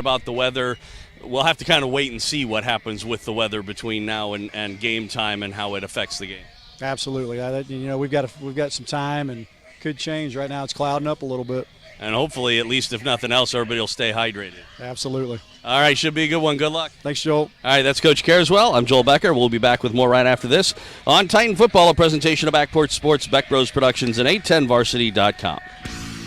about the weather. We'll have to kind of wait and see what happens with the weather between now and game time and how it affects the game. Absolutely. We've got some time and could change. Right now it's clouding up a little bit. And hopefully, at least if nothing else, everybody will stay hydrated. Absolutely. All right, should be a good one. Good luck. Thanks, Joel. All right, that's Coach Careswell. I'm Joel Becker. We'll be back with more right after this on Titan Football, a presentation of Backport Sports, Beck Bros Productions, and 810varsity.com.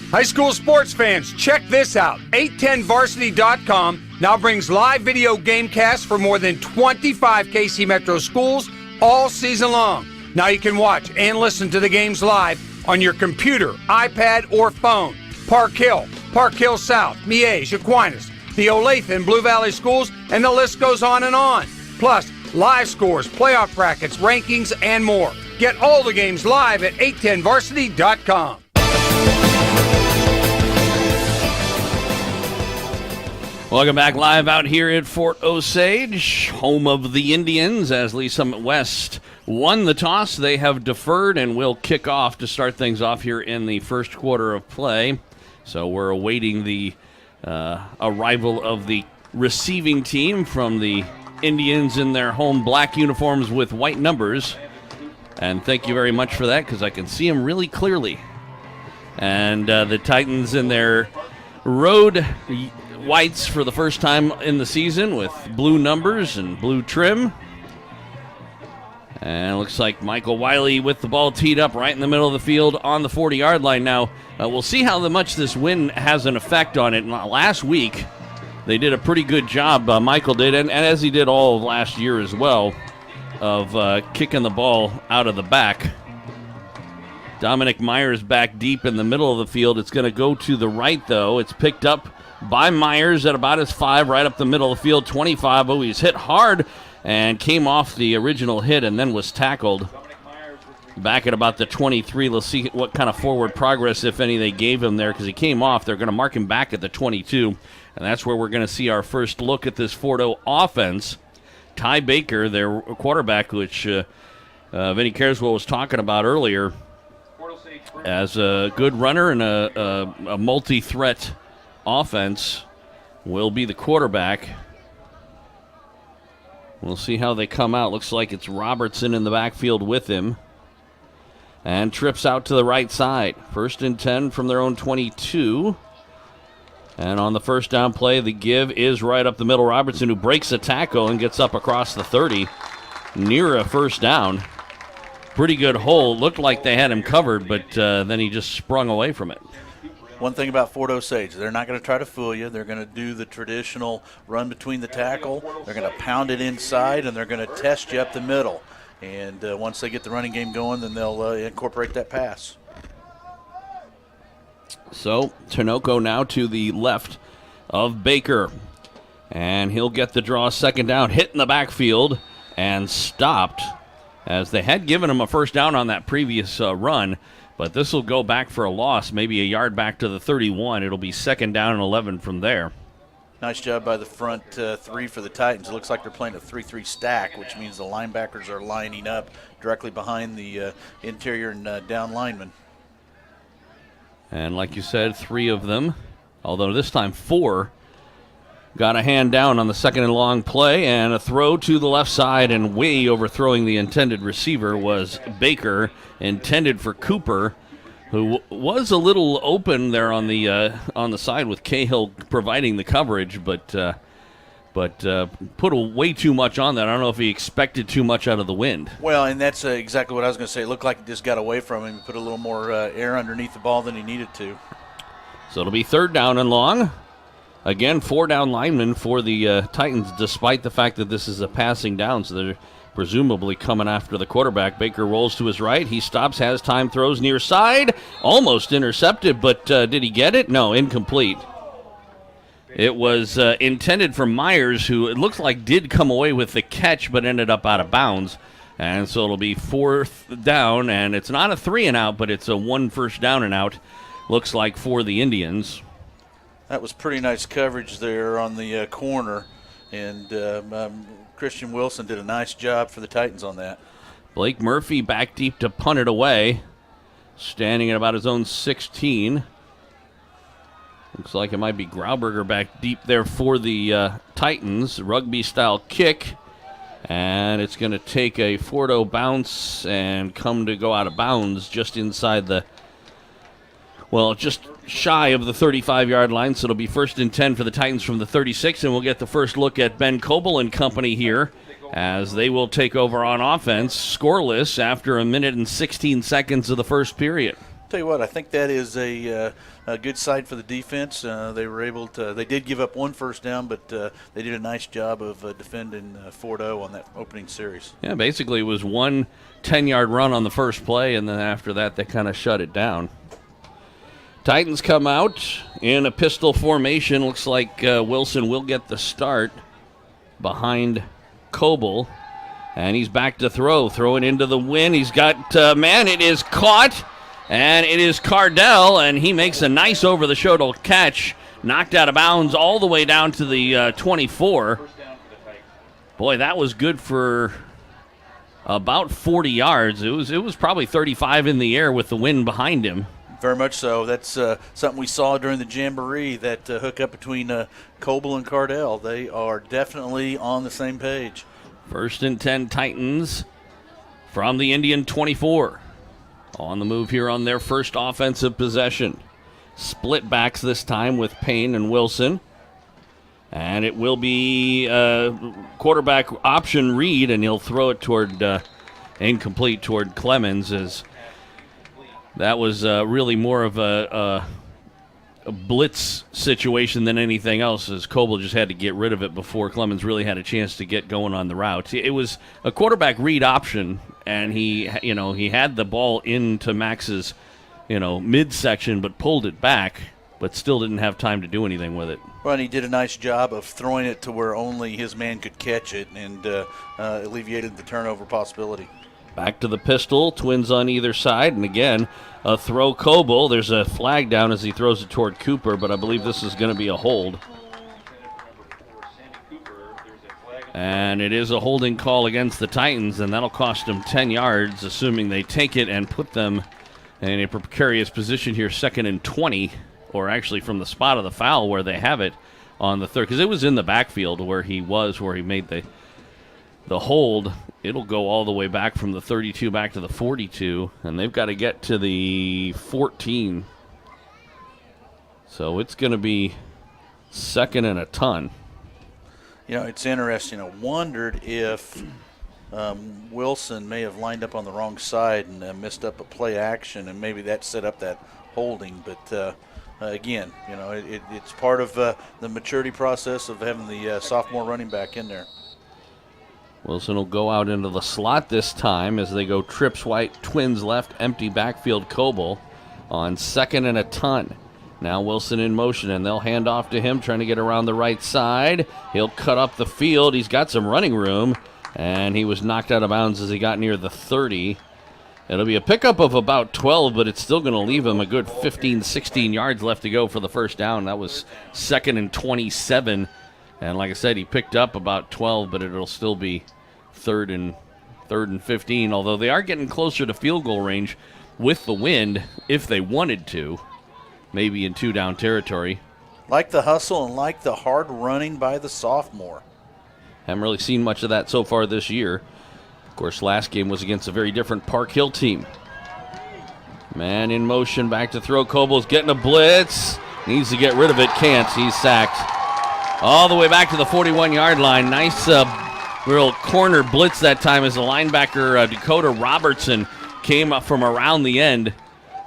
High school sports fans, check this out. 810varsity.com now brings live video game casts for more than 25 KC Metro schools all season long. Now you can watch and listen to the games live on your computer, iPad, or phone. Park Hill South, Miege, Aquinas, the Olathe and Blue Valley schools, and the list goes on and on. Plus, live scores, playoff brackets, rankings, and more. Get all the games live at 810varsity.com. Welcome back live out here at Fort Osage, home of the Indians, as Lee Summit West won the toss. They have deferred and will kick off to start things off here in the first quarter of play. So we're awaiting the arrival of the receiving team from the Indians in their home black uniforms with white numbers. And thank you very much for that, because I can see them really clearly. And the Titans in their road whites for the first time in the season with blue numbers and blue trim. And it looks like Michael Wiley with the ball teed up right in the middle of the field on the 40-yard line. Now, we'll see how much this win has an effect on it. Last week, they did a pretty good job, Michael did, and as he did all of last year as well, of kicking the ball out of the back. Dominic Myers back deep in the middle of the field. It's going to go to the right, though. It's picked up by Myers at about his 5, right up the middle of the field, 25. Oh, he's hit hard and came off the original hit and then was tackled back at about the 23. Let's see what kind of forward progress, if any, they gave him there, because he came off. They're going to mark him back at the 22, and that's where we're going to see our first look at this Fort O offense. Ty Baker, their quarterback, which Vinny Careswell was talking about earlier, as a good runner and a multi-threat offense, will be the quarterback. We'll see how they come out. Looks like it's Robertson in the backfield with him. And trips out to the right side. 1st and 10 from their own 22. And on the first down play, the give is right up the middle. Robertson, who breaks a tackle and gets up across the 30. Near a first down. Pretty good hole. Looked like they had him covered, but then he just sprung away from it. One thing about Fort Osage, they're not going to try to fool you. They're going to do the traditional run between the tackle. They're going to pound it inside, and they're going to test you up the middle. And once they get the running game going, then they'll incorporate that pass. So Tinoco now to the left of Baker. And he'll get the draw, second down, hit in the backfield, and stopped, as they had given him a first down on that previous run. But this will go back for a loss, maybe a yard back to the 31. It'll be second down and 11 from there. Nice job by the front three for the Titans. It looks like they're playing a 3-3 stack, which means the linebackers are lining up directly behind the interior and down linemen. And like you said, 3 of them, although this time 4, got a hand down on the second and long play, and a throw to the left side, and way overthrowing the intended receiver was Baker, intended for Cooper, who was a little open there on the side with Cahill providing the coverage, but put way too much on that. I don't know if he expected too much out of the wind. Well, and that's exactly what I was going to say. It looked like it just got away from him, put a little more air underneath the ball than he needed to. So it'll be third down and long. Again, 4 down linemen for the Titans, despite the fact that this is a passing down, so they're presumably coming after the quarterback. Baker rolls to his right. He stops, has time, throws near side. Almost intercepted, but did he get it? No, incomplete. It was intended for Myers, who it looks like did come away with the catch, but ended up out of bounds. And so it'll be 4th down, and it's not a 3 and out, but it's a 1 first down and out, looks like, for the Indians. That was pretty nice coverage there on the corner, and Christian Wilson did a nice job for the Titans on that. Blake Murphy back deep to punt it away, standing at about his own 16. Looks like it might be Grauberger back deep there for the Titans. Rugby-style kick. And it's going to take a Fordo bounce and come to go out of bounds just inside the, well, just shy of the 35-yard line. So it'll be 1st and 10 for the Titans from the 36. And we'll get the first look at Ben Coble and company here as they will take over on offense, scoreless after 1 minute and 16 seconds of the first period. Tell you what, I think that is a good side for the defense. They were able to. They did give up one first down, but they did a nice job of defending Fordo on that opening series. Yeah, basically it was one 10-yard run on the first play, and then after that they kind of shut it down. Titans come out in a pistol formation. Looks like Wilson will get the start behind Coble, and he's back to throw. Throwing into the wind. He's got it is caught. And it is Cardell, and he makes a nice over-the-shoulder catch, knocked out of bounds all the way down to the 24. Boy, that was good for about 40 yards. It was probably 35 in the air with the wind behind him. Very much so. That's something we saw during the Jamboree, that hookup between Coble and Cardell. They are definitely on the same page. 1st and 10 Titans from the Indian 24. On the move here on their first offensive possession. Split backs this time with Payne and Wilson. And it will be quarterback option read, and he'll throw it toward incomplete toward Clemens, as that was really more of a blitz situation than anything else, as Coble just had to get rid of it before Clemens really had a chance to get going on the route. It was a quarterback read option, and he had the ball into Max's, midsection, but pulled it back, but still didn't have time to do anything with it. Well, and he did a nice job of throwing it to where only his man could catch it, and alleviated the turnover possibility. Back to the pistol, twins on either side, and again, a throw Coble. There's a flag down as he throws it toward Cooper, but I believe this is going to be a hold. And it is a holding call against the Titans, and that'll cost them 10 yards, assuming they take it and put them in a precarious position here, 2nd and 20, or actually from the spot of the foul where they have it on the 3rd, because it was in the backfield where he made the hold. It'll go all the way back from the 32 back to the 42, and they've got to get to the 14. So it's going to be 2nd and a ton. It's interesting. I wondered if Wilson may have lined up on the wrong side and missed up a play action, and maybe that set up that holding. But again, it's part of the maturity process of having the sophomore running back in there. Wilson will go out into the slot this time as they go trips white, twins left, empty backfield Coble on 2nd and a ton. Now Wilson in motion, and they'll hand off to him, trying to get around the right side. He'll cut up the field. He's got some running room, and he was knocked out of bounds as he got near the 30. It'll be a pickup of about 12, but it's still going to leave him a good 15, 16 yards left to go for the first down. That was 2nd and 27. And like I said, he picked up about 12, but it'll still be 3rd and 15, although they are getting closer to field goal range with the wind if they wanted to, maybe in 2-down territory. Like the hustle and like the hard running by the sophomore. Haven't really seen much of that so far this year. Of course, last game was against a very different Park Hill team. Man in motion, back to throw. Coble's getting a blitz. Needs to get rid of it, can't. He's sacked. All the way back to the 41-yard line. Nice real corner blitz that time as the linebacker Dakota Robertson came up from around the end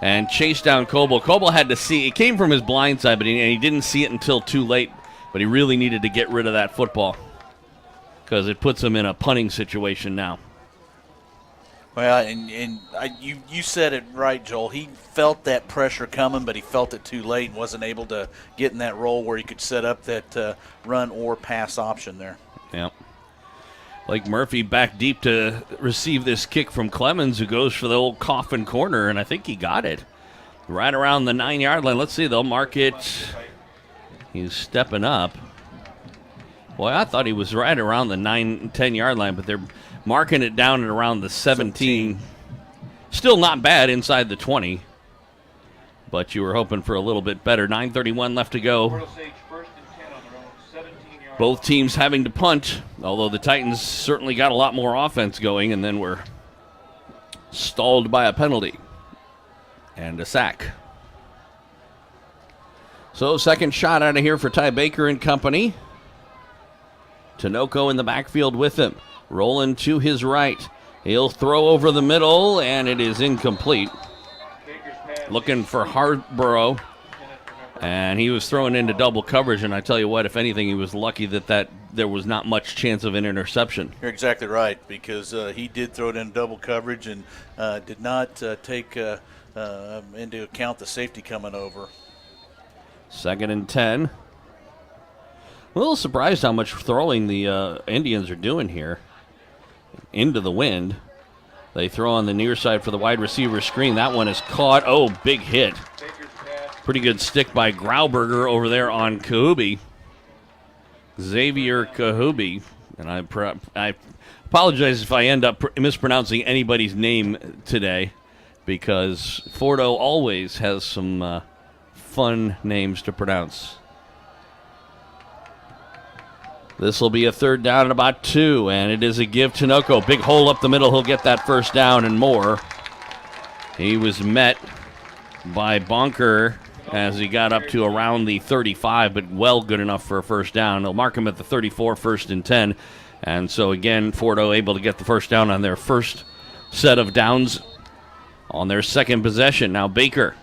and chased down Coble. Coble had to see. It came from his blind side, but he didn't see it until too late. But he really needed to get rid of that football because it puts him in a punting situation now. Well, you said it right, Joel. He felt that pressure coming, but he felt it too late and wasn't able to get in that role where he could set up that run or pass option there. Yep. Blake Murphy back deep to receive this kick from Clemens, who goes for the old coffin corner, and I think he got it right around the 9-yard line. Let's see, they'll mark it. He's stepping up. Boy, I thought he was right around the 10-yard line, but they're marking it down at around the 17. Still not bad inside the 20. but you were hoping for a little bit better. 9:31 left to go. Both teams having to punt, although the Titans certainly got a lot more offense going and then were stalled by a penalty and a sack. So second shot out of here for Ty Baker and company. Tinoco in the backfield with him. Rolling to his right. He'll throw over the middle, and it is incomplete. Looking for Harborough, and he was thrown into double coverage, and I tell you what, if anything, he was lucky that there was not much chance of an interception. You're exactly right, because he did throw it in double coverage and did not take into account the safety coming over. 2nd and 10. A little surprised how much throwing the Indians are doing here. Into the wind. They throw on the near side for the wide receiver screen. That one is caught. Oh, big hit. Pretty good stick by Grauberger over there on Kahubi. Xavier Kahubi. And I apologize if I end up mispronouncing anybody's name today, because Fordo always has some fun names to pronounce. This will be a 3rd down and about 2, and it is a give to Tinoco. Big hole up the middle. He'll get that 1st down and more. He was met by Bonker as he got up to around the 35, but well good enough for a 1st down. They'll mark him at the 34, 1st and 10. And so, again, Fordo able to get the 1st down on their first set of downs on their 2nd possession. Now Baker.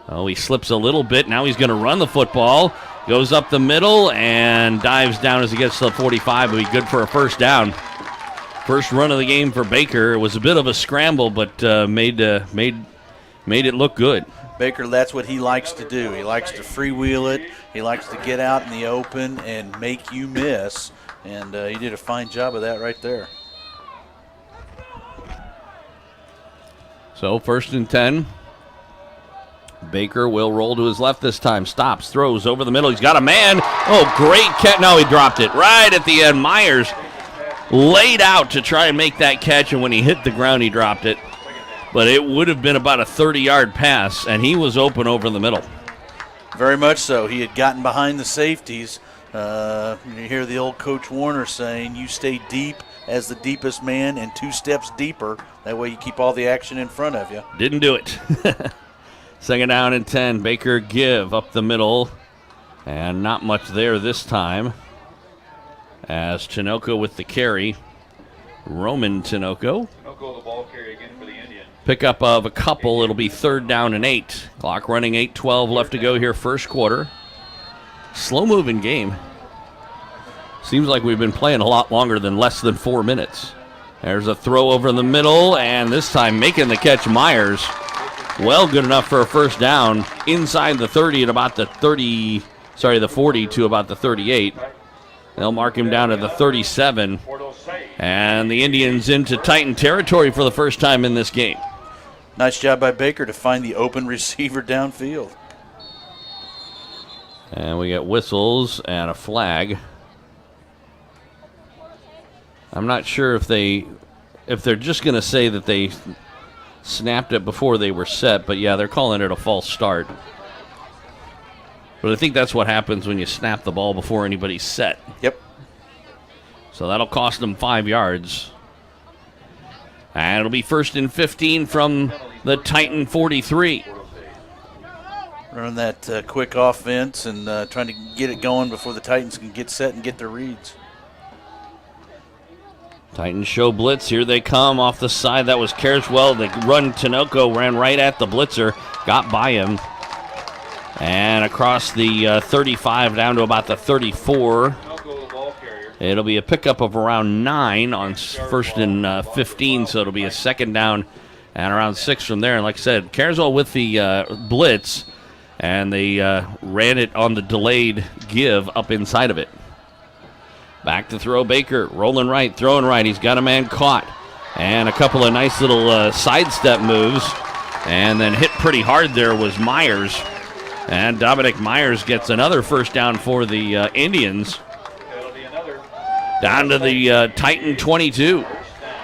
Oh, he slips a little bit. Now he's going to run the football. Goes up the middle and dives down as he gets to the 45. But be good for a 1st down. First run of the game for Baker. It was a bit of a scramble, but made it look good. Baker, that's what he likes to do. He likes to freewheel it. He likes to get out in the open and make you miss. And he did a fine job of that right there. So 1st and 10. Baker will roll to his left this time. Stops, throws over the middle. He's got a man. Oh, great catch. No, he dropped it right at the end. Myers laid out to try and make that catch, and when he hit the ground, he dropped it. But it would have been about a 30-yard pass, and he was open over the middle. Very much so. He had gotten behind the safeties. You hear the old Coach Warner saying, you stay deep as the deepest man and 2 steps deeper. That way you keep all the action in front of you. Didn't do it. 2nd down and 10. Baker give up the middle. And not much there this time. As Tinoco with the carry. Roman Tinoco. Tinoco, the ball carry again for the Indians. Pickup of a couple. It'll be 3rd down and 8. Clock running 8:12 left to go here, 1st quarter. Slow-moving game. Seems like we've been playing a lot longer than less than 4 minutes. There's a throw over the middle, and this time making the catch, Myers. Well, good enough for a 1st down inside the 30 at about the 40 to about the 38. They'll mark him down at the 37. And the Indians into Titan territory for the first time in this game. Nice job by Baker to find the open receiver downfield. And we get whistles and a flag. I'm not sure if they're just going to say that they snapped it before they were set, but yeah, they're calling it a false start. But I think that's what happens when you snap the ball before anybody's set. Yep. So that'll cost them 5 yards. And it'll be 1st and 15 from the Titan 43. Running that quick offense and trying to get it going before the Titans can get set and get their reads. Titans show blitz. Here they come off the side. That was Carswell. They run. Tinoco ran right at the blitzer. Got by him. And across the 35 down to about the 34. It'll be a pickup of around 9 on 1st and 15. So it'll be a 2nd down and around 6 from there. And like I said, Carswell with the blitz. And they ran it on the delayed give up inside of it. Back to throw Baker, rolling right, throwing right. He's got a man caught. And a couple of nice little sidestep moves. And then hit pretty hard there was Myers. And Dominic Myers gets another 1st down for the Indians. Down to the Titan 22.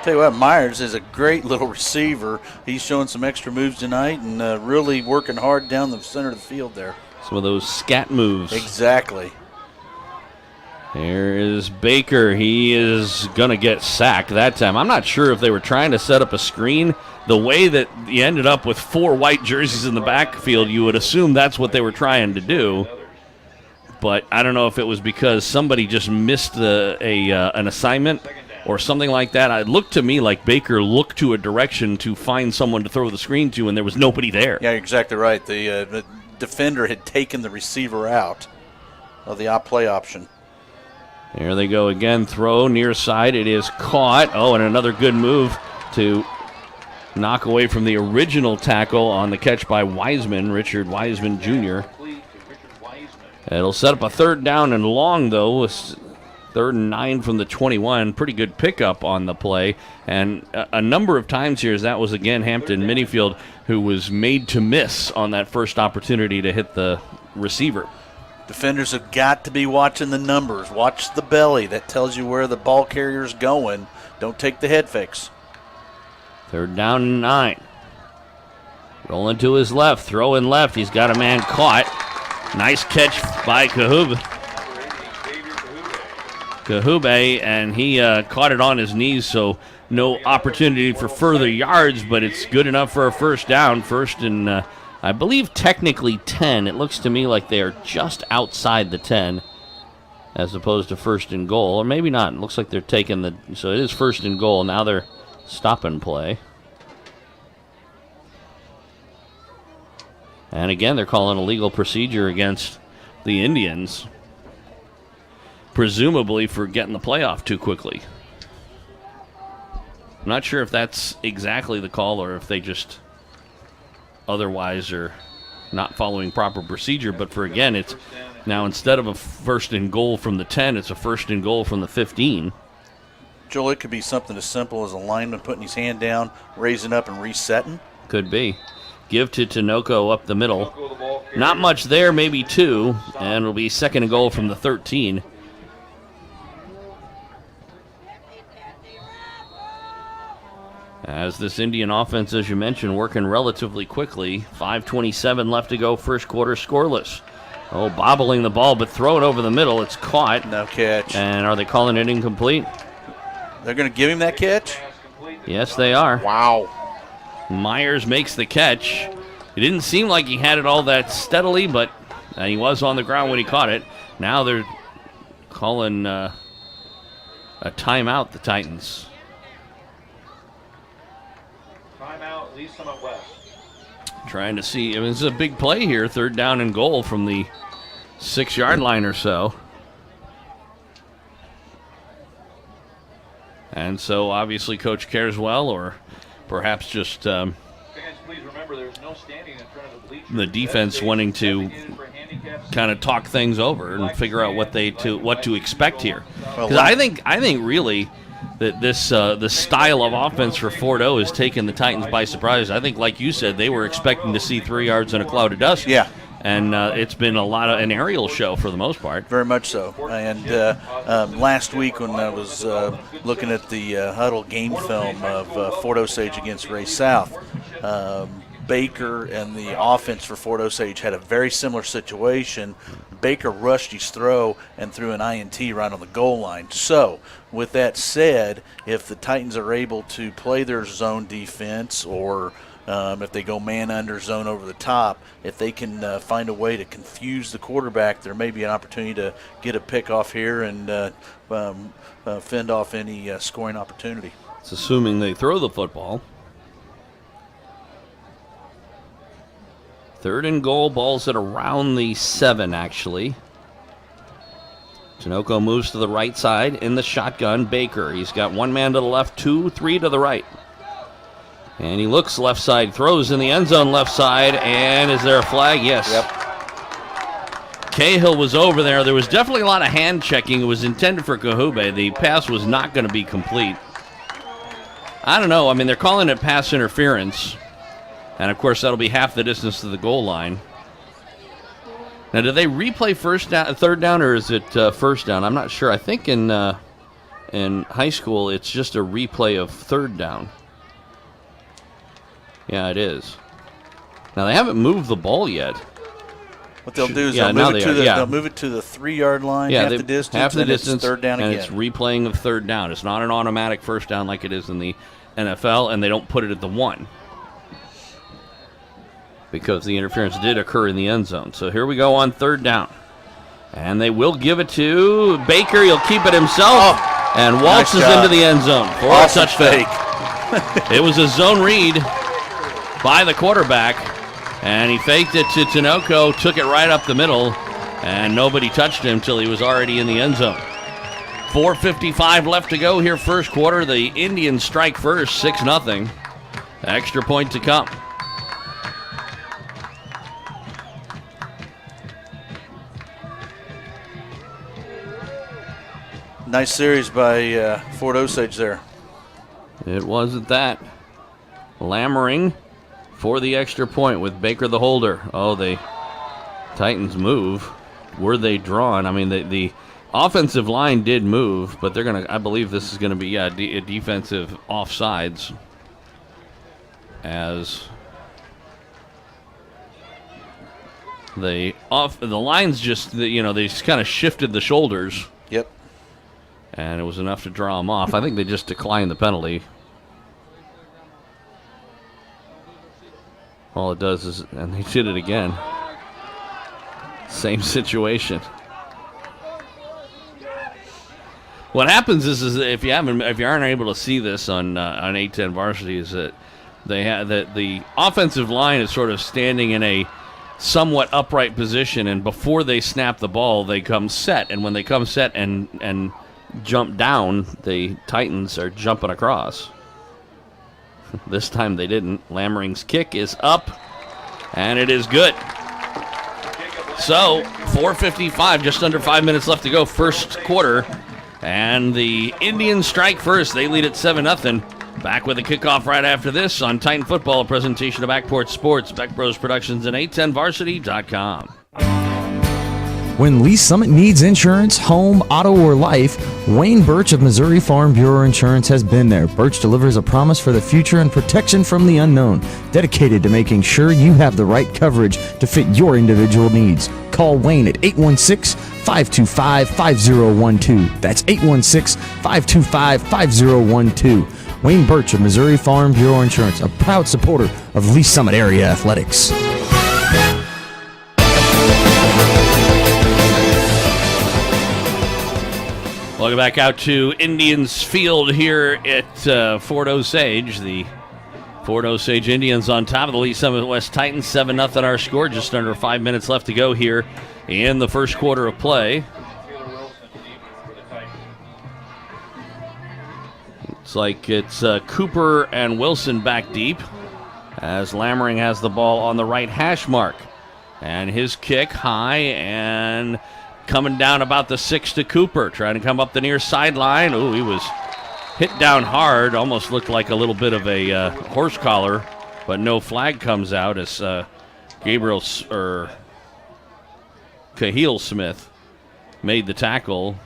Tell you what, Myers is a great little receiver. He's showing some extra moves tonight and really working hard down the center of the field there. Some of those scat moves. Exactly. Here is Baker. He is going to get sacked that time. I'm not sure if they were trying to set up a screen. The way that you ended up with 4 white jerseys in the backfield, you would assume that's what they were trying to do. But I don't know if it was because somebody just missed an assignment or something like that. It looked to me like Baker looked to a direction to find someone to throw the screen to, and there was nobody there. Yeah, you're exactly right. The defender had taken the receiver out of the play option. There they go again. Throw near side. It is caught. Oh, and another good move to knock away from the original tackle on the catch by Wiseman, Richard Wiseman Jr. It'll set up a 3rd down and long, though. 3rd and 9 from the 21. Pretty good pickup on the play. And a number of times here, as that was again Hampton Minifield, who was made to miss on that first opportunity to hit the receiver. Defenders have got to be watching the numbers. Watch the belly. That tells you where the ball carrier's going. Don't take the head fakes. 3rd down and 9. Rolling to his left. Throwing left. He's got a man caught. Nice catch by Kahube, and he caught it on his knees, so no opportunity for further yards, but it's good enough for a 1st down. 1st and I believe technically 10. It looks to me like they are just outside the 10 as opposed to 1st and goal. Or maybe not. It looks like they're taking so it is 1st and goal. Now they're stopping play. And again, they're calling a legal procedure against the Indians, presumably for getting the play off too quickly. I'm not sure if that's exactly the call or if they just otherwise are not following proper procedure, but for again, it's now instead of a 1st and goal from the 10, it's a 1st and goal from the 15. Joel, it could be something as simple as a lineman putting his hand down, raising up, and resetting. Could be. Give to Tinoco up the middle. Not much there, maybe 2, and it'll be 2nd and goal from the 13. As this Indian offense, as you mentioned, working relatively quickly. 5:27 left to go, 1st quarter, scoreless. Oh, bobbling the ball, but throw it over the middle. It's caught. No catch. And are they calling it incomplete? They're going to give him that catch? Yes, they are. Wow. Myers makes the catch. It didn't seem like he had it all that steadily, but he was on the ground when he caught it. Now they're calling a timeout, the Titans. Timeout, Lee Summit West. Trying to see. I mean, this is a big play here. 3rd down and goal from the 6-yard line or so. And so, obviously, Coach cares well, or perhaps just Fans, please remember there's no standing in front of the bleachers. the defense wanting to kind of talk things over and figure out what to expect here. Because I think really that this the style of offense for Fort O has taken the Titans by surprise. I think, like you said, they were expecting to see 3 yards in a cloud of dust. Yeah. And it's been an aerial show for the most part. Very much so. And last week when I was looking at the huddle game film of Fort Osage against Ray South, Baker and the offense for Fort Osage had a very similar situation. Baker rushed his throw and threw an INT right on the goal line. So, with that said, if the Titans are able to play their zone defense or if they go man under zone over the top, if they can find a way to confuse the quarterback, there may be an opportunity to get a pick off here and fend off any scoring opportunity. It's assuming they throw the football. 3rd and goal, ball's at around the 7, actually. Tinoco moves to the right side in the shotgun. Baker, he's got 1 man to the left, 2, 3 to the right. And he looks left side, throws in the end zone left side, and is there a flag? Yes. Yep. Cahill was over there. There was definitely a lot of hand checking. It was intended for Kahube. The pass was not going to be complete. I don't know. I mean, they're calling it pass interference. And, of course, that'll be half the distance to the goal line. Now, do they replay 3rd down, or is it 1st down? I'm not sure. I think in in high school, it's just a replay of third down. Yeah, it is. Now, they haven't moved the ball yet. What they'll do is Yeah, they'll now move it they to are, the yeah. they'll move it to the 3-yard line, Yeah, half the distance, half the and distance, it's third down and again. it's replaying of third down. It's not an automatic first down like it is in the NFL, and they don't put it at the 1 because the interference did occur in the end zone. So here we go on third down. And they will give it to Baker. He'll keep it himself and waltzes nice into the end zone for Awesome a touchdown. fake. It was a zone read by the quarterback, and he faked it to Tinoco, took it right up the middle, and nobody touched him until he was already in the end zone. 4:55 left to go here first quarter. The Indians strike first, 6-0. Extra point to come. Nice series by Fort Osage there. It wasn't that. Lammering for the extra point with Baker the holder. Oh, the Titans move. Were they drawn? I mean, the offensive line did move, but they're going to, I believe this is going to be a defensive offsides as the lines just, they just kind of shifted the shoulders. Yep. And it was enough to draw them off. I think they just declined the penalty. All it does is, and they did it again. Same situation. What happens is if you aren't able to see this on 810 Varsity, is that the offensive line is sort of standing in a somewhat upright position, and before they snap the ball, they come set, and when they come set and jump down, the Titans are jumping across. This time they didn't. Lammering's kick is up, and it is good. So, 4:55, just under 5 minutes left to go, first quarter, and the Indians strike first. They lead at 7-0. Back with a kickoff right after this on Titan Football, a presentation of Backport Sports, Beck Bros Productions, and 810varsity.com. When Lee Summit needs insurance, home, auto, or life, Wayne Birch of Missouri Farm Bureau Insurance has been there. Birch delivers a promise for the future and protection from the unknown, dedicated to making sure you have the right coverage to fit your individual needs. Call Wayne at 816-525-5012. That's 816-525-5012. Wayne Birch of Missouri Farm Bureau Insurance, a proud supporter of Lee Summit area athletics. Welcome back out to Indians Field here at Fort Osage. The Fort Osage Indians on top of the Lee Summit West Titans. 7-0 our score. Just under 5 minutes left to go here in the first quarter of play. It's like it's Cooper and Wilson back deep as Lammering has the ball on the right hash mark. And his kick high and coming down about the 6 to Cooper, trying to come up the near sideline. Ooh, he was hit down hard. Almost looked like a little bit of a horse collar, but no flag comes out as Cahill Smith made the tackle.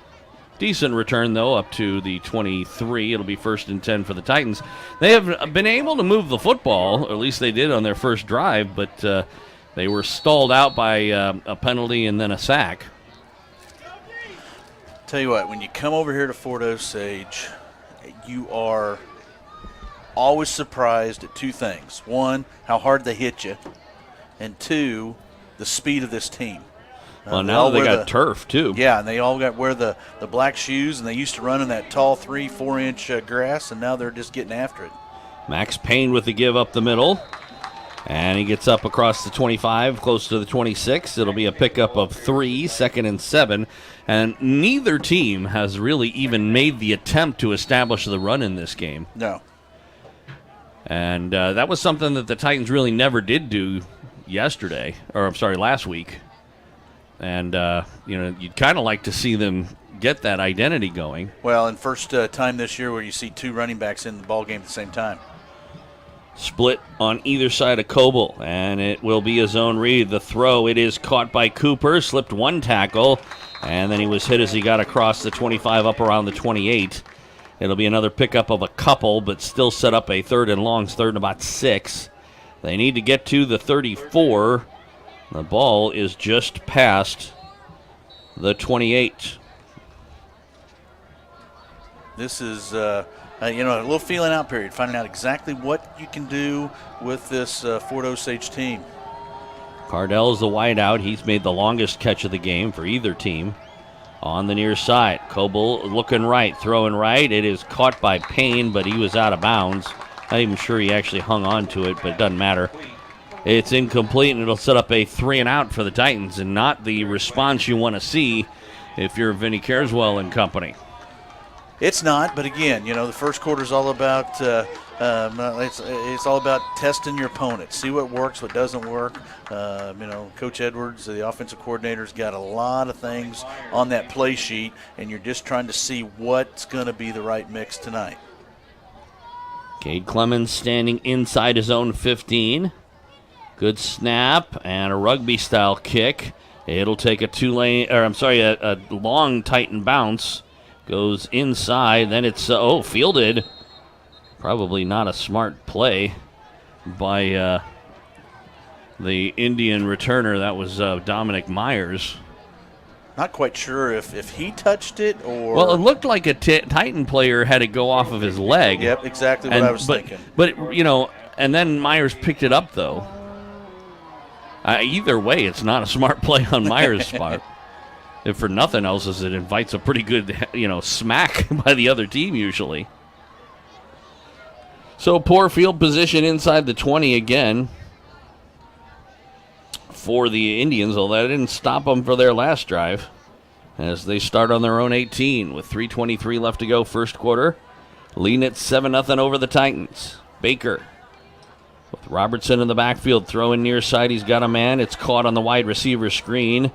Decent return, though, up to the 23. It'll be 1st and 10 for the Titans. They have been able to move the football, or at least they did on their first drive, but they were stalled out by a penalty and then a sack. Tell you what, when you come over here to Fort Osage, you are always surprised at two things. One, how hard they hit you, and two, the speed of this team. Well, now they got turf, too. Yeah, and they all wear the black shoes, and they used to run in that tall 3-4 inch grass, and now they're just getting after it. Max Payne with the give up the middle. And he gets up across the 25, close to the 26. It'll be a pickup of 3, 2nd and 7. And neither team has really even made the attempt to establish the run in this game. No. And that was something that the Titans really never did do last week. And, you'd kind of like to see them get that identity going. Well, and first time this year where you see two running backs in the ball game at the same time. Split on either side of Coble, and it will be a zone read. The throw, it is caught by Cooper, slipped one tackle, and then he was hit as he got across the 25 up around the 28. It'll be another pickup of a couple, but still set up a third and longs, third and about 6. They need to get to the 34. The ball is just past the 28. This is, a little feeling out period, finding out exactly what you can do with this Fort Osage team. Cardell's the wideout. He's made the longest catch of the game for either team. On the near side, Coble looking right, throwing right. It is caught by Payne, but he was out of bounds. Not even sure he actually hung on to it, but it doesn't matter. It's incomplete, and it'll set up a 3-and-out for the Titans, and not the response you want to see if you're Vinny Careswell and company. It's not, but again, the first quarter is all about it's all about testing your opponent. See what works, what doesn't work. Coach Edwards, the offensive coordinator's got a lot of things on that play sheet, and you're just trying to see what's going to be the right mix tonight. Cade Clemens standing inside his own 15. Good snap and a rugby-style kick. It'll take a long Titan bounce. Goes inside, then it's, fielded. Probably not a smart play by the Indian returner. That was Dominic Myers. Not quite sure if he touched it or... Well, it looked like a Titan player had to go off of his leg. Yep, exactly what I was thinking. But, and then Myers picked it up, though. Either way, it's not a smart play on Myers' part. If for nothing else, as it invites a pretty good, smack by the other team usually. So poor field position inside the 20 again for the Indians, although that didn't stop them for their last drive as they start on their own 18 with 3:23 left to go first quarter. Leading at 7-0 over the Titans. Baker with Robertson in the backfield, throwing near side. He's got a man. It's caught on the wide receiver screen.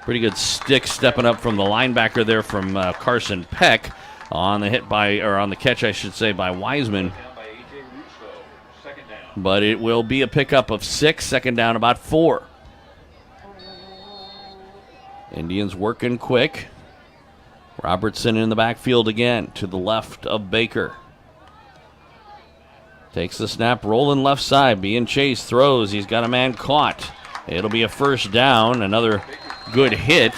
Pretty good stick stepping up from the linebacker there from Carson Peck on the catch, I should say, by Wiseman. But it will be a pickup of 6, second down about 4. Indians working quick. Robertson in the backfield again to the left of Baker. Takes the snap, rolling left side, being chased, throws. He's got a man caught. It'll be a first down. Another good hit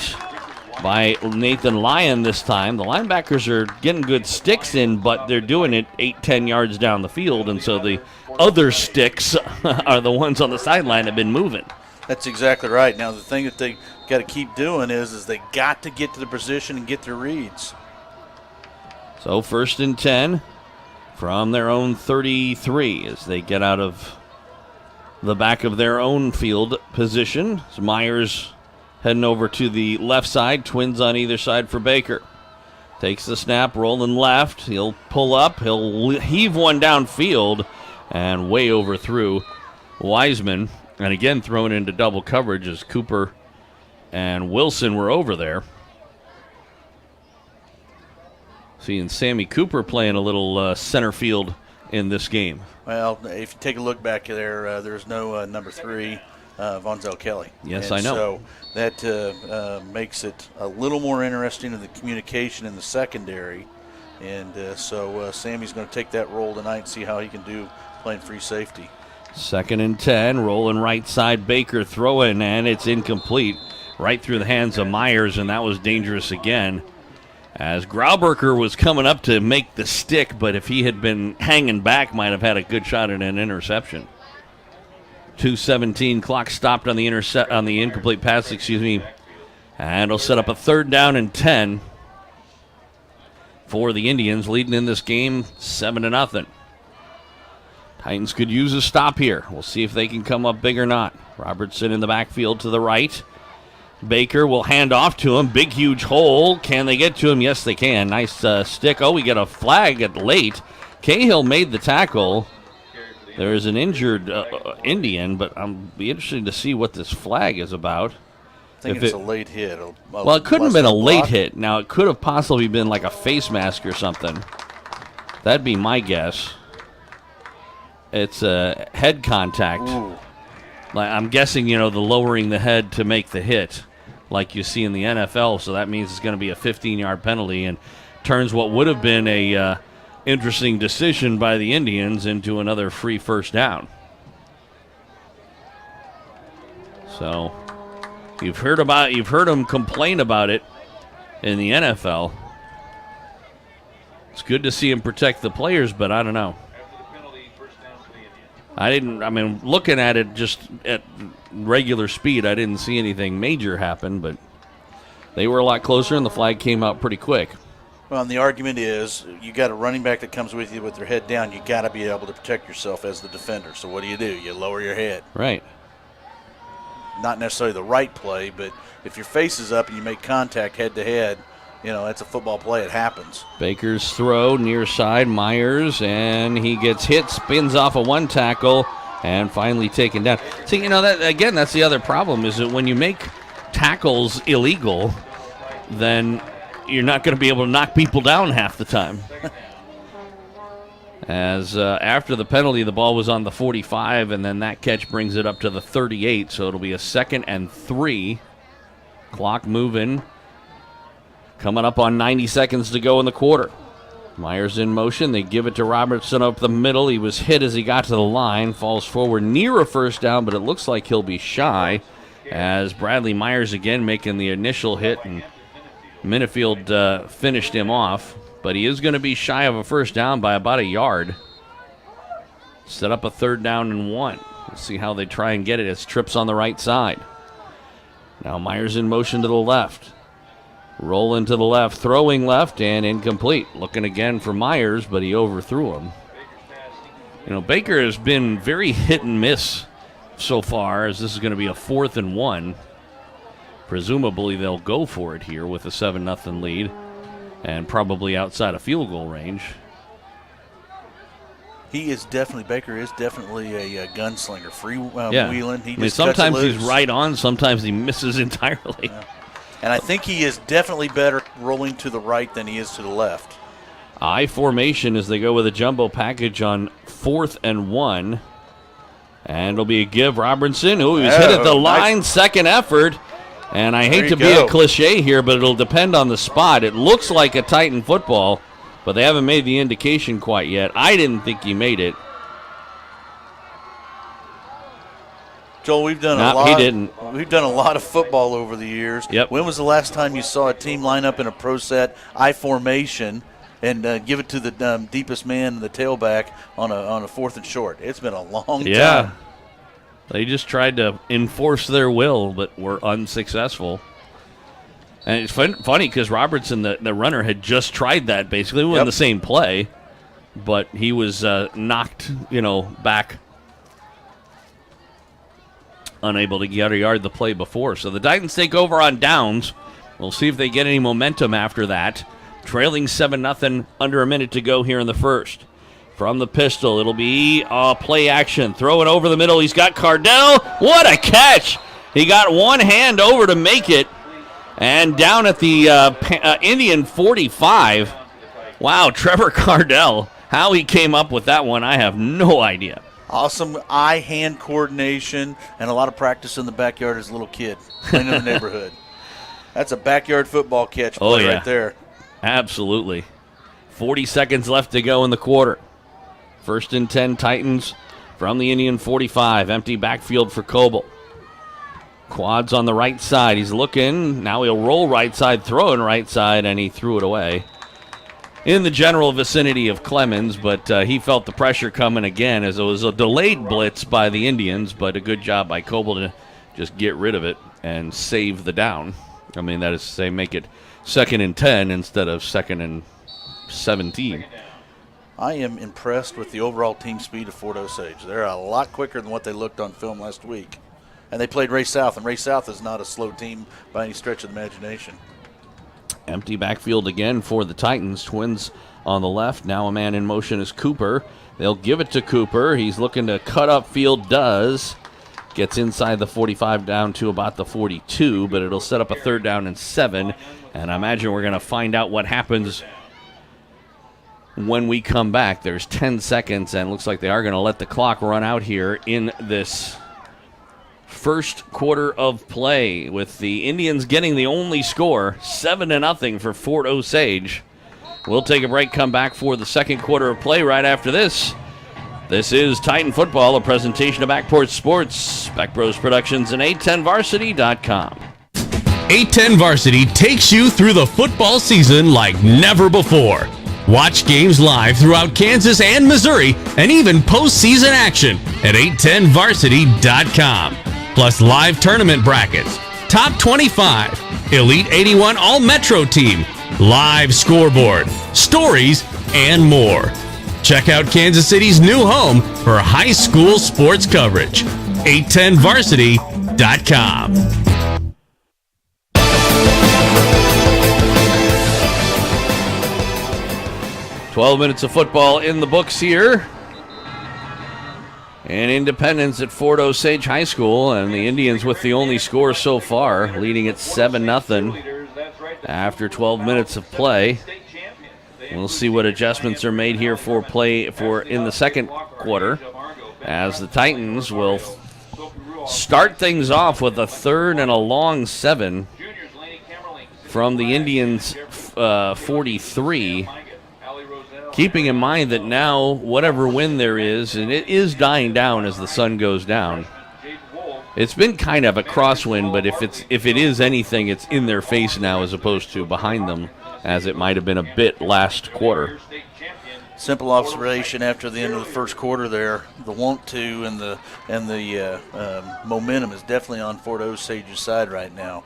by Nathan Lyon this time. The linebackers are getting good sticks in, but they're doing it 8-10 yards down the field, and so the other sticks are the ones on the sideline that have been moving. That's exactly right. Now, the thing that they got to keep doing is they got to get to the position and get their reads. So 1st and 10 from their own 33 as they get out of the back of their own field position. So Myers heading over to the left side, twins on either side for Baker. Takes the snap, rolling left. He'll pull up. He'll heave one downfield and way overthrew Wiseman. And again, thrown into double coverage as Cooper and Wilson were over there. Seeing Sammy Cooper playing a little center field in this game. Well, if you take a look back there, there's no number 3, Vonzel Kelly. Yes, and I know. So that makes it a little more interesting in the communication in the secondary. And so Sammy's going to take that role tonight and see how he can do playing free safety. 2nd and 10, rolling right side, Baker throwing, and it's incomplete. Right through the hands of Myers, and that was dangerous again. As Grauberger was coming up to make the stick, but if he had been hanging back, might have had a good shot at an interception. 2:17, clock stopped on the incomplete pass, and it'll set up a 3rd down and 10 for the Indians, leading in this game 7-0. Titans could use a stop here. We'll see if they can come up big or not. Robertson in the backfield to the right. Baker will hand off to him. Big, huge hole. Can they get to him? Yes, they can. Nice stick. Oh, we get a flag at late. Cahill made the tackle. There is an injured Indian, but I'm be interested to see what this flag is about. I think it's a late hit. Well, it couldn't have been a late hit. Now, it could have possibly been like a face mask or something. That'd be my guess. It's a head contact. Ooh. I'm guessing, the lowering the head to make the hit like you see in the NFL, so that means it's going to be a 15-yard penalty. And turns what would have been a interesting decision by the Indians into another free first down. So you've heard them complain about it in the NFL. It's good to see him protect the players, but I don't know. Looking at it just at regular speed, I didn't see anything major happen, but they were a lot closer, and the flag came out pretty quick. Well, and the argument is you got a running back that comes with you with their head down. You got to be able to protect yourself as the defender. So what do? You lower your head. Right. Not necessarily the right play, but if your face is up and you make contact head to head, that's a football play. It happens. Baker's throw near side, Myers, and he gets hit, spins off a one tackle, and finally taken down. See, that's the other problem is that when you make tackles illegal, then you're not going to be able to knock people down half the time. As after the penalty, the ball was on the 45, and then that catch brings it up to the 38, so it'll be a 2nd and 3. Clock moving. Coming up on 90 seconds to go in the quarter. Myers in motion. They give it to Robertson up the middle. He was hit as he got to the line. Falls forward near a first down, but it looks like he'll be shy as Bradley Myers again making the initial hit, and Minifield finished him off. But he is going to be shy of a first down by about a yard. Set up a 3rd down and 1. We'll see how they try and get it as trips on the right side. Now Myers in motion to the left. Rolling to the left, throwing left, and incomplete. Looking again for Myers, but he overthrew him. Baker has been very hit and miss so far, as this is going to be a 4th and 1. Presumably they'll go for it here with a 7-0 lead, and probably outside of field goal range. Baker is definitely a gunslinger, wheeling. Sometimes he's right on, sometimes he misses entirely. Yeah. And I think he is definitely better rolling to the right than he is to the left. I formation as they go with a jumbo package on 4th and 1. And it'll be a give. Robertson, who he's hit at the line, nice. Second effort. And I hate to be a cliche here, but it'll depend on the spot. It looks like a Titan football, but they haven't made the indication quite yet. I didn't think he made it. Joel, we've done a lot of football over the years. Yep. When was the last time you saw a team line up in a pro set I formation and give it to the deepest man, the tailback, on a 4th and short? It's been a long time. Yeah. They just tried to enforce their will, but were unsuccessful. And it's funny because Robertson, the runner, had just tried that basically. It wasn't the same play, but he was knocked, back. Unable to get a yard the play before. So the Titans take over on downs. We'll see if they get any momentum after that. Trailing 7-0, under a minute to go here in the first. From the pistol, it'll be play action. Throw it over the middle. He's got Cardell. What a catch! He got one hand over to make it. And down at the Indian 45. Wow, Trevor Cardell. How he came up with that one, I have no idea. Awesome eye-hand coordination and a lot of practice in the backyard as a little kid playing in the neighborhood. That's a backyard football catch right there. Absolutely. 40 seconds left to go in the quarter. 1st and 10 Titans from the Indian 45. Empty backfield for Coble. Quads on the right side. He's looking. Now he'll roll right side, throw in right side, and he threw it away. In the general vicinity of Clemens, but he felt the pressure coming again as it was a delayed blitz by the Indians, but a good job by Coble to just get rid of it and save the down. That is to say, make it 2nd and 10 instead of 2nd and 17. I am impressed with the overall team speed of Fort Osage. They're a lot quicker than what they looked on film last week. And they played Ray South, and Ray South is not a slow team by any stretch of the imagination. Empty backfield again for the Titans. Twins on the left. Now a man in motion is Cooper. They'll give it to Cooper. He's looking to cut up field. Does. Gets inside the 45 down to about the 42, but it'll set up a 3rd down and 7. And I imagine we're going to find out what happens when we come back. There's 10 seconds, and it looks like they are going to let the clock run out here in this first quarter of play, with the Indians getting the only score, 7-0 for Fort Osage. We'll take a break, come back for the second quarter of play right after this. This is Titan Football, a presentation of Backport Sports, Back Bros Productions, and 810varsity.com. 810 Varsity takes you through the football season like never before. Watch games live throughout Kansas and Missouri, and even postseason action at 810varsity.com. Plus live tournament brackets, top 25, Elite 81 All-Metro team, live scoreboard, stories, and more. Check out Kansas City's new home for high school sports coverage. 810varsity.com. "12 minutes of football in the books here. And Independence at Fort Osage High School, and the Indians with the only score so far, leading at 7-0 after 12 minutes of play. We'll see what adjustments are made here for in the second quarter, as the Titans will start things off with a 3rd and a long 7 from the Indians' 43. Keeping in mind that now whatever wind there is, and it is dying down as the sun goes down. It's been kind of a crosswind, but if it is anything, it's in their face now as opposed to behind them, as it might have been a bit last quarter. Simple observation after the end of the first quarter there, the want to and the momentum is definitely on Fort Osage's side right now.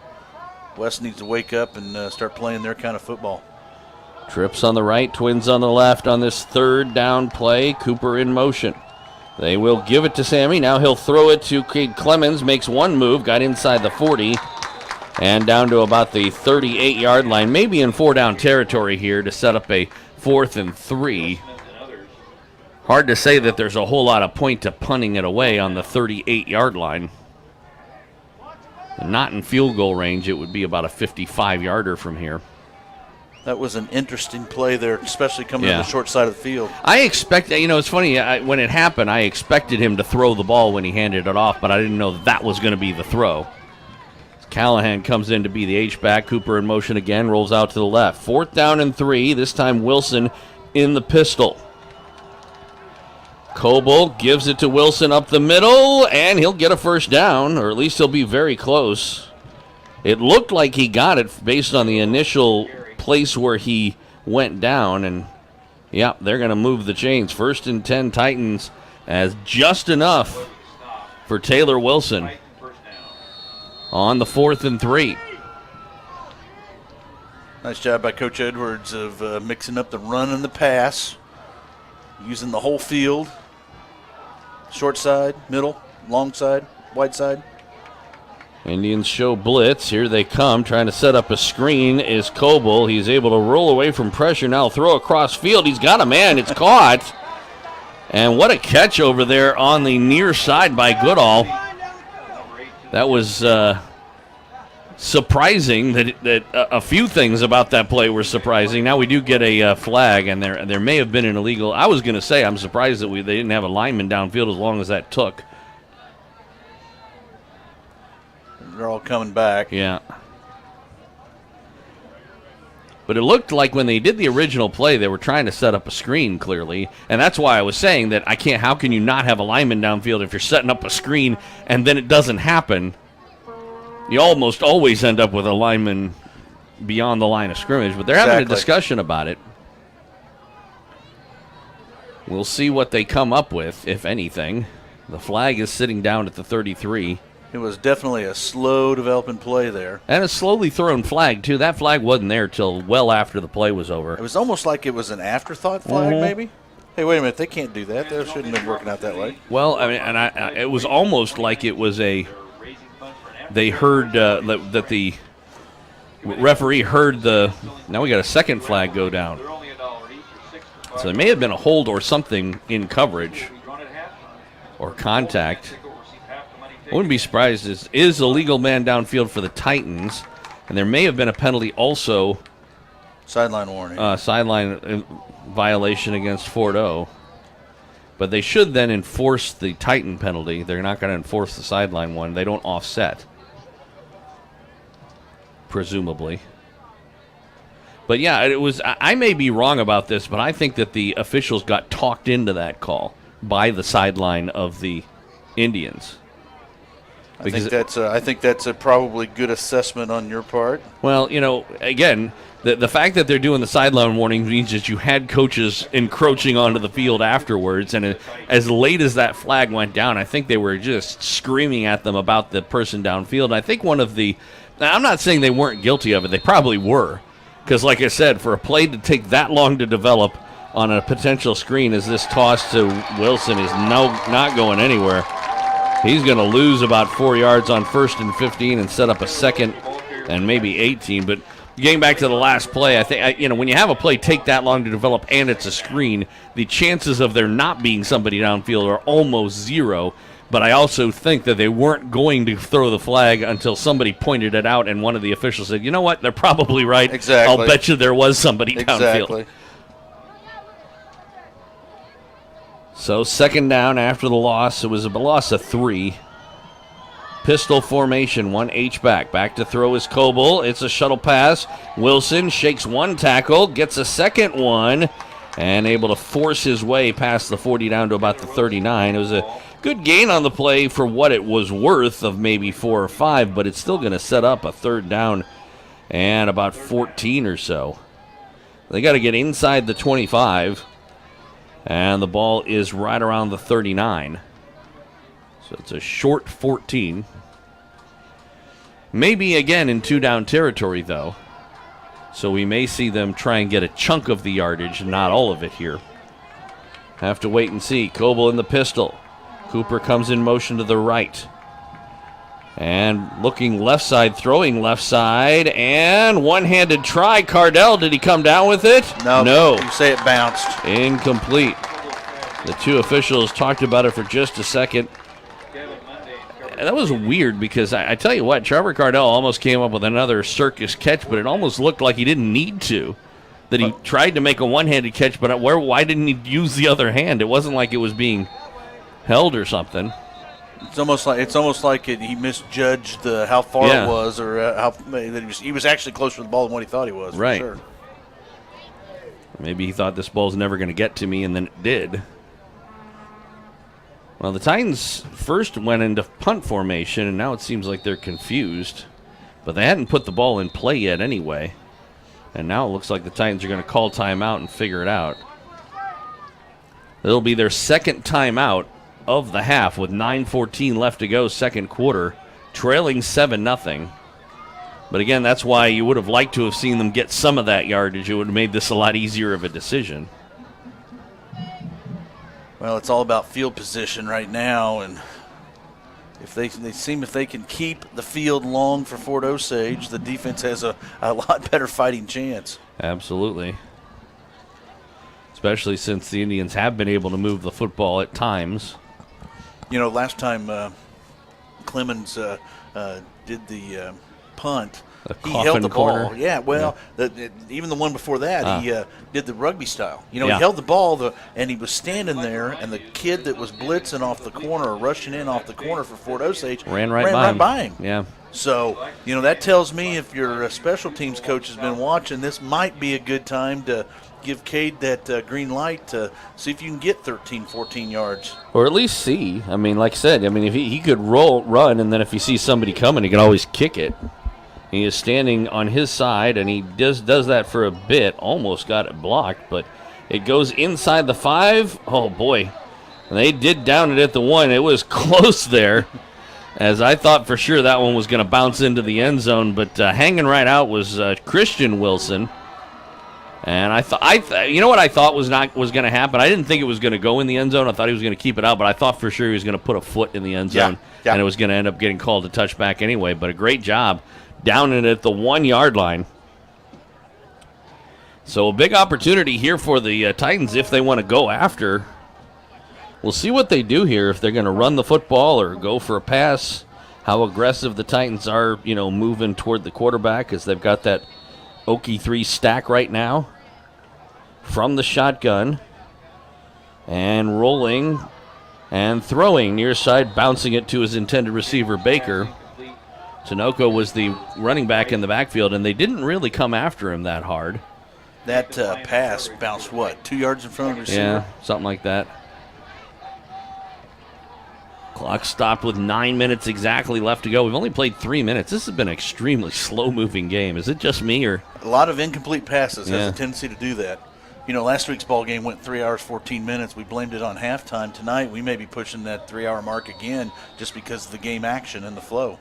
West needs to wake up and start playing their kind of football. Trips on the right, Twins on the left on this 3rd down play. Cooper in motion. They will give it to Sammy. Now he'll throw it to Cade Clemens. Makes one move, got inside the 40 and down to about the 38-yard line. Maybe in 4-down territory here to set up a 4th and 3. Hard to say that there's a whole lot of point to punting it away on the 38-yard line. Not in field goal range. It would be about a 55-yarder from here. That was an interesting play there, especially coming on the short side of the field. I expect, it's funny, when it happened, I expected him to throw the ball when he handed it off, but I didn't know that was going to be the throw. Callahan comes in to be the H-back. Cooper in motion again, rolls out to the left. 4th down and 3, this time Wilson in the pistol. Coble gives it to Wilson up the middle, and he'll get a first down, or at least he'll be very close. It looked like he got it based on the initial place where he went down, and they're going to move the chains. 1st and 10 Titans, as just enough for Taylor Wilson on the 4th and 3. Nice job by Coach Edwards of mixing up the run and the pass, using the whole field. Short side, middle, long side, wide side. Indians show blitz. Here they come, trying to set up a screen is Coble. He's able to roll away from pressure. Now throw across field. He's got a man. It's caught. And what a catch over there on the near side by Goodall. That was surprising. That a few things about that play were surprising. Now we do get a flag, and there may have been an illegal. I was going to say I'm surprised that they didn't have a lineman downfield as long as that took. They're all coming back. Yeah. But it looked like when they did the original play, they were trying to set up a screen, clearly. And that's why I was saying that how can you not have a lineman downfield if you're setting up a screen and then it doesn't happen? You almost always end up with a lineman beyond the line of scrimmage. But they're having a discussion about it. We'll see what they come up with, if anything. The flag is sitting down at the 33. It was definitely a slow developing play there. And a slowly thrown flag, too. That flag wasn't there till well after the play was over. It was almost like it was an afterthought flag, maybe? Hey, wait a minute. They can't do that. They shouldn't have been working out that way. Well, I mean, it was almost like it was they heard that the referee heard now we got a second flag go down. So there may have been a hold or something in coverage or contact. I wouldn't be surprised. Is a legal man downfield for the Titans, and there may have been a penalty also. Sideline warning. Sideline violation against Fort O. But they should then enforce the Titan penalty. They're not going to enforce the sideline one. They don't offset, presumably. But yeah, it was. I may be wrong about this, but I think that the officials got talked into that call by the sideline of the Indians. I think that's a probably good assessment on your part. Well, again, the fact that they're doing the sideline warning means that you had coaches encroaching onto the field afterwards, and as late as that flag went down, I think they were just screaming at them about the person downfield. I think now, I'm not saying they weren't guilty of it. They probably were. Because, like I said, for a play to take that long to develop on a potential screen as this toss to Wilson is not going anywhere. He's going to lose about 4 yards on 1st and 15 and set up a 2nd and maybe 18. But getting back to the last play, I think when you have a play take that long to develop and it's a screen, the chances of there not being somebody downfield are almost zero. But I also think that they weren't going to throw the flag until somebody pointed it out and one of the officials said, you know what, they're probably right. Exactly. I'll bet you there was somebody downfield. Exactly. So 2nd down after the loss. It was a loss of 3. Pistol formation, 1 H-back. Back to throw is Coble. It's a shuttle pass. Wilson shakes 1 tackle, gets a 2nd one, and able to force his way past the 40 down to about the 39. It was a good gain on the play for what it was worth of maybe 4 or 5, but it's still going to set up a 3rd down and about 14 or so. They got to get inside the 25, and the ball is right around the 39. So it's a short 14. Maybe again in 2-down territory, though. So we may see them try and get a chunk of the yardage, not all of it here. Have to wait and see. Coble in the pistol. Cooper comes in motion to the right. And looking left side, throwing left side, and one-handed try. Cardell, did he come down with it? No. You say it bounced. Incomplete. The 2 officials talked about it for just a second. And that was weird because I tell you what, Trevor Cardell almost came up with another circus catch, but it almost looked like he didn't need to. That he tried to make a one-handed catch, but why didn't he use the other hand? It wasn't like it was being held or something. It's almost like he misjudged how far it was, or he was actually closer to the ball than what he thought he was. Right. For sure. Maybe he thought this ball's never going to get to me, and then it did. Well, the Titans first went into punt formation, and now it seems like they're confused. But they hadn't put the ball in play yet anyway. And now it looks like the Titans are going to call timeout and figure it out. It'll be their 2nd timeout of the half with 9:14 left to go, 2nd quarter, trailing 7-0. But again, that's why you would have liked to have seen them get some of that yardage. It would have made this a lot easier of a decision. Well, it's all about field position right now, and if they can keep the field long for Fort Osage, the defense has a lot better fighting chance. Absolutely. Especially since the Indians have been able to move the football at times. Last time Clemens did the punt, he held the ball. Yeah, well, even the one before that, he did the rugby style. He held the ball, and he was standing there, and the kid that was blitzing off the corner or rushing in off the corner for Fort Osage ran right by him. Yeah. So, that tells me if your special teams coach has been watching, this might be a good time to give Cade that green light to see if you can get 13, 14 yards. Or at least see. I mean, like I said, if he could run, and then if he sees somebody coming, he can always kick it. He is standing on his side, and he does that for a bit. Almost got it blocked, but it goes inside the 5. Oh, boy. And they did down it at the 1. It was close there, as I thought for sure that one was going to bounce into the end zone. But hanging right out was Christian Wilson. And I thought, you know what I thought was going to happen? I didn't think it was going to go in the end zone. I thought he was going to keep it out, but I thought for sure he was going to put a foot in the end zone, and it was going to end up getting called a touchback anyway. But a great job down it at the 1-yard line. So a big opportunity here for the Titans if they want to go after. We'll see what they do here, if they're going to run the football or go for a pass, how aggressive the Titans are, moving toward the quarterback, as they've got that Okie 3 stack right now from the shotgun, and rolling and throwing near side, bouncing it to his intended receiver, Baker. Tinoco was the running back in the backfield, and they didn't really come after him that hard. That pass bounced, 2 yards in front of the receiver? Yeah, something like that. Clock stopped with 9 minutes exactly left to go. We've only played 3 minutes. This has been an extremely slow-moving game. Is it just me, or? A lot of incomplete passes Yeah. has a tendency to do that. Last week's ball game went 3 hours, 14 minutes. We blamed it on halftime. Tonight, we may be pushing that 3-hour mark again just because of the game action and the flow.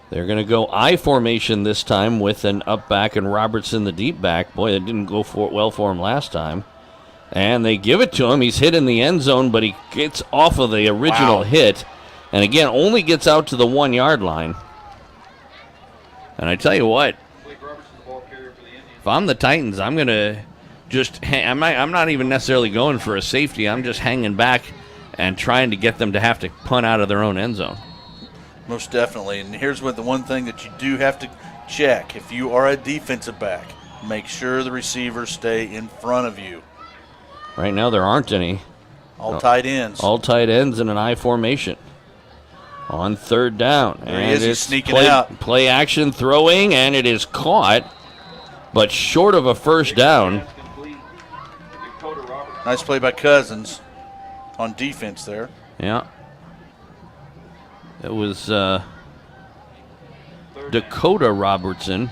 They're going to go I formation this time with an up back and Robertson the deep back. Boy, it didn't go well for him last time. And they give it to him. He's hit in the end zone, but he gets off of the original hit. And again, only gets out to the 1 yard line. And I tell you what, if I'm the Titans, I'm going to I'm not even necessarily going for a safety. I'm just hanging back and trying to get them to have to punt out of their own end zone. Most definitely. And here's the one thing that you do have to check. If you are a defensive back, make sure the receivers stay in front of you. Right now there aren't any. All tight ends. All tight ends in an I formation. On third down. There he is. He's sneaking play, out. Play action throwing, and it is caught, but short of a first down. Nice play by Cousins on defense there. Yeah. It was Dakota Robertson,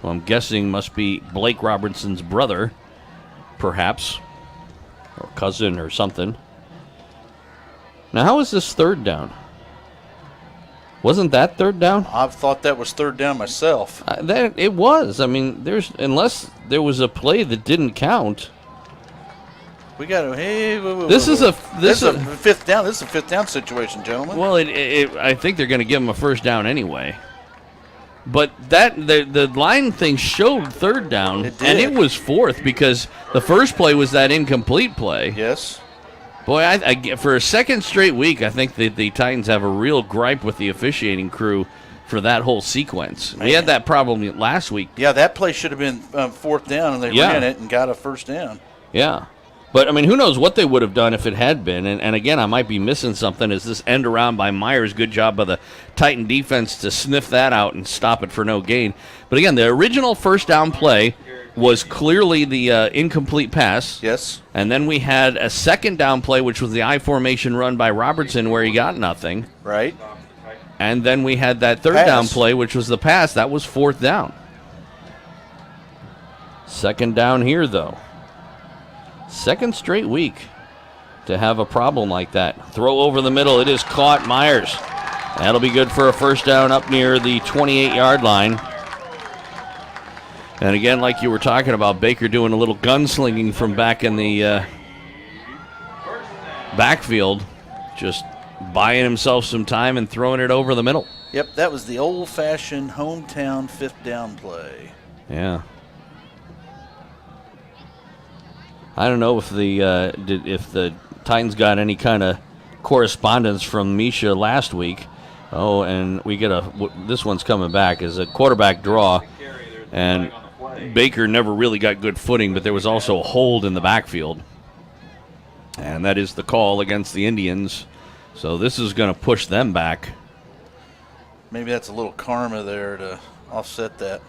who I'm guessing must be Blake Robertson's brother, perhaps, or cousin or something. Now, how is this third down? Wasn't that third down? I've thought that was third down myself. That it was. I mean, unless there was a play that didn't count. We got to. Hey, This is a fifth down. This is a fifth down situation, gentlemen. Well, I think they're going to give him a first down anyway. But the line thing showed third down, and it was fourth because the first play was that incomplete play. Yes. Boy, I for a second straight week, I think that the Titans have a real gripe with the officiating crew for that whole sequence. We had that problem last week. Yeah, that play should have been fourth down, and they ran it and got a first down. Yeah. But, I mean, who knows what they would have done if it had been. And again, I might be missing something. Is this end around by Myers? Good job by the Titan defense to sniff that out and stop it for no gain. But, again, the original first down play was clearly the incomplete pass. Yes. And then we had a second down play, which was the I formation run by Robertson where he got nothing. Right. And then we had that third down play, which was the pass. That was fourth down. Second down here, though. Second straight week to have a problem like that. Throw over the middle. It is caught. Myers. That'll be good for a first down up near the 28-yard line. And again, like you were talking about, Baker doing a little gunslinging from back in the backfield. Just buying himself some time and throwing it over the middle. Yep, that was the old-fashioned hometown fifth down play. Yeah. I don't know if the Titans got any kind of correspondence from Misha last week. Oh, and we get this one's coming back as a quarterback draw, and Baker never really got good footing, but there was also a hold in the backfield, and that is the call against the Indians. So this is going to push them back. Maybe that's a little karma there to offset that.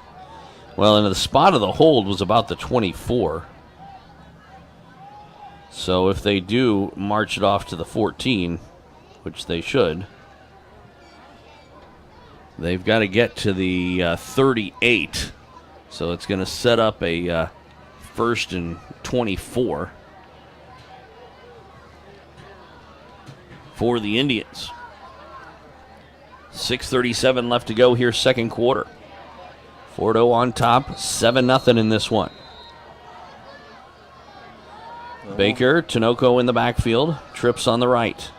Well, and the spot of the hold was about the 24. So if they do march it off to the 14, which they should, they've got to get to the 38. So it's going to set up a first and 24 for the Indians. 6:37 left to go here, second quarter. Fordo on top, 7-0 in this one. Baker, Tinoco in the backfield, trips on the right.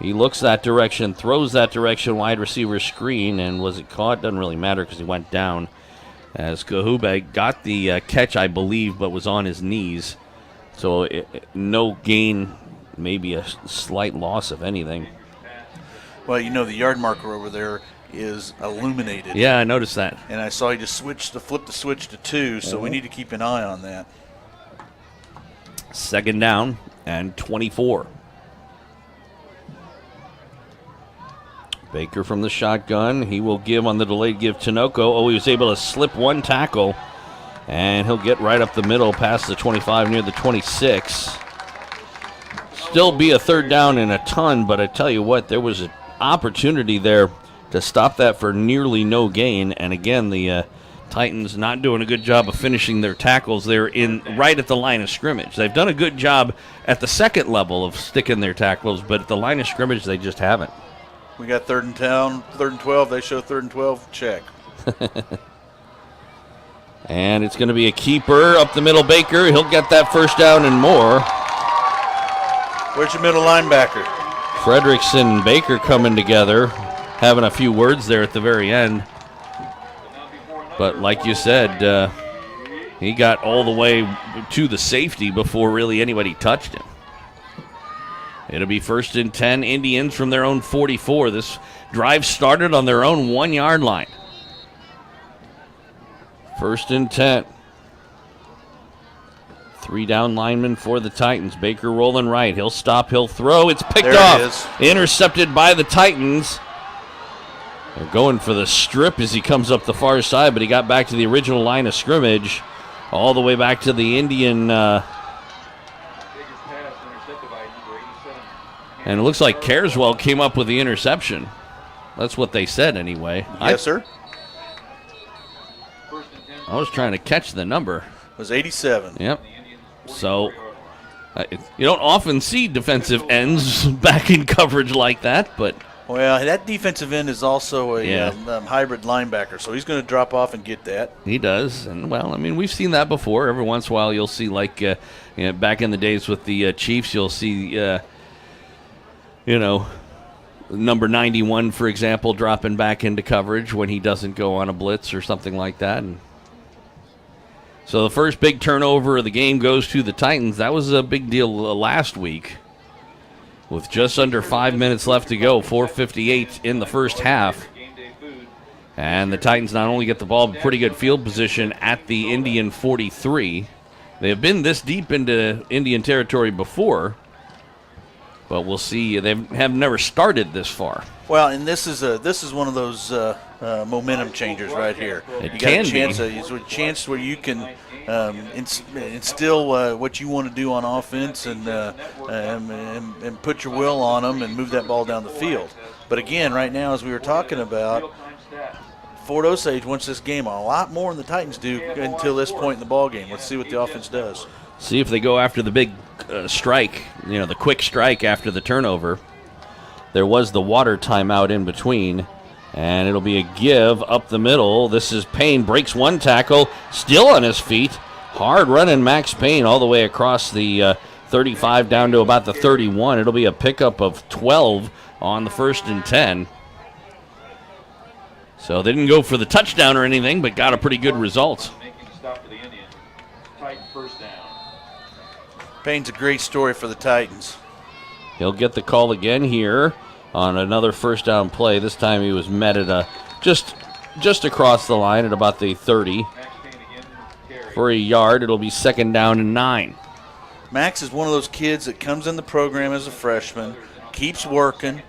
He looks that direction, throws that direction, wide receiver screen, and was it caught? Doesn't really matter because he went down. As Kahube got the catch, I believe, but was on his knees. So no gain, maybe a slight loss, if anything. Well, the yard marker over there is illuminated. Yeah, I noticed that. And I saw he just flip the switch to 2, so we need to keep an eye on that. Second down and 24. Baker from the shotgun. He will give on the delayed give Tinoco. Oh, he was able to slip one tackle And he'll get right up the middle past the 25 near the 26. Still be a third down and a ton, but I tell you what, there was an opportunity there to stop that for nearly no gain. And again, the Titans not doing a good job of finishing their tackles there right at the line of scrimmage. They've done a good job at the second level of sticking their tackles, but at the line of scrimmage, they just haven't. We got 3rd and 12. They show 3rd and 12. Check. And it's going to be a keeper up the middle. Baker, he'll get that first down and more. Where's your middle linebacker? Fredrickson and Baker coming together, having a few words there at the very end. But like you said, he got all the way to the safety before really anybody touched him. It'll be 1st and 10, Indians from their own 44. This drive started on their own 1-yard line. 1st and 10. 3 down linemen for the Titans. Baker rolling right. He'll stop, he'll throw. It's picked off. Intercepted by the Titans. They're going for the strip as he comes up the far side, but he got back to the original line of scrimmage, all the way back to the Indian. And it looks like Carswell came up with the interception. That's what they said anyway. Yes, sir. I was trying to catch the number. It was 87. Yep. So you don't often see defensive ends back in coverage like that, but. Well, that defensive end is also a hybrid linebacker, so he's going to drop off and get that. He does, and well, I mean, we've seen that before. Every once in a while, you'll see, like, back in the days with the Chiefs, you'll see, number 91, for example, dropping back into coverage when he doesn't go on a blitz or something like that. And so the first big turnover of the game goes to the Titans. That was a big deal last week. With just under 5 minutes left to go, 4:58 in the first half. And the Titans not only get the ball, but pretty good field position at the Indian 43. They have been this deep into Indian territory before, but we'll see. They have never started this far. Well, and this is one of those momentum changers right here. It you can got a chance where you can instill what you want to do on offense and put your will on them and move that ball down the field. But again, right now, as we were talking about, Fort Osage wants this game a lot more than the Titans do until this point in the ball game. Let's see what the offense does. See if they go after the big strike, the quick strike after the turnover. There was the water timeout in between, and it'll be a give up the middle. This is Payne, breaks one tackle, still on his feet. Hard running Max Payne all the way across the 35 down to about the 31. It'll be a pickup of 12 on the 1st and 10. So they didn't go for the touchdown or anything, but got a pretty good result. Payne's a great story for the Titans. He'll get the call again here on another 1st down play. This time he was met at just across the line at about the 30. For a yard, it'll be 2nd down and 9. Max is one of those kids that comes in the program as a freshman, keeps working,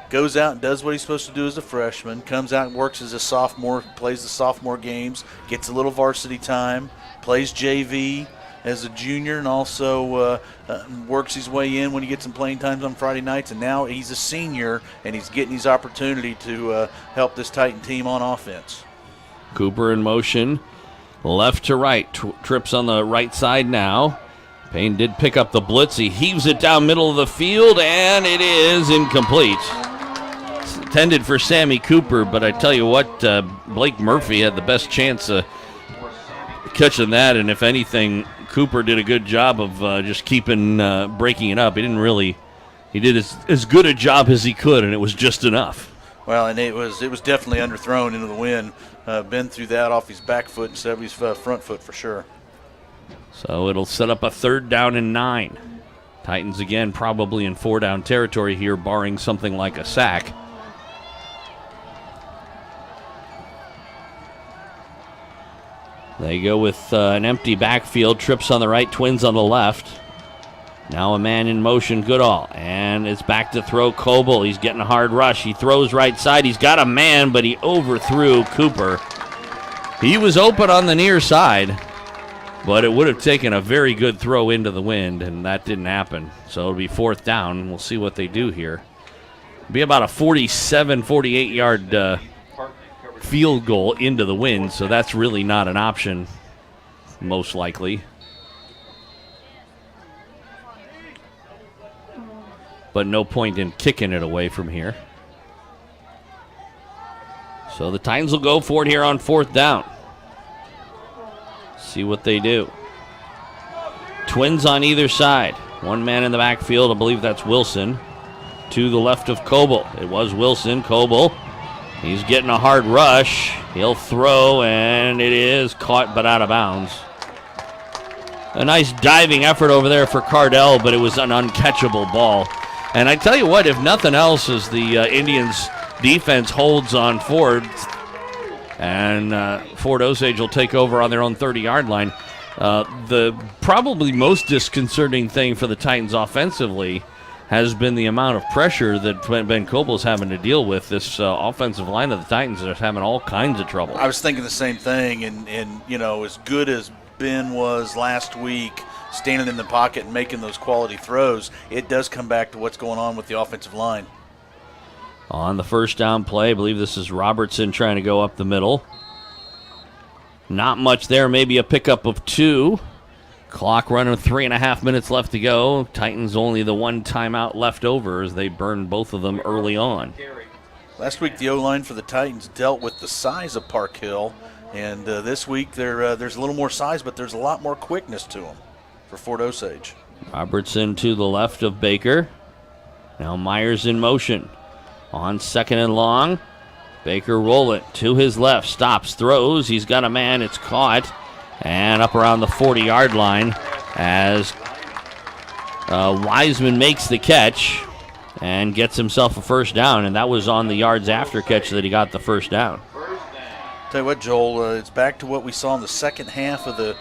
goes out and does what he's supposed to do as a freshman, comes out and works as a sophomore, plays the sophomore games, gets a little varsity time, plays JV as a junior, and also works his way in when he gets some playing times on Friday nights. And now he's a senior, and he's getting his opportunity to help this Titan team on offense. Cooper in motion, left to right, trips on the right side now. Payne did pick up the blitz. He heaves it down middle of the field, and it is incomplete. It's intended for Sammy Cooper, but I tell you what, Blake Murphy had the best chance of catching that, and if anything, Cooper did a good job of just keeping breaking it up. He did as good a job as he could, and it was just enough. Well, and it was definitely underthrown into the wind. Been through that off his back foot instead of his front foot for sure. So it'll set up a 3rd down and 9. Titans again probably in 4-down territory here, barring something like a sack. They go with an empty backfield, trips on the right, Twins on the left. Now a man in motion, Goodall, and it's back to throw Coble. He's getting a hard rush. He throws right side. He's got a man, but he overthrew Cooper. He was open on the near side. But it would have taken a very good throw into the wind, and that didn't happen. So it'll be 4th down. We'll see what they do here. It'll be about a 47, 48-yard field goal into the wind, so that's really not an option, most likely. But no point in kicking it away from here. So the Titans will go for it here on 4th down. See what they do. Twins on either side. One man in the backfield. I believe that's Wilson. To the left of Coble. It was Wilson. Coble. He's getting a hard rush. He'll throw, and it is caught but out of bounds. A nice diving effort over there for Cardell, but it was an uncatchable ball. And I tell you what, if nothing else, as the Indians' defense holds on Ford, and Ford Osage will take over on their own 30-yard line. The probably most disconcerting thing for the Titans offensively has been the amount of pressure that Ben Coble is having to deal with. This offensive line of the Titans is having all kinds of trouble. I was thinking the same thing, and you know, as good as Ben was last week, standing in the pocket and making those quality throws, it does come back to what's going on with the offensive line. On the 1st down play, I believe this is Robertson trying to go up the middle. Not much there, maybe a pickup of 2. Clock running, 3.5 minutes left to go. Titans only the 1 timeout left over as they burned both of them early on. Last week the O-line for the Titans dealt with the size of Park Hill, and this week there's a little more size, but there's a lot more quickness to them for Fort Osage. Robertson to the left of Baker. Now Myers in motion. On 2nd and long, Baker roll it to his left, stops, throws. He's got a man, it's caught, and up around the 40-yard line as Wiseman makes the catch and gets himself a 1st down, and that was on the yards after catch that he got the 1st down. Tell you what, Joel, it's back to what we saw in the second half of the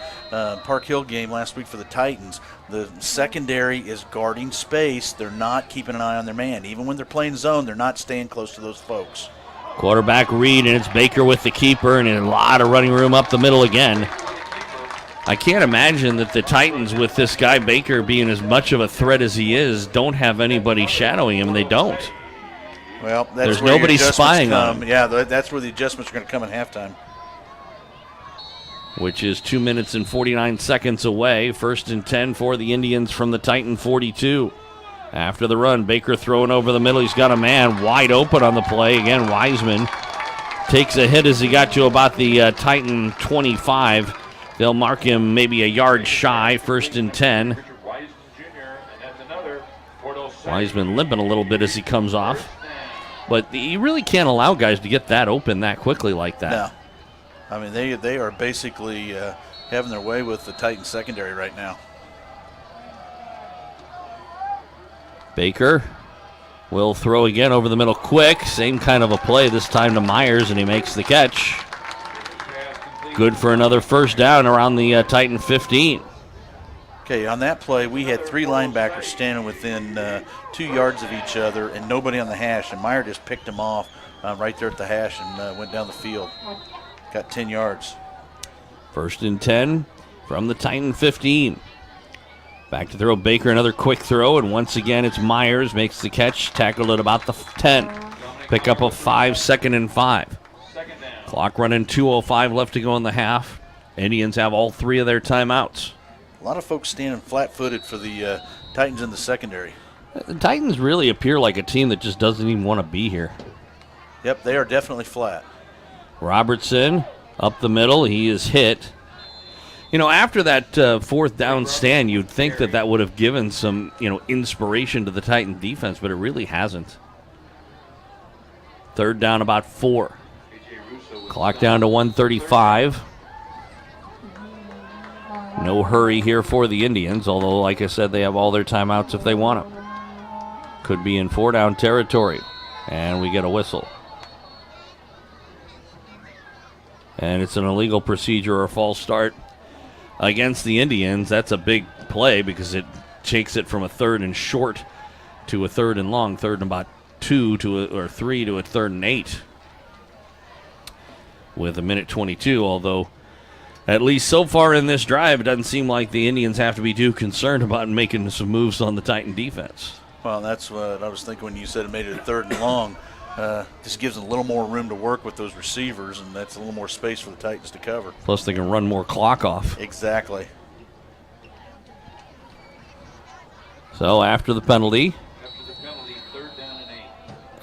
Park Hill game last week for the Titans. The secondary is guarding space. They're not keeping an eye on their man. Even when they're playing zone, they're not staying close to those folks. Quarterback read, and it's Baker with the keeper, and a lot of running room up the middle again. I can't imagine that the Titans, with this guy Baker being as much of a threat as he is, don't have anybody shadowing him, and they don't. Well, there's nobody spying on him. Yeah, that's where the adjustments are going to come at halftime. Which is 2 minutes and 49 seconds away. 1st and 10 for the Indians from the Titan 42. After the run, Baker throwing over the middle. He's got a man wide open on the play. Again, Wiseman takes a hit as he got to about the Titan 25. They'll mark him maybe a yard shy. 1st and 10. Wiseman limping a little bit as he comes off. But you really can't allow guys to get that open that quickly like that. No. I mean, they are basically having their way with the Titan secondary right now. Baker will throw again over the middle quick. Same kind of a play this time to Myers, and he makes the catch. Good for another 1st down around the Titan 15. Okay, on that play, we had 3 linebackers standing within 2 yards of each other and nobody on the hash, and Meyer just picked him off right there at the hash and went down the field. Got 10 yards. 1st and 10 from the Titan 15. Back to throw Baker, another quick throw, and once again it's Myers, makes the catch, tackled at about the 10. Pick up a 5, 2nd and 5. Clock running, 2:05 left to go in the half. Indians have all 3 of their timeouts. A lot of folks standing flat-footed for the Titans in the secondary. The Titans really appear like a team that just doesn't even want to be here. Yep, they are definitely flat. Robertson up the middle. He is hit. You know, after that 4th down stand, you'd think that that would have given some, inspiration to the Titan defense, but it really hasn't. 3rd down, about 4. Clock down to 1:35. No hurry here for the Indians, although, like I said, they have all their timeouts if they want them. Could be in 4-down territory, and we get a whistle. And it's an illegal procedure or false start against the Indians. That's a big play because it takes it from a 3rd and short to a 3rd and long, 3rd and about 2 or 3 to a 3rd and 8 with 1:22, although at least so far in this drive, it doesn't seem like the Indians have to be too concerned about making some moves on the Titan defense. Well, that's what I was thinking when you said it made it a 3rd and long. This gives them a little more room to work with those receivers, and that's a little more space for the Titans to cover. Plus, they can run more clock off. Exactly. So after the penalty, 3rd down and 8.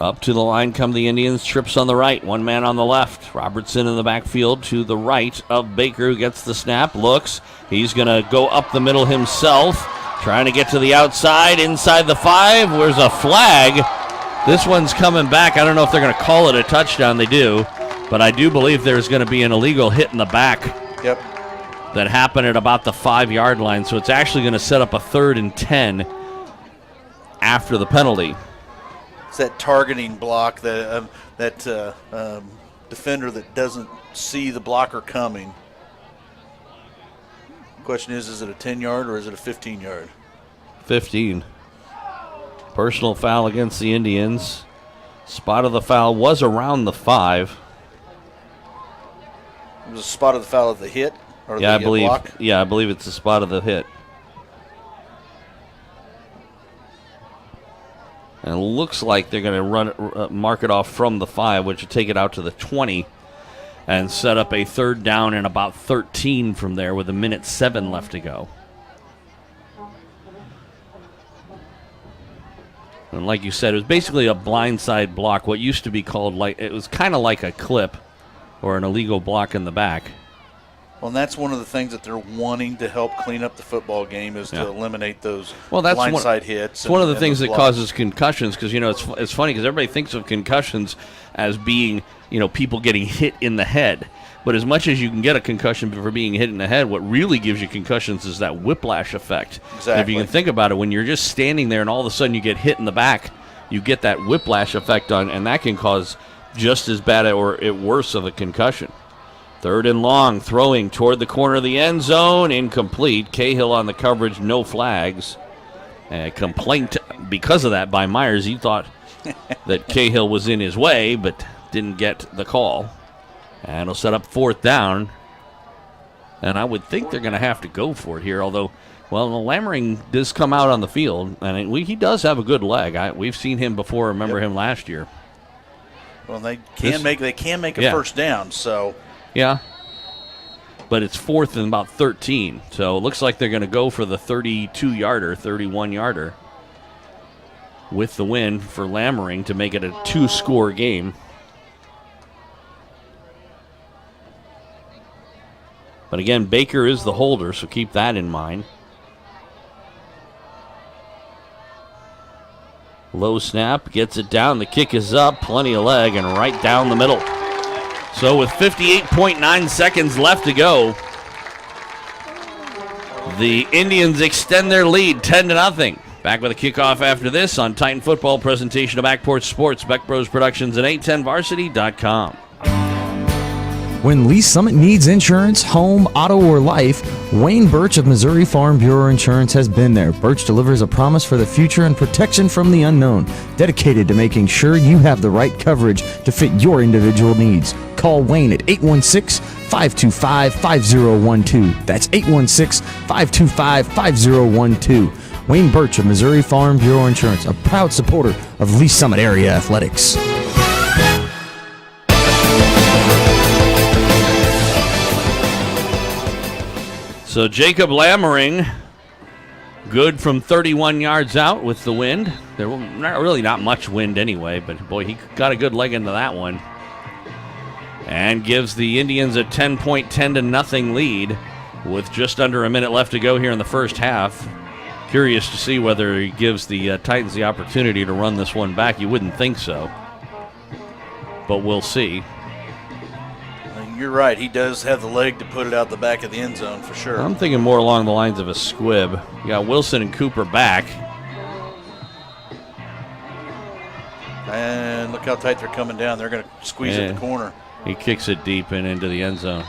up to the line come the Indians. Trips on the right, one man on the left. Robertson in the backfield to the right of Baker, who gets the snap, looks. He's going to go up the middle himself, trying to get to the outside, inside the 5. Where's a flag? This one's coming back. I don't know if they're going to call it a touchdown. They do, but I do believe there's going to be an illegal hit in the back. Yep. That happened at about the 5-yard line, so it's actually going to set up a 3rd and 10 after the penalty. It's that targeting block, that defender that doesn't see the blocker coming. Question is it a 10-yard or is it a 15-yard? 15. Personal foul against the Indians. Spot of the foul was around the 5. It was a spot of the foul of the hit? Or Yeah, the I believe. block? Yeah, I believe it's the spot of the hit. And it looks like they're going to mark it off from the 5, which would take it out to the 20, and set up a 3rd down and about 13 from there with 1:07 left to go. And like you said, it was basically a blindside block. What used to be called it was kind of like a clip or an illegal block in the back. Well, and that's one of the things that they're wanting to help clean up the football game is to eliminate those blindside hits. It's one of the things that causes concussions because, it's funny because everybody thinks of concussions as being, people getting hit in the head. But as much as you can get a concussion for being hit in the head, what really gives you concussions is that whiplash effect. Exactly. And if you can think about it, when you're just standing there and all of a sudden you get hit in the back, you get that whiplash effect and that can cause just as bad or worse of a concussion. 3rd and long, throwing toward the corner of the end zone, incomplete. Cahill on the coverage, no flags. A complaint because of that by Myers. He thought that Cahill was in his way, but didn't get the call. And it'll set up 4th down. And I would think they're going to have to go for it here, although, Lammering does come out on the field, and he does have a good leg. We've seen him before, remember him last year. Well, they can make a first down, so... Yeah, but it's 4th and about 13. So it looks like they're going to go for the 32-yarder, 31-yarder with the win for Lammering to make it a 2-score game. But again, Baker is the holder, so keep that in mind. Low snap, gets it down. The kick is up, plenty of leg, and right down the middle. So with 58.9 seconds left to go, the Indians extend their lead 10-0. Back with a kickoff after this on Titan Football, presentation of Backport Sports, Beck Bros Productions, and 810varsity.com. When Lee Summit needs insurance, home, auto, or life, Wayne Birch of Missouri Farm Bureau Insurance has been there. Birch delivers a promise for the future and protection from the unknown, dedicated to making sure you have the right coverage to fit your individual needs. Call Wayne at 816-525-5012. That's 816-525-5012. Wayne Birch of Missouri Farm Bureau Insurance, a proud supporter of Lee Summit area athletics. So Jacob Lammering, good from 31 yards out with the wind. There was not much wind anyway, but boy, he got a good leg into that one. And gives the Indians a 10-0 lead with just under a minute left to go here in the first half. Curious to see whether he gives the Titans the opportunity to run this one back. You wouldn't think so, but we'll see. You're right. He does have the leg to put it out the back of the end zone for sure. I'm thinking more along the lines of a squib. You got Wilson and Cooper back. And look how tight they're coming down. They're going to squeeze at the corner. He kicks it deep and into the end zone.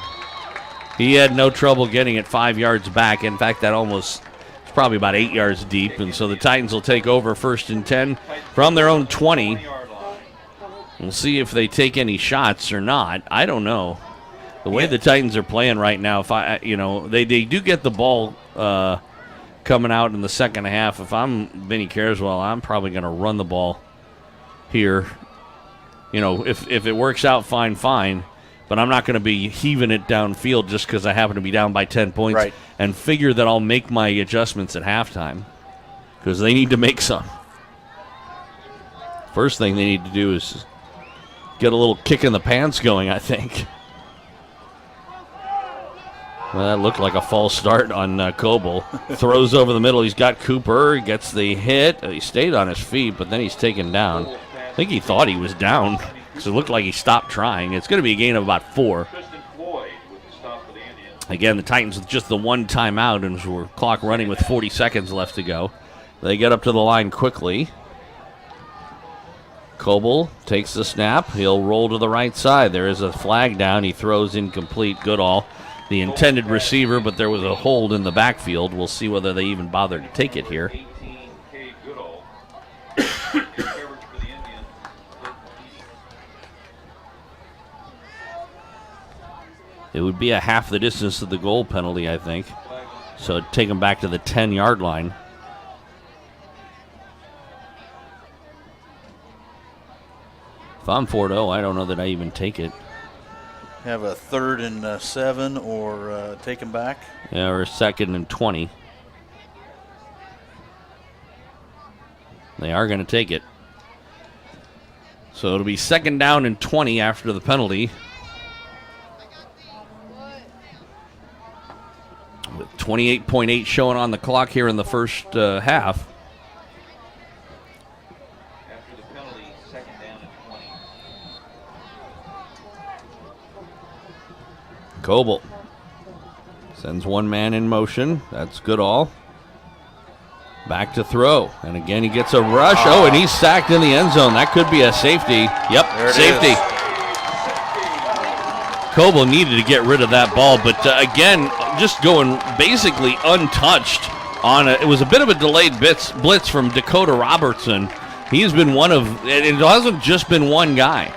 He had no trouble getting it 5 yards back. In fact, that almost it's probably about 8 yards deep. And so the Titans will take over 1st and 10 from their own 20. We'll see if they take any shots or not. I don't know. The way the Titans are playing right now, if they do get the ball coming out in the second half. If I'm Vinny Carswell, I'm probably going to run the ball here. If it works out, fine. But I'm not going to be heaving it downfield just because I happen to be down by 10 points and figure that I'll make my adjustments at halftime because they need to make some. First thing they need to do is get a little kick in the pants going, I think. Well, that looked like a false start on Coble. Throws over the middle. He's got Cooper. He gets the hit. He stayed on his feet, but then he's taken down. I think he thought he was down because it looked like he stopped trying. It's going to be a gain of about 4. Again, the Titans with just the one timeout, and we're clock running with 40 seconds left to go. They get up to the line quickly. Coble takes the snap. He'll roll to the right side. There is a flag down. He throws incomplete. Goodall, the intended receiver, but there was a hold in the backfield. We'll see whether they even bother to take it here. It would be a half the distance of the goal penalty, I think. So it'd take them back to the 10-yard line. If I'm 4-0, I don't know that I even take it. Have a 3rd and 7 or take them back? Yeah, or a 2nd and 20. They are going to take it. So it'll be 2nd down and 20 after the penalty. With 28.8 showing on the clock here in the first half. After the penalty, 2nd down and 20. Coble sends one man in motion. That's Goodall. Back to throw. And again, he gets a rush. Oh, and he's sacked in the end zone. That could be a safety. Yep, safety. Coble needed to get rid of that ball, but again, just going basically untouched on it. It was a bit of a delayed blitz from Dakota Robertson. He's been one of, it hasn't just been one guy.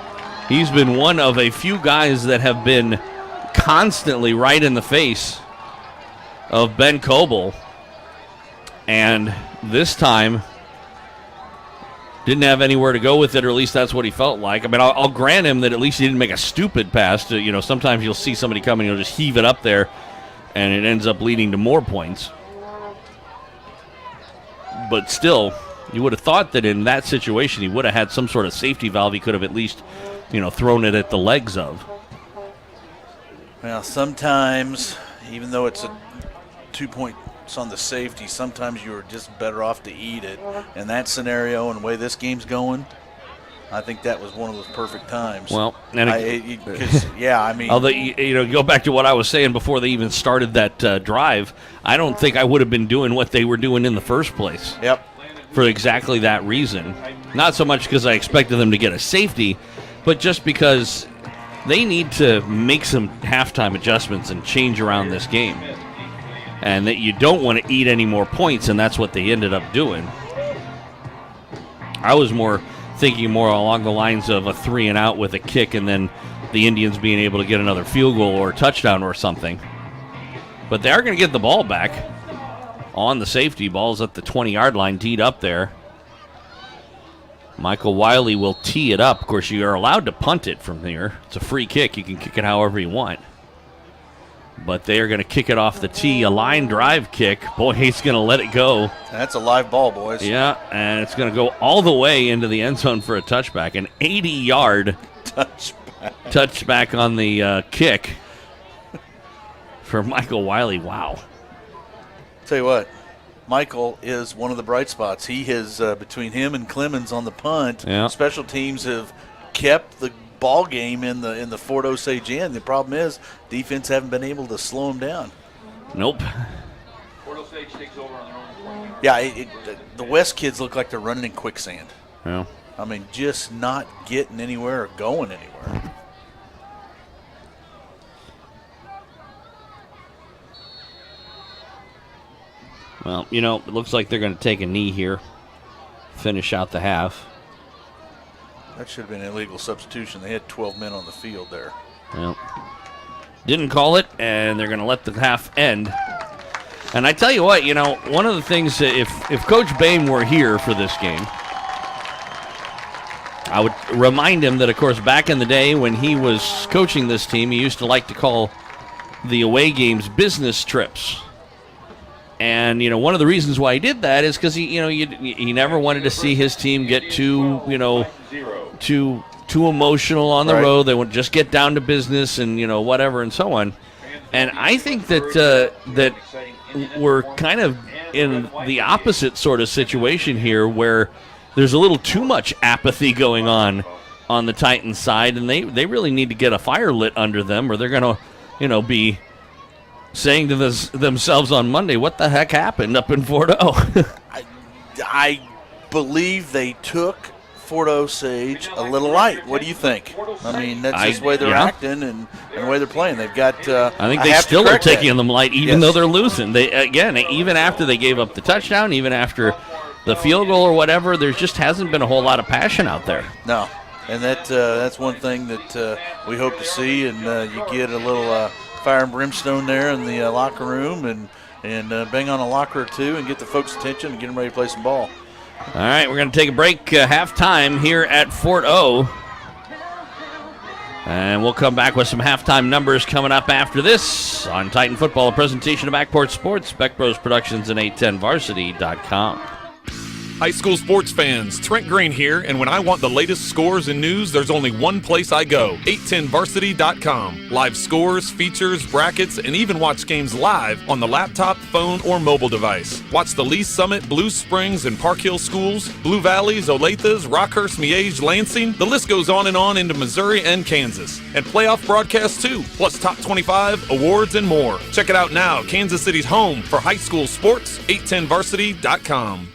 He's been one of a few guys that have been constantly right in the face of Ben Coble. And this time, didn't have anywhere to go with it, or at least that's what he felt like. I mean, I'll grant him that at least he didn't make a stupid pass. Sometimes you'll see somebody coming, you'll just heave it up there, and it ends up leading to more points. But still, you would have thought that in that situation he would have had some sort of safety valve he could have at least, thrown it at the legs of. Well, sometimes, even though it's a 2-point on the safety, sometimes you're just better off to eat it. In that scenario and the way this game's going, I think that was one of those perfect times. Well, and although go back to what I was saying before they even started that drive, I don't think I would have been doing what they were doing in the first place. Yep. For exactly that reason. Not so much because I expected them to get a safety, but just because they need to make some halftime adjustments and change around this game. And that you don't want to eat any more points, and that's what they ended up doing. I was thinking more along the lines of a 3-and-out with a kick, and then the Indians being able to get another field goal or a touchdown or something. But they are going to get the ball back on the safety. Ball's at the 20-yard line, teed up there. Michael Wiley will tee it up. Of course, you are allowed to punt it from here. It's a free kick. You can kick it however you want. But they are going to kick it off the tee, a line drive kick. Boy, he's going to let it go. That's a live ball, boys. Yeah, and it's going to go all the way into the end zone for a touchback. An 80-yard touchback on the kick for Michael Wiley. Wow. Tell you what, Michael is one of the bright spots. He has, between him and Clemens on the punt, special teams have kept the ball game in the Fort Osage end. The problem is defense haven't been able to slow him down. Nope. Fort Osage takes over on their own 20. Yeah, the West kids look like they're running in quicksand. Yeah. I mean, just not getting anywhere or going anywhere. Well, it looks like they're going to take a knee here, finish out the half. That should have been an illegal substitution. They had 12 men on the field there. Well, Didn't call it, and they're going to let the half end. And I tell you what, one of the things, if Coach Boehm were here for this game, I would remind him that, of course, back in the day when he was coaching this team, he used to like to call the away games business trips. And, one of the reasons why he did that is because he never wanted to see his team get too emotional on the road. They would just get down to business and, whatever and so on. And I think that we're kind of in the opposite sort of situation here where there's a little too much apathy going on the Titans side, and they really need to get a fire lit under them, or they're going to, be saying to themselves on Monday, what the heck happened up in Fort O? I believe they took Fort Osage a little light. What do you think? I mean, that's just the way they're acting and the way they're playing. They've got. I think they still are taking them light, even though they're losing. Even after they gave up the touchdown, even after the field goal or whatever, there just hasn't been a whole lot of passion out there. No, and that's one thing that we hope to see, and you get a little fire and brimstone there in the locker room, and bang on a locker or two, and get the folks' attention and get them ready to play some ball. All right, we're going to take a break, halftime here at Fort O. And we'll come back with some halftime numbers coming up after this on Titan Football, a presentation of Backport Sports, Beck Bros Productions, and 810varsity.com. High school sports fans, Trent Green here, and when I want the latest scores and news, there's only one place I go, 810varsity.com. Live scores, features, brackets, and even watch games live on the laptop, phone, or mobile device. Watch the Lee Summit, Blue Springs, and Park Hill schools, Blue Valleys, Olathes, Rockhurst, Miege, Lansing. The list goes on into Missouri and Kansas. And playoff broadcasts too, plus top 25, awards, and more. Check it out now, Kansas City's home for high school sports, 810varsity.com.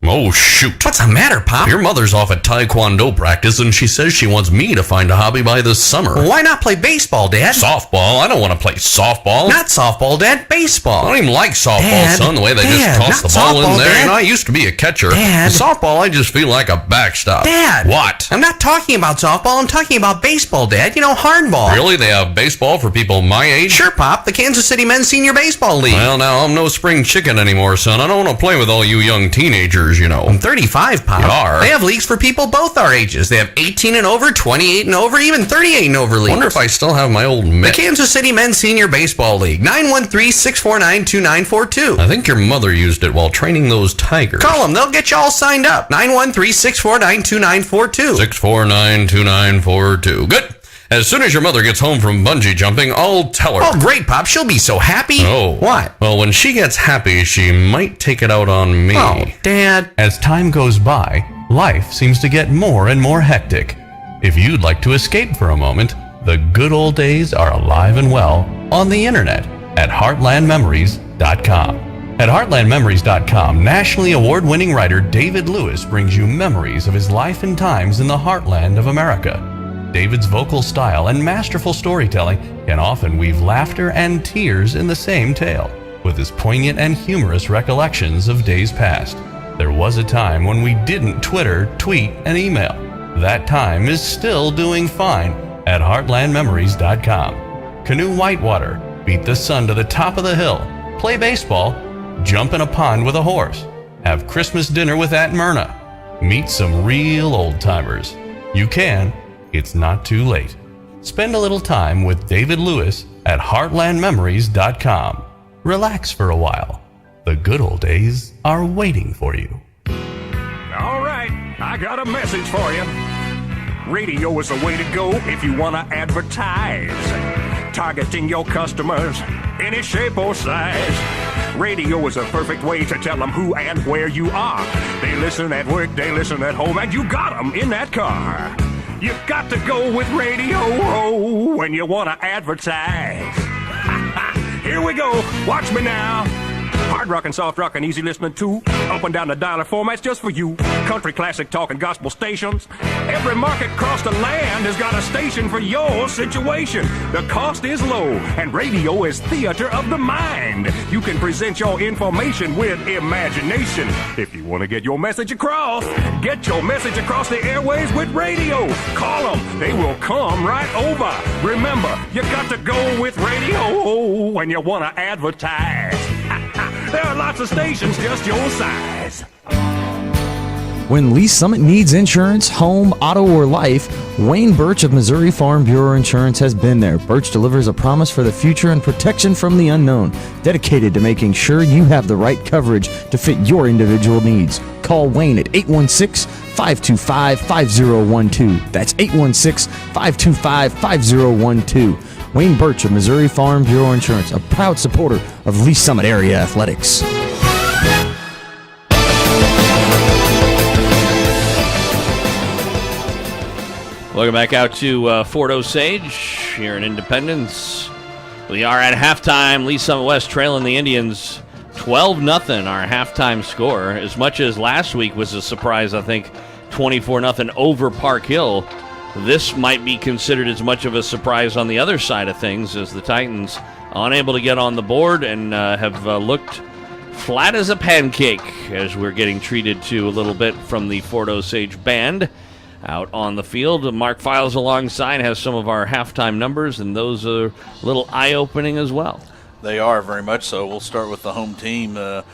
Oh, shoot. What's the matter, Pop? Your mother's off at Taekwondo practice, and she says she wants me to find a hobby by this summer. Well, why not play baseball, Dad? Softball? I don't want to play softball. Not softball, Dad. Baseball. I don't even like softball, Dad, son, the way they Dad, just toss the ball in there. I used to be a catcher. Dad. In softball, I just feel like a backstop. Dad. What? I'm not talking about softball. I'm talking about baseball, Dad. Hardball. Really? They have baseball for people my age? Sure, Pop. The Kansas City Men's Senior Baseball League. Well, now, I'm no spring chicken anymore, son. I don't want to play with all you young teenagers, I'm 35, Pop. You are? They have leagues for people both our ages. They have 18 and over, 28 and over, even 38 and over leagues. Wonder if I still have my old mitt. The Kansas City Men's Senior Baseball League, 913-649-2942. I think your mother used it while training those tigers. Call them. They'll get you all signed up. 913-649-2942. 649-2942. Good. As soon as your mother gets home from bungee jumping, I'll tell her. Oh, great, Pop. She'll be so happy. Oh. What? Well, when she gets happy, she might take it out on me. Oh, Dad. As time goes by, life seems to get more and more hectic. If you'd like to escape for a moment, the good old days are alive and well on the internet at heartlandmemories.com. At heartlandmemories.com, nationally award-winning writer David Lewis brings you memories of his life and times in the heartland of America. David's vocal style and masterful storytelling can often weave laughter and tears in the same tale, with his poignant and humorous recollections of days past. There was a time when we didn't Twitter, tweet, and email. That time is still doing fine at heartlandmemories.com. Canoe whitewater, beat the sun to the top of the hill, play baseball, jump in a pond with a horse, have Christmas dinner with Aunt Myrna, meet some real old-timers. You can. It's not too late. Spend a little time with David Lewis at heartlandmemories.com. Relax for a while. The good old days are waiting for you. All right, I got a message for you. Radio is the way to go if you want to advertise. Targeting your customers, any shape or size. Radio is a perfect way to tell them who and where you are. They listen at work, they listen at home, and you got them in that car. You got to go with radio when you want to advertise. Here we go. Watch me now. Hard rockin', soft rockin', easy listening too. Up and down the dialer formats just for you. Country, classic, talking, gospel stations. Every market across the land has got a station for your situation. The cost is low, and radio is theater of the mind. You can present your information with imagination. If you want to get your message across, get your message across the airways with radio. Call them, they will come right over. Remember, you got to go with radio when you want to advertise. There are lots of stations just your size. When Lee Summit needs insurance, home, auto, or life, Wayne Birch of Missouri Farm Bureau Insurance has been there. Birch delivers a promise for the future and protection from the unknown, dedicated to making sure you have the right coverage to fit your individual needs. Call Wayne at 816-525-5012. That's 816-525-5012. Wayne Birch of Missouri Farm Bureau Insurance, a proud supporter of Lee Summit area athletics. Welcome back out to Fort Osage here in Independence. We are at halftime. Lee Summit West trailing the Indians 12-0, our halftime score. As much as last week was a surprise, I think, 24-0 over Park Hill. This might be considered as much of a surprise on the other side of things, as the Titans unable to get on the board and have looked flat as a pancake as we're getting treated to a little bit from the Fort Osage band. Out on the field, Mark Files alongside has some of our halftime numbers, and those are a little eye-opening as well. They are, very much so. We'll start with the home team, the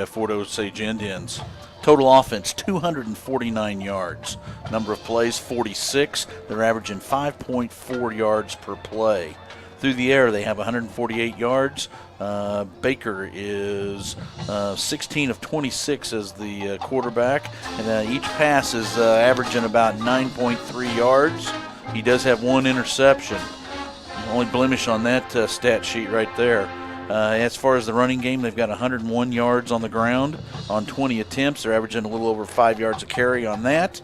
Fort Osage Indians. Total offense, 249 yards. Number of plays, 46. They're averaging 5.4 yards per play. Through the air, they have 148 yards. Baker is 16 of 26 as the quarterback, and each pass is averaging about 9.3 yards. He does have one interception. Only blemish on that stat sheet right there. As far as the running game, they've got 101 yards on the ground on 20 attempts. They're averaging a little over 5 yards a carry on that.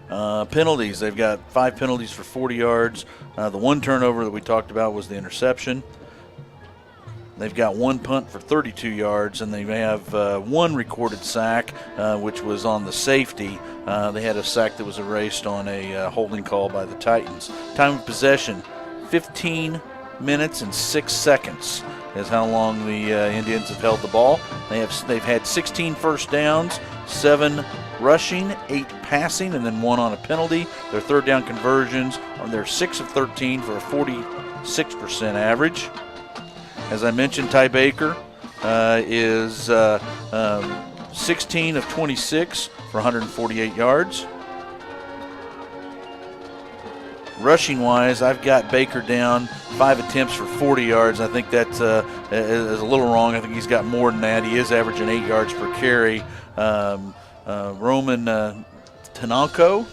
Penalties, they've got 5 penalties for 40 yards. The one turnover that we talked about was the interception. They've got one punt for 32 yards, and they have one recorded sack, which was on the safety. They had a sack that was erased on a holding call by the Titans. Time of possession, 15 minutes and 6 seconds is how long the Indians have held the ball. They've had 16 first downs, 7 rushing, 8 passing, and then 1 on a penalty. Their third down conversions they're 6 of 13 for a 46% average. As I mentioned, Ty Baker is 16 of 26 for 148 yards. Rushing-wise, I've got Baker down 5 attempts for 40 yards. I think that is a little wrong. I think he's got more than that. He is averaging 8 yards per carry. Roman Tinoco,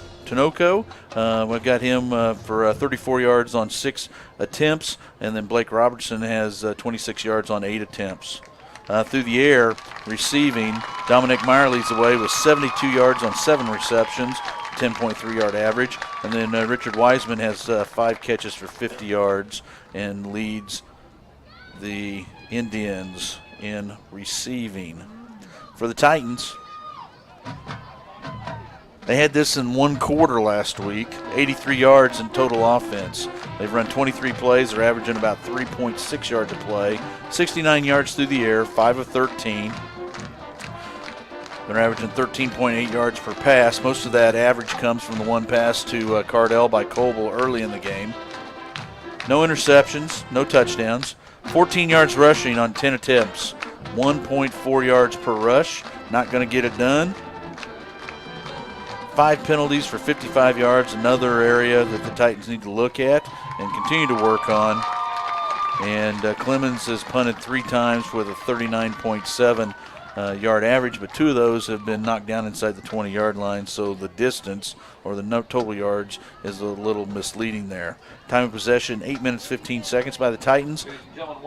we've got him for 34 yards on 6 attempts, and then Blake Robertson has 26 yards on 8 attempts. Through the air, receiving, Dominic Meyer leads the way with 72 yards on 7 receptions, 10.3-yard average, and then Richard Wiseman has 5 catches for 50 yards and leads the Indians in receiving. For the Titans, they had this in one quarter last week, 83 yards in total offense. They've run 23 plays. They're averaging about 3.6 yards a play, 69 yards through the air, 5 of 13. They're averaging 13.8 yards per pass. Most of that average comes from the one pass to Cardell by Coble early in the game. No interceptions, no touchdowns. 14 yards rushing on 10 attempts, 1.4 yards per rush. Not going to get it done. 5 penalties for 55 yards, another area that the Titans need to look at and continue to work on. And Clemens has punted 3 times with a 39.7 yard average, but 2 of those have been knocked down inside the 20-yard line, so the distance or the total yards is a little misleading there. Time of possession, 8 minutes, 15 seconds by the Titans.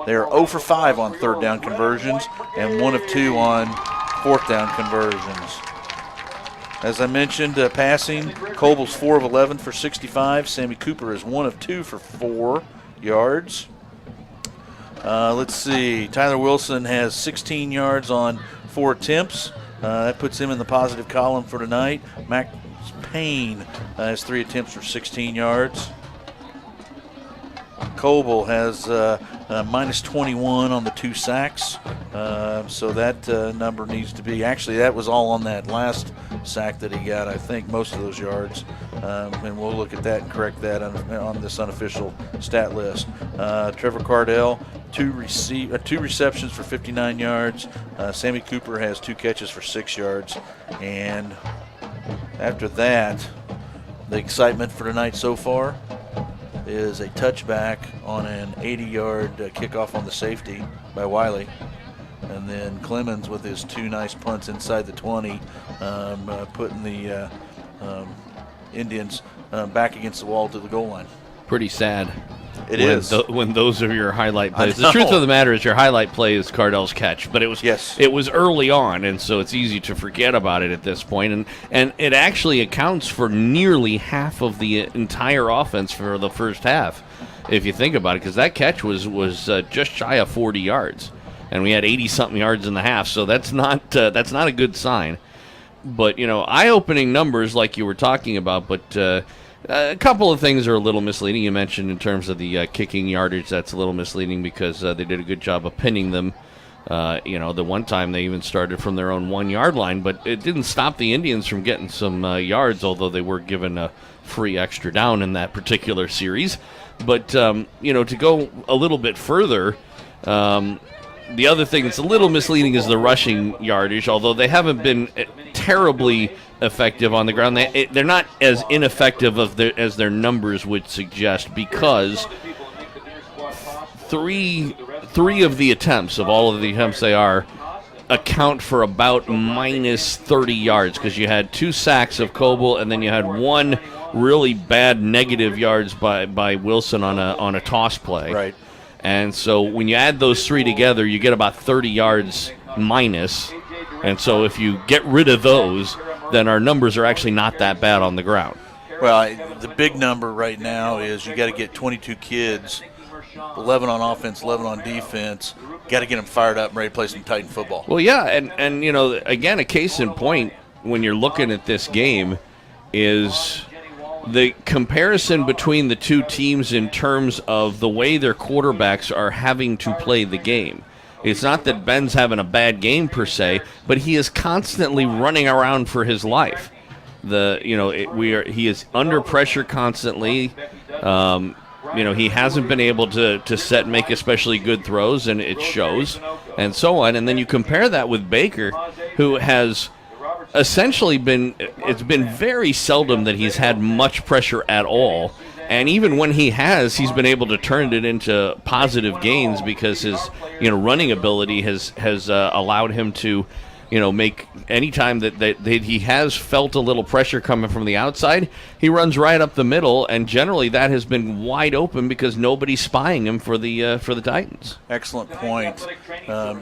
They are 0 for 5 on third down conversions and 1 of 2 on fourth down conversions. As I mentioned, passing, Coble's 4 of 11 for 65. Sammy Cooper is 1 of 2 for 4 yards. Let's see. Tyler Wilson has 16 yards on 4 attempts. That puts him in the positive column for tonight. Max Payne has 3 attempts for 16 yards. Coble has minus 21 on the 2 sacks. So that number needs to be, actually that was all on that last sack that he got, I think, most of those yards. And we'll look at that and correct that on this unofficial stat list. Trevor Cardell, 2 receptions for 59 yards. Sammy Cooper has 2 catches for 6 yards. And after that, the excitement for tonight so far is a touchback on an 80-yard kickoff on the safety by Wiley. And then Clemens with his 2 nice punts inside the 20, putting the Indians back against the wall to the goal line. Pretty sad. It is. When those are your highlight plays. The truth of the matter is your highlight play is Cardell's catch, but it was early on, and so it's easy to forget about it at this point. And it actually accounts for nearly half of the entire offense for the first half, if you think about it, because that catch was just shy of 40 yards, and we had 80-something yards in the half, so that's not a good sign. But, eye-opening numbers like you were talking about, but a couple of things are a little misleading. You mentioned in terms of the kicking yardage, that's a little misleading because they did a good job of pinning them. The one time they even started from their own 1-yard line, but it didn't stop the Indians from getting some yards, although they were given a free extra down in that particular series. But, to go a little bit further, the other thing that's a little misleading is the rushing yardage, although they haven't been terribly effective on the ground. They're not as ineffective as their numbers would suggest, because three of the attempts, of all of the attempts they are, account for about minus 30 yards, because you had 2 sacks of Coble, and then you had 1 really bad negative yards by Wilson on a toss play. Right. And so when you add those 3 together, you get about 30 yards minus. And so if you get rid of those, then our numbers are actually not that bad on the ground. Well, the big number right now is you got to get 22 kids, 11 on offense, 11 on defense. Got to get them fired up and ready to play some Titan football. Well, yeah, and again, a case in point when you're looking at this game is the comparison between the 2 teams in terms of the way their quarterbacks are having to play the game. It's not that Ben's having a bad game per se, but he is constantly running around for his life. He is under pressure constantly. He hasn't been able to make especially good throws, and it shows, and so on. And then you compare that with Baker, who has essentially it's been very seldom that he's had much pressure at all. And even when he's been able to turn it into positive gains because his running ability has allowed him to make any time that he has felt a little pressure coming from the outside, he runs right up the middle, and generally that has been wide open because nobody's spying him for the Titans. Excellent point.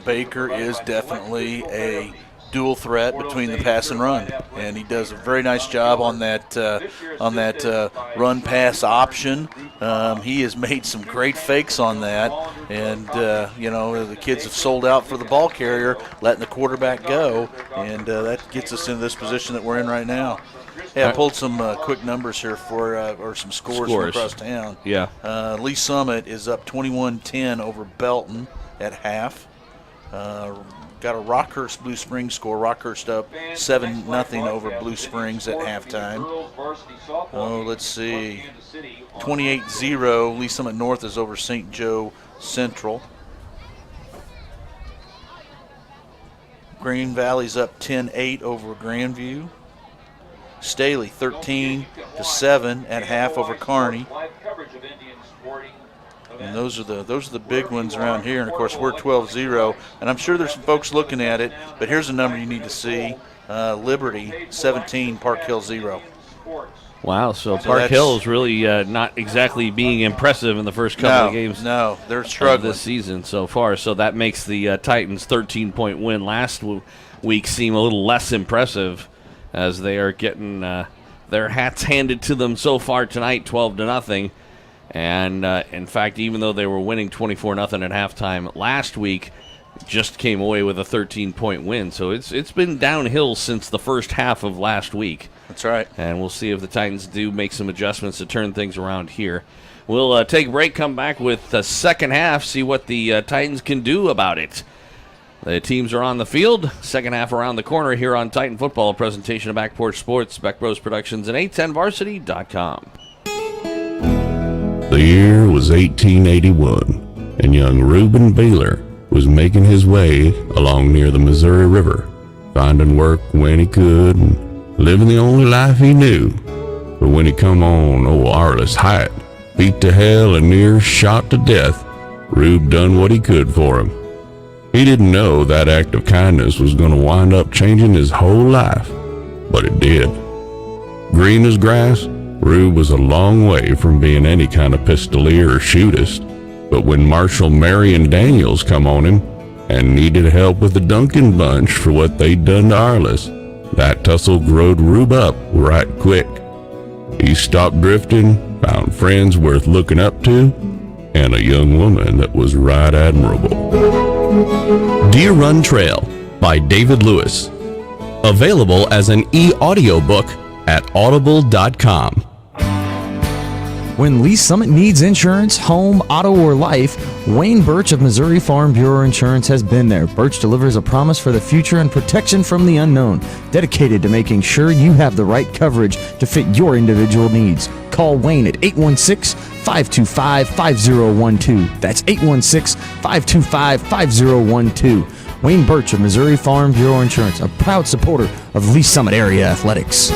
Baker is definitely a dual threat between the pass and run, and he does a very nice job on that run pass option. He has made some great fakes on that, and the kids have sold out for the ball carrier, letting the quarterback go, and that gets us into this position that we're in right now. Yeah, I pulled some quick numbers here or some scores from across town. Yeah. Lee Summit is up 21-10 over Belton at half. Got a Rockhurst Blue Springs score. Rockhurst up 7-0 over Blue Springs at halftime. Oh, let's see. 28-0. Lee Summit North is over St. Joe Central. Green Valley's up 10-8 over Grandview. Staley 13-7 at half over Kearney. And those are the big ones around here. And of course we're 12-0, and I'm sure there's some folks looking at it, but here's a number you need to see. Liberty 17, Park Hill 0. Wow, so Park Hill is really not exactly being impressive in the first couple of games. No, they're struggling this season so far. So that makes the Titans' 13-point win last week seem a little less impressive, as they are getting their hats handed to them so far tonight, 12-0. And, in fact, even though they were winning 24-0 at halftime last week, just came away with a 13-point win. So it's been downhill since the first half of last week. That's right. And we'll see if the Titans do make some adjustments to turn things around here. We'll take a break, come back with the second half, see what the Titans can do about it. The teams are on the field. Second half around the corner here on Titan Football, a presentation of Back Porch Sports, Beck Bros Productions, and 810varsity.com. The year was 1881, and young Reuben Baylor was making his way along near the Missouri River, finding work when he could and living the only life he knew. But when he come on old Arliss Height, beat to hell and near shot to death, Rube done what he could for him. He didn't know that act of kindness was going to wind up changing his whole life, but it did. Green as grass, Rube was a long way from being any kind of pistolier or shootist, but when Marshal Marion Daniels come on him and needed help with the Duncan bunch for what they'd done to Arliss, that tussle growed Rube up right quick. He stopped drifting, found friends worth looking up to, and a young woman that was right admirable. Deer Run Trail by David Lewis. Available as an e-audiobook at audible.com. When Lee Summit needs insurance, home, auto, or life, Wayne Birch of Missouri Farm Bureau Insurance has been there. Birch delivers a promise for the future and protection from the unknown, dedicated to making sure you have the right coverage to fit your individual needs. Call Wayne at 816-525-5012. That's 816-525-5012. Wayne Birch of Missouri Farm Bureau Insurance, a proud supporter of Lee Summit area athletics.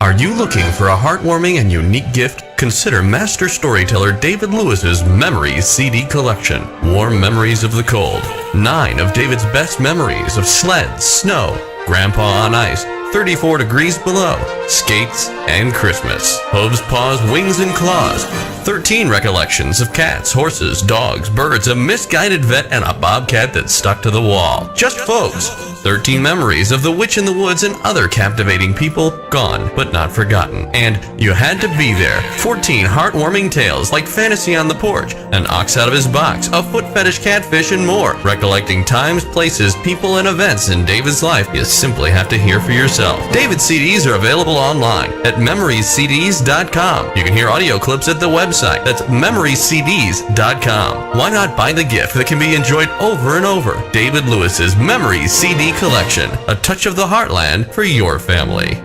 Are you looking for a heartwarming and unique gift? Consider master storyteller David Lewis's Memories CD collection. Warm memories of the cold. 9 of David's best memories of sleds, snow, grandpa on ice, 34 degrees below, skates, and Christmas. Hooves, paws, wings, and claws. 13 recollections of cats, horses, dogs, birds, a misguided vet, and a bobcat that stuck to the wall. Just folks. 13 memories of the Witch in the Woods and other captivating people, gone but not forgotten. And you had to be there. 14 heartwarming tales like Fantasy on the Porch, An Ox Out of His Box, A Foot Fetish Catfish, and more. Recollecting times, places, people, and events in David's life you simply have to hear for yourself. David's CDs are available online at memoriescds.com. You can hear audio clips at the website. That's memoriescds.com. Why not buy the gift that can be enjoyed over and over? David Lewis's Memories CD collection, a touch of the heartland for your family.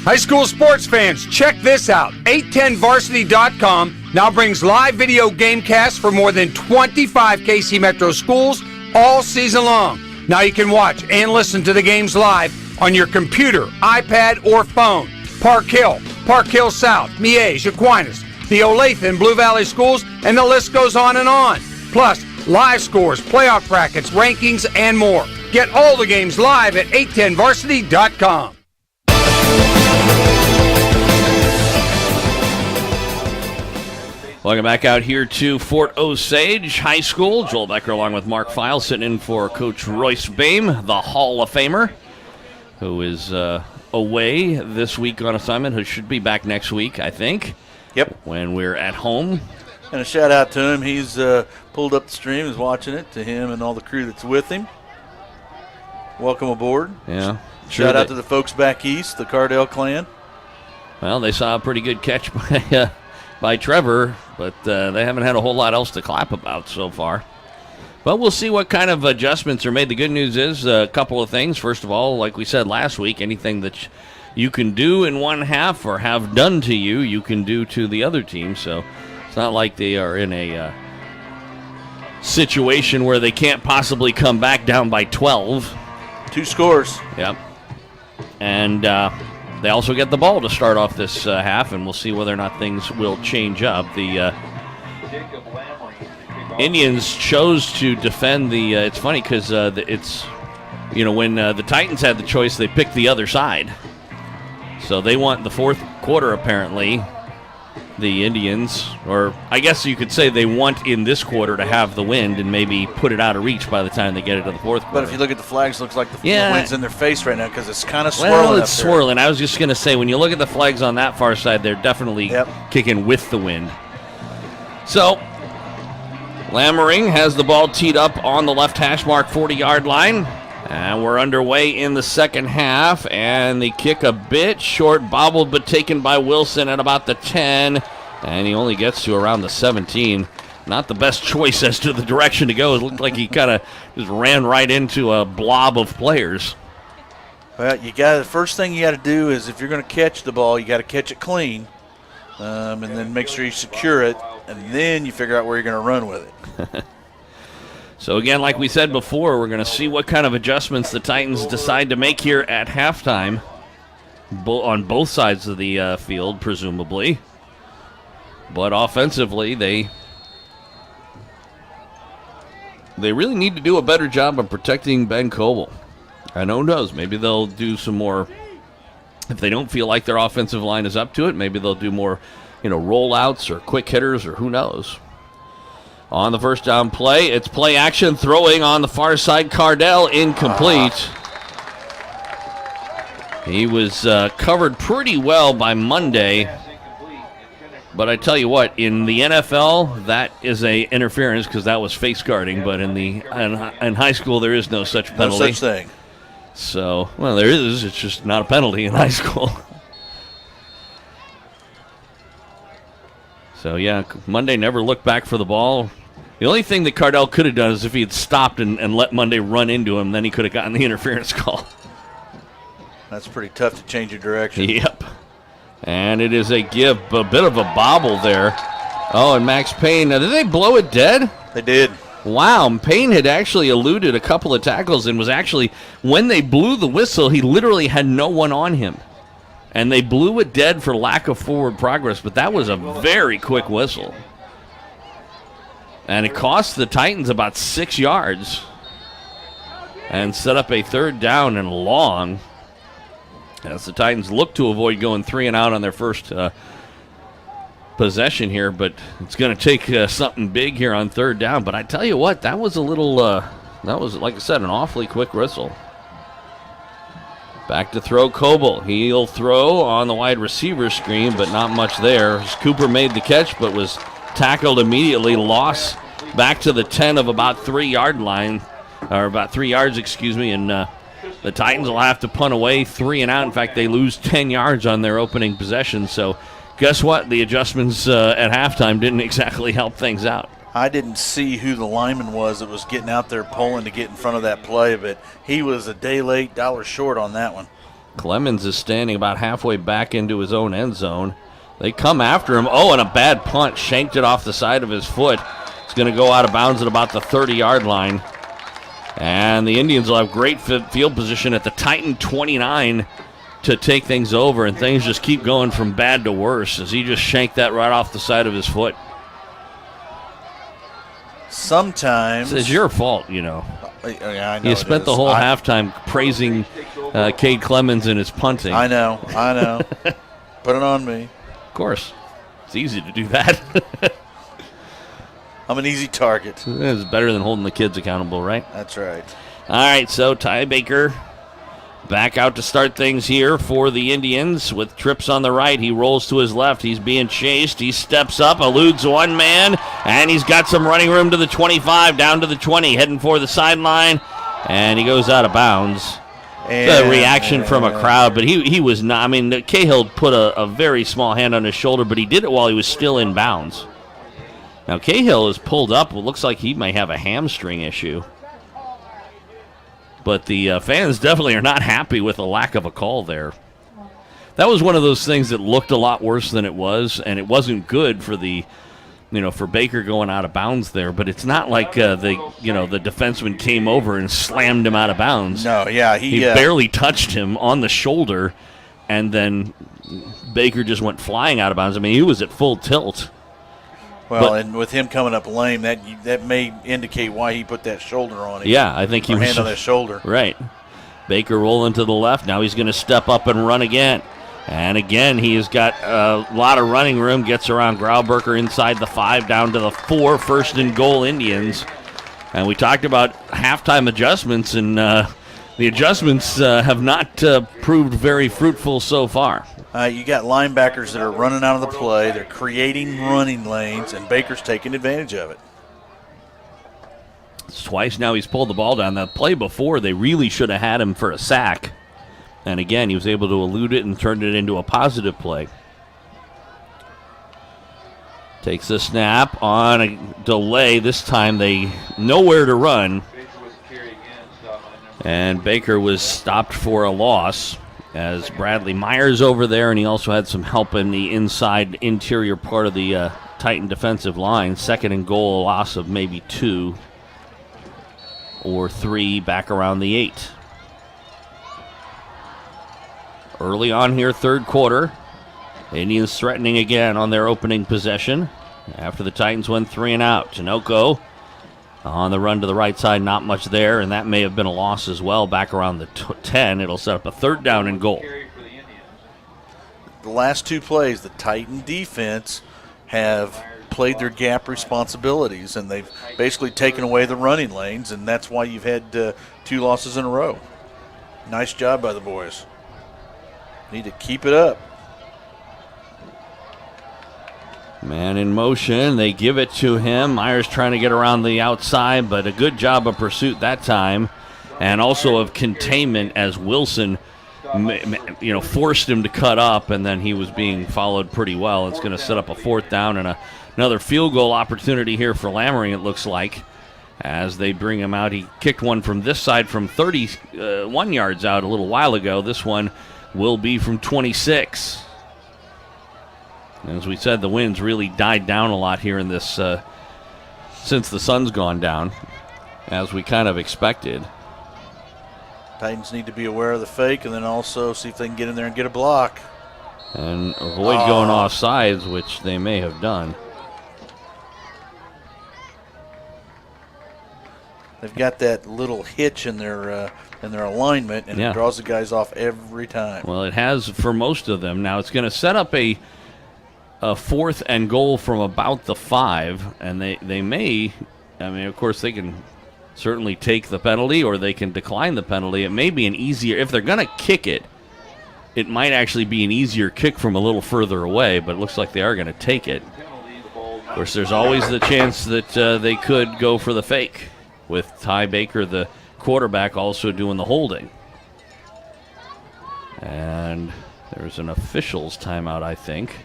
High school sports fans, check this out. 810varsity.com now brings live video game casts for more than 25 KC Metro schools all season long. Now you can watch and listen to the games live on your computer, iPad, or phone. Park Hill South, Miege, Aquinas, the Olathe and Blue Valley schools, and the list goes on and on. Plus, live scores, playoff brackets, rankings, and more. Get all the games live at 810varsity.com. Welcome back out here to Fort Osage High School. Joel Becker along with Mark Feil sitting in for Coach Royce Boehm, the Hall of Famer, who is away this week on assignment, who should be back next week, I think. Yep. When we're at home. And a shout out to him. He's pulled up the stream, is watching it, to him and all the crew that's with him. Welcome aboard. Yeah. Shout out to the folks back east, the Cardell clan. Well, they saw a pretty good catch by Trevor, but they haven't had a whole lot else to clap about so far. But we'll see what kind of adjustments are made. The good news is a couple of things. First of all, like we said last week, anything that you can do in one half or have done to you, you can do to the other team. So it's not like they are in a situation where they can't possibly come back down by 12. 2 scores. Yep. And they also get the ball to start off this half, and we'll see whether or not things will change up. The Indians chose to defend the it's funny because it's, when the Titans had the choice, they picked the other side. So they want the fourth quarter, apparently, the Indians, or I guess you could say they want in this quarter to have the wind and maybe put it out of reach by the time they get it to the fourth quarter. But if you look at the flags, it looks like the wind's in their face right now because it's kind of swirling. Well, it's up there. swirling. I was just going to say, when you look at the flags on that far side, they're definitely kicking with the wind. So, Lammering has the ball teed up on the left hash mark 40-yard line. And we're underway in the second half, and the kick a bit short, bobbled but taken by Wilson at about the 10, and he only gets to around the 17. Not the best choice as to the direction to go. It looked like he kind of just ran right into a blob of players. Well, the first thing you got to do is if you're going to catch the ball, you got to catch it clean, and then make sure you secure it, and then you figure out where you're going to run with it. So again, like we said before, we're going to see what kind of adjustments the Titans decide to make here at halftime on both sides of the field, presumably. But offensively, they really need to do a better job of protecting Ben Coble. And who knows, maybe they'll do some more. If they don't feel like their offensive line is up to it, maybe they'll do more, rollouts or quick hitters, or who knows. On the first down play, it's play action, throwing on the far side. Cardell, incomplete. He was covered pretty well by Monday. But I tell you what, in the NFL, that is a interference because that was face guarding. But in high school, there is no such penalty. No such thing. So, well, there is. It's just not a penalty in high school. So, yeah, Monday never looked back for the ball. The only thing that Cardell could have done is if he had stopped and let Monday run into him, then he could have gotten the interference call. That's pretty tough to change your direction. Yep. And it is a bit of a bobble there. Oh, and Max Payne. Now, did they blow it dead? They did. Wow, Payne had actually eluded a couple of tackles and was actually, when they blew the whistle, he literally had no one on him. And they blew it dead for lack of forward progress, but that was a very quick whistle. And it cost the Titans about 6 yards and set up a third down and long as the Titans look to avoid going 3 and out on their first possession here, but it's going to take something big here on third down. But I tell you what, that was a little, that was, like I said, an awfully quick whistle. Back to throw Coble. He'll throw on the wide receiver screen, but not much there. Cooper made the catch, but was tackled immediately. Loss back to the 10 of about 3 yard line, or about 3 yards, and the Titans will have to punt away 3 and out. In fact, they lose 10 yards on their opening possession. So guess what? The adjustments at halftime didn't exactly help things out. I didn't see who the lineman was that was getting out there pulling to get in front of that play, but he was a day late, dollar short on that one. Clemens is standing about halfway back into his own end zone. They come after him. Oh, and a bad punt. Shanked it off the side of his foot. It's going to go out of bounds at about the 30-yard line. And the Indians will have great field position at the Titan 29 to take things over, and things just keep going from bad to worse as he just shanked that right off the side of his foot. Sometimes it's your fault, Yeah, I know. You spent the whole halftime praising Cade Clemens and his punting. I know. Put it on me. Of course. It's easy to do that. I'm an easy target. It's better than holding the kids accountable, right? That's right. All right, so Ty Baker back out to start things here for the Indians with trips on the right. He rolls to his left. He's being chased. He steps up, eludes one man, and he's got some running room to the 25, down to the 20, heading for the sideline, and he goes out of bounds. The reaction from a crowd, but he was not. I mean, Cahill put a very small hand on his shoulder, but he did it while he was still in bounds. Now, Cahill is pulled up. It looks like he may have a hamstring issue. But the fans definitely are not happy with the lack of a call there. That was one of those things that looked a lot worse than it was, and it wasn't good for for Baker going out of bounds there. But it's not like the defenseman came over and slammed him out of bounds. No, yeah, he barely touched him on the shoulder, and then Baker just went flying out of bounds. I mean, he was at full tilt. Well, and with him coming up lame, that may indicate why he put that shoulder on him. Yeah, I think he was hand on that shoulder. Right. Baker rolling to the left. Now he's going to step up and run again. And again, he has got a lot of running room, gets around Grauberger inside the 5, down to the 4, first and goal Indians. And we talked about halftime adjustments, and the adjustments have not proved very fruitful so far. You got linebackers that are running out of the play. They're creating running lanes, and Baker's taking advantage of it. It's twice now he's pulled the ball down. The play before, they really should have had him for a sack. And again, he was able to elude it and turned it into a positive play. Takes the snap on a delay. This time they nowhere to run. And Baker was stopped for a loss as Bradley Myers over there, and he also had some help in the inside interior part of the Titan defensive line. Second and goal, a loss of maybe 2 or 3 back around the 8. Early on here, third quarter. Indians threatening again on their opening possession after the Titans went 3 and out. Tinoco on the run to the right side, not much there, and that may have been a loss as well back around the 10. It'll set up a third down and goal. The last 2 plays, the Titan defense have played their gap responsibilities, and they've basically taken away the running lanes, and that's why you've had 2 losses in a row. Nice job by the boys. Need to keep it up. Man in motion. They give it to him. Myers trying to get around the outside, but a good job of pursuit that time, and also of containment as Wilson, forced him to cut up, and then he was being followed pretty well. It's going to set up a 4th down and another field goal opportunity here for Lammering, it looks like, as they bring him out. He kicked one from this side from 31 yards out a little while ago. This one will be from 26. As we said, the wind's really died down a lot here in this since the sun's gone down, as we kind of expected. Titans need to be aware of the fake and then also see if they can get in there and get a block. And avoid going off sides, which they may have done. They've got that little hitch in their alignment, and it draws the guys off every time. Well, it has for most of them. Now it's going to set up a 4th and goal from about the 5, and they may, of course, they can certainly take the penalty or they can decline the penalty. It may be an easier, if they're going to kick it, it might actually be an easier kick from a little further away, but it looks like they are going to take it. Of course, there's always the chance that they could go for the fake, with Ty Baker, the quarterback, also doing the holding. And there's an official's timeout, I think.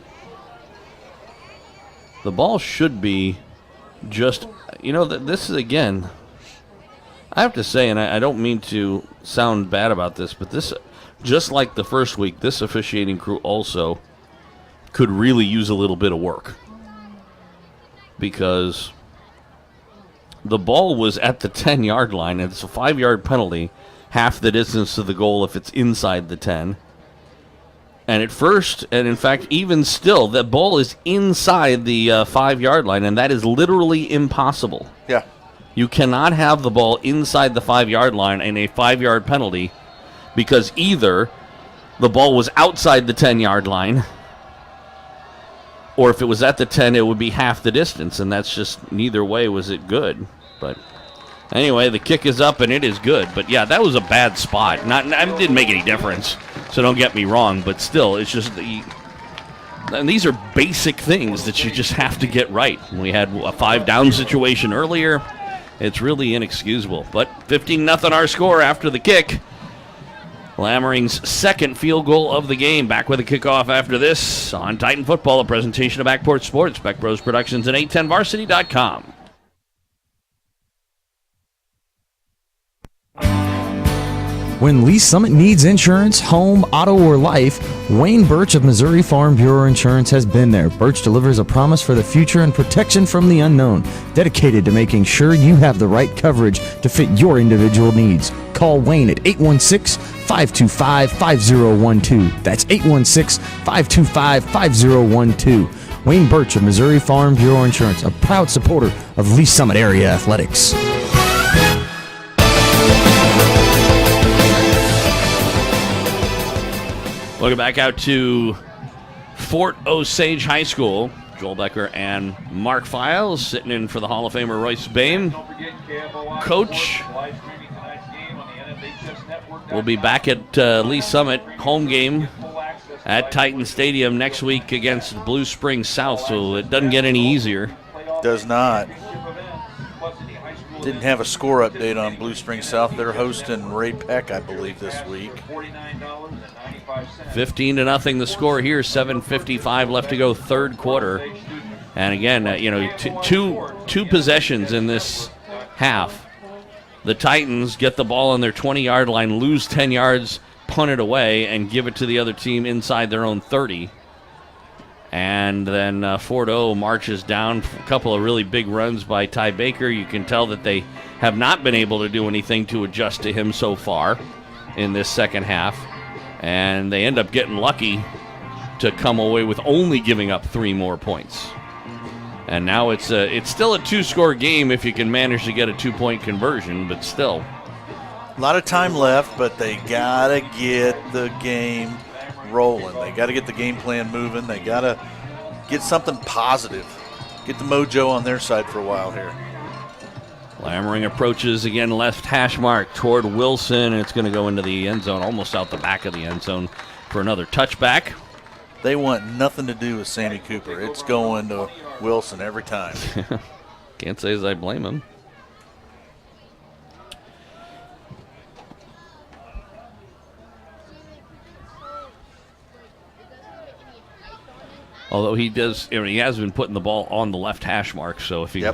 The ball should be just, this is, again, I have to say, and I don't mean to sound bad about this, but this, just like the first week, this officiating crew also could really use a little bit of work. Because the ball was at the 10-yard line, and it's a 5-yard penalty, half the distance to the goal if it's inside the 10. And at first, and in fact, even still, the ball is inside the 5-yard line, and that is literally impossible. Yeah. You cannot have the ball inside the 5-yard line in a 5-yard penalty, because either the ball was outside the 10-yard line, or if it was at the 10, it would be half the distance, and that's just, neither way was it good. But anyway, the kick is up, and it is good. But yeah, that was a bad spot. It didn't make any difference, so don't get me wrong, but still, it's just, and these are basic things that you just have to get right. We had a 5-down situation earlier. It's really inexcusable. But 15-0 our score after the kick. Lammering's second field goal of the game. Back with a kickoff after this on Titan Football, a presentation of Backport Sports, Beck Bros Productions, and 810varsity.com. When Lee Summit needs insurance, home, auto, or life, Wayne Birch of Missouri Farm Bureau Insurance has been there. Birch delivers a promise for the future and protection from the unknown, dedicated to making sure you have the right coverage to fit your individual needs. Call Wayne at 816-525-5012. That's 816-525-5012. Wayne Birch of Missouri Farm Bureau Insurance, a proud supporter of Lee Summit area athletics. Welcome back out to Fort Osage High School. Joel Becker and Mark Files sitting in for the Hall of Famer Royce Boehm. Coach will be back at Lee Summit home game at Titan Stadium next week against Blue Springs South, so it doesn't get any easier. Does not. Didn't have a score update on Blue Springs South. They're hosting Ray Peck, I believe, this week. 15-0 the score here. 7:55 left to go, third quarter. And again, two possessions in this half. The Titans get the ball on their 20-yard line, lose 10 yards, punt it away, and give it to the other team inside their own 30. And then Fort O marches down. A couple of really big runs by Ty Baker. You can tell that they have not been able to do anything to adjust to him so far in this second half. And they end up getting lucky to come away with only giving up 3 more points. And now it's still a 2-score game if you can manage to get a 2-point conversion, but still. A lot of time left, but they got to get the game rolling. They got to get the game plan moving. They got to get something positive. Get the mojo on their side for a while here. Lammering approaches again, left hash mark toward Wilson, and it's going to go into the end zone, almost out the back of the end zone for another touchback. They want nothing to do with Sammy Cooper. It's going to Wilson every time. Can't say as I blame him. Although he he has been putting the ball on the left hash mark, so if he,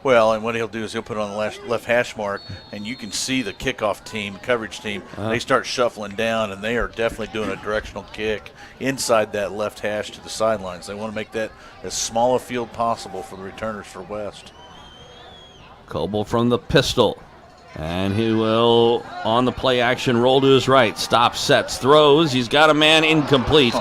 Well, and what he'll do is he'll put it on the left hash mark, and you can see the kickoff team, coverage team, they start shuffling down, and they are definitely doing a directional kick inside that left hash to the sidelines. They want to make that as small a field possible for the returners for West. Coble from the pistol. And he will, on the play action, roll to his right. Stops, sets, throws. He's got a man incomplete.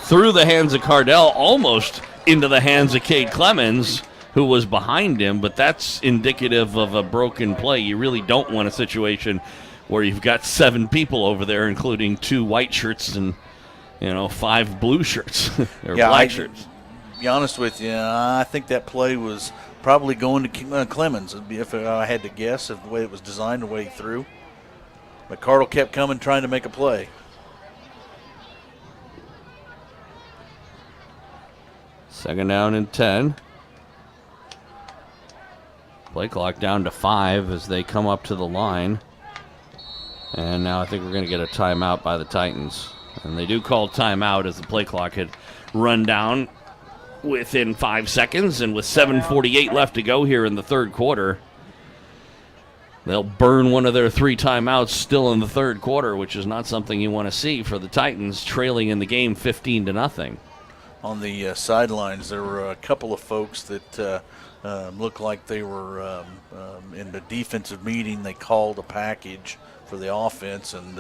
Through the hands of Cardell, almost into the hands of Cade Clemens, who was behind him, but that's indicative of a broken play. You really don't want a situation where you've got 7 people over there, including 2 white shirts and 5 blue shirts or black shirts. To be honest with you, I think that play was probably going to Clemens, if I had to guess, of the way it was designed, the way he threw. But Cardell kept coming, trying to make a play. Second down and 10. Play clock down to 5 as they come up to the line. And now I think we're going to get a timeout by the Titans. And they do call timeout as the play clock had run down within 5 seconds. And with 7:48 left to go here in the third quarter, they'll burn one of their 3 timeouts still in the third quarter, which is not something you want to see for the Titans, trailing in the game 15-0. On the sidelines, there were a couple of folks that looked like they were in the defensive meeting. They called a package for the offense, and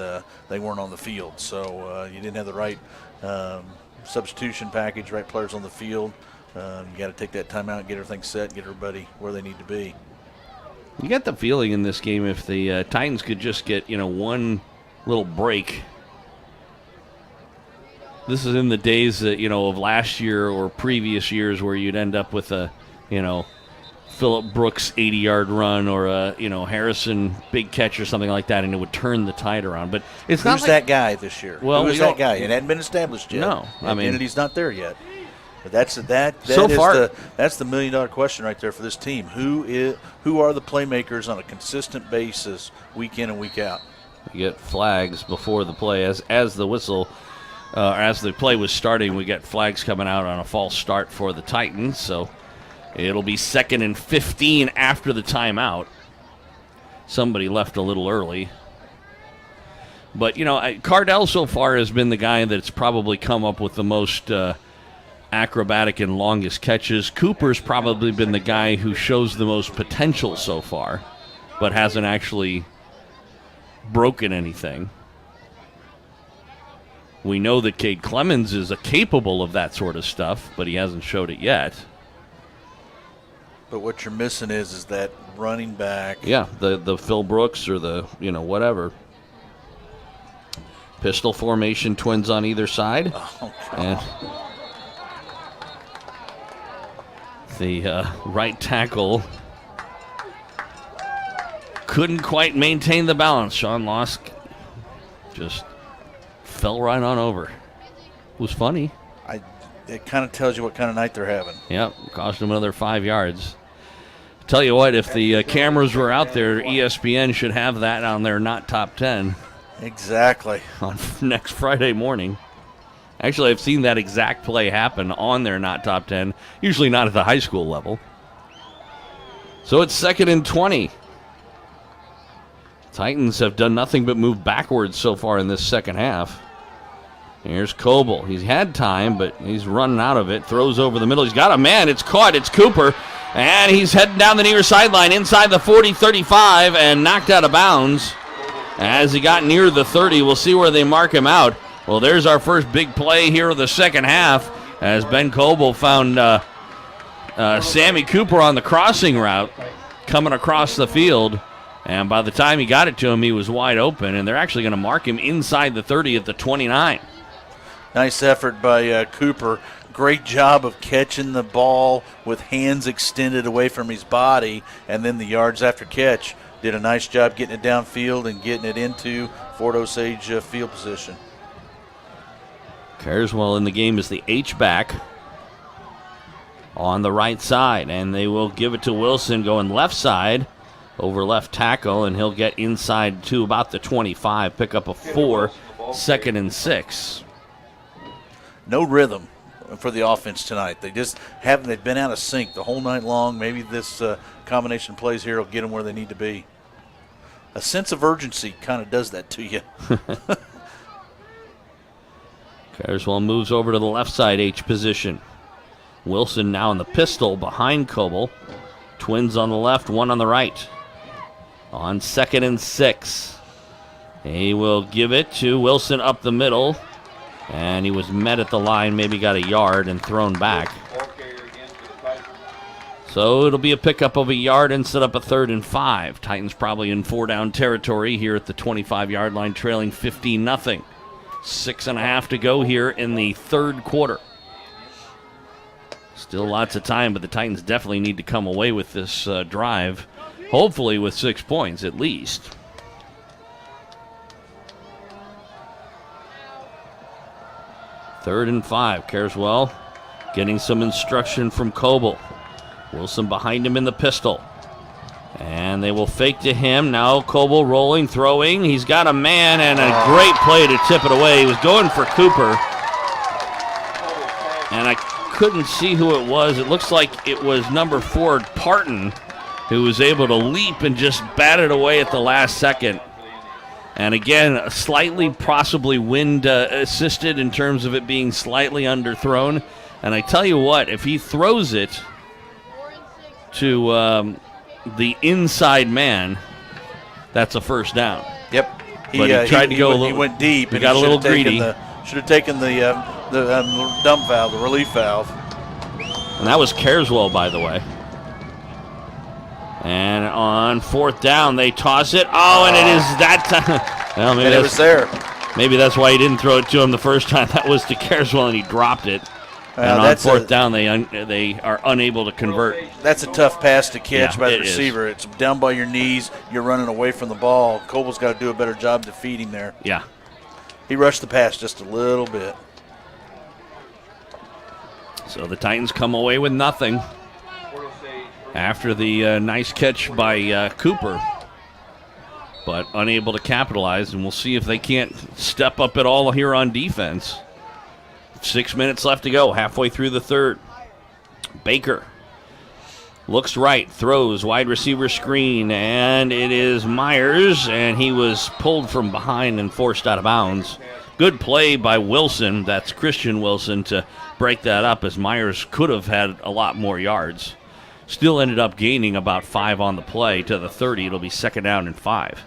they weren't on the field. So you didn't have the right substitution package, right players on the field. You got to take that timeout, get everything set, get everybody where they need to be. You get the feeling in this game if the Titans could just get one little break. This is in the days that, of last year or previous years where you'd end up with a, Phillip Brooks 80-yard run or a, Harrison big catch or something like that, and it would turn the tide around. But it's not Who's that guy this year? Well, who's that guy? It hadn't been established yet. No, the identity's not there yet. But that's the $1 million question right there for this team. Who are the playmakers on a consistent basis, week in and week out? You get flags before the play as the whistle. As the play was starting, we get flags coming out on a false start for the Titans, so it'll be 2nd and 15 after the timeout. Somebody left a little early. But, Cardell so far has been the guy that's probably come up with the most acrobatic and longest catches. Cooper's probably been the guy who shows the most potential so far, but hasn't actually broken anything. We know that Cade Clemens is capable of that sort of stuff, but he hasn't showed it yet. But what you're missing is that running back. Yeah, the Phil Brooks or the, whatever. Pistol formation, Twins on either side. And the right tackle couldn't quite maintain the balance. Sean Losk just fell right on over. It was funny. It kind of tells you what kind of night they're having. Yep, cost them another 5 yards. Tell you what, if the cameras were out there, ESPN should have that on their not top 10. Exactly. On next Friday morning. Actually, I've seen that exact play happen on their not top 10, usually not at the high school level. So it's 2nd and 20. Titans have done nothing but move backwards so far in this second half. Here's Coble. He's had time, but he's running out of it. Throws over the middle. He's got a man. It's caught. It's Cooper. And he's heading down the near sideline inside the 40-35 and knocked out of bounds. As he got near the 30, we'll see where they mark him out. Well, there's our first big play here of the second half as Ben Coble found Sammy Cooper on the crossing route coming across the field. And by the time he got it to him, he was wide open. And they're actually going to mark him inside the 30 at the 29. Nice effort by Cooper. Great job of catching the ball with hands extended away from his body, and then the yards after catch. Did a nice job getting it downfield and getting it into Fort Osage field position. Carswell in the game is the H-back on the right side, and they will give it to Wilson going left side over left tackle, and he'll get inside to about the 25, pick up a 4, 2nd and 6. No rhythm for the offense tonight. They've been out of sync the whole night long. Maybe this combination plays here will get them where they need to be. A sense of urgency kind of does that to you. Carswell moves over to the left side H position. Wilson now in the pistol behind Coble. Twins on the left, one on the right. On 2nd and 6. He will give it to Wilson up the middle. And he was met at the line, maybe got a yard and thrown back. So it'll be a pickup of a yard and set up a 3rd and 5. Titans probably in 4-down territory here at the 25-yard line, trailing 15-0. 6.5 to go here in the third quarter. Still lots of time, but the Titans definitely need to come away with this drive, hopefully with 6 points at least. Third and 5. Carswell getting some instruction from Coble. Wilson behind him in the pistol. And they will fake to him. Now Coble rolling, throwing. He's got a man and a great play to tip it away. He was going for Cooper. And I couldn't see who it was. It looks like it was number 4, Parton, who was able to leap and just bat it away at the last second. And again, slightly possibly wind assisted in terms of it being slightly underthrown. And I tell you what, if he throws it to the inside man, that's a first down. Yep. But he tried to go a little. He went deep. He got a little greedy. Should have taken the dump valve, the relief valve. And that was Carswell, by the way. And on 4th down, they toss it. Oh, and it is that time. Well, maybe it was there. Maybe that's why he didn't throw it to him the first time. That was to Carswell, and he dropped it. And on 4th down, they are unable to convert. That's a tough pass to catch by the receiver. Is. It's down by your knees. You're running away from the ball. Coble's got to do a better job defeating there. Yeah. He rushed the pass just a little bit. So the Titans come away with nothing after the nice catch by Cooper, but unable to capitalize, and we'll see if they can't step up at all here on defense. 6 minutes left to go, halfway through the third. Baker looks right, throws, wide receiver screen, and it is Myers, and he was pulled from behind and forced out of bounds. Good play by Wilson, that's Christian Wilson, to break that up, as Myers could have had a lot more yards. Still ended up gaining about 5 on the play to the 30. It'll be 2nd down and 5.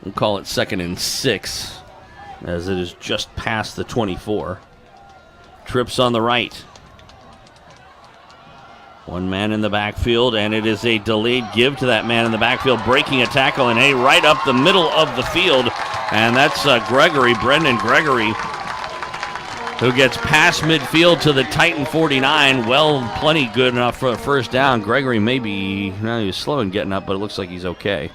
We'll call it 2nd and 6, as it is just past the 24. Trips on the right. One man in the backfield, and it is a delayed give to that man in the backfield, breaking a tackle, and right up the middle of the field. And that's Brendan Gregory, who gets past midfield to the Titan 49. Well, plenty good enough for a first down. Gregory he was slow in getting up, but it looks like he's okay.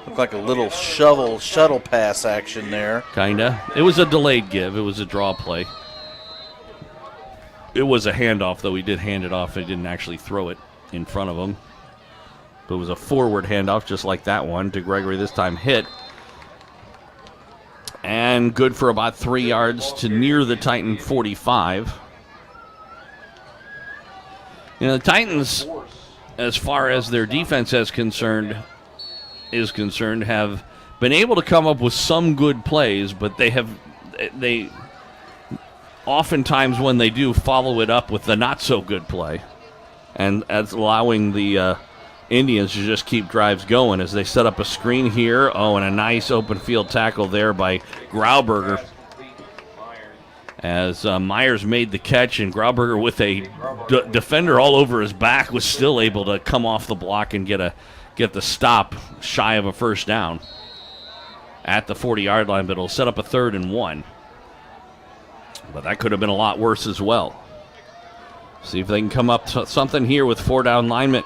Looked like a little shuttle pass action there. Kinda. It was a delayed give. It was a draw play. It was a handoff, though. He did hand it off. He didn't actually throw it in front of him. But it was a forward handoff, just like that one, to Gregory. This time hit. And good for about 3 yards to near the Titan 45. The Titans, as far as their defense is concerned, have been able to come up with some good plays, but they oftentimes when they do follow it up with the not so good play, and that's allowing the Indians to just keep drives going as they set up a screen here. And a nice open field tackle there by Grauberger as Myers made the catch, and Grauberger, with a defender all over his back, was still able to come off the block and get the stop shy of a first down at the 40-yard line, but it'll set up a 3rd and 1. But that could have been a lot worse as well. See if they can come up to something here with 4 down linemen,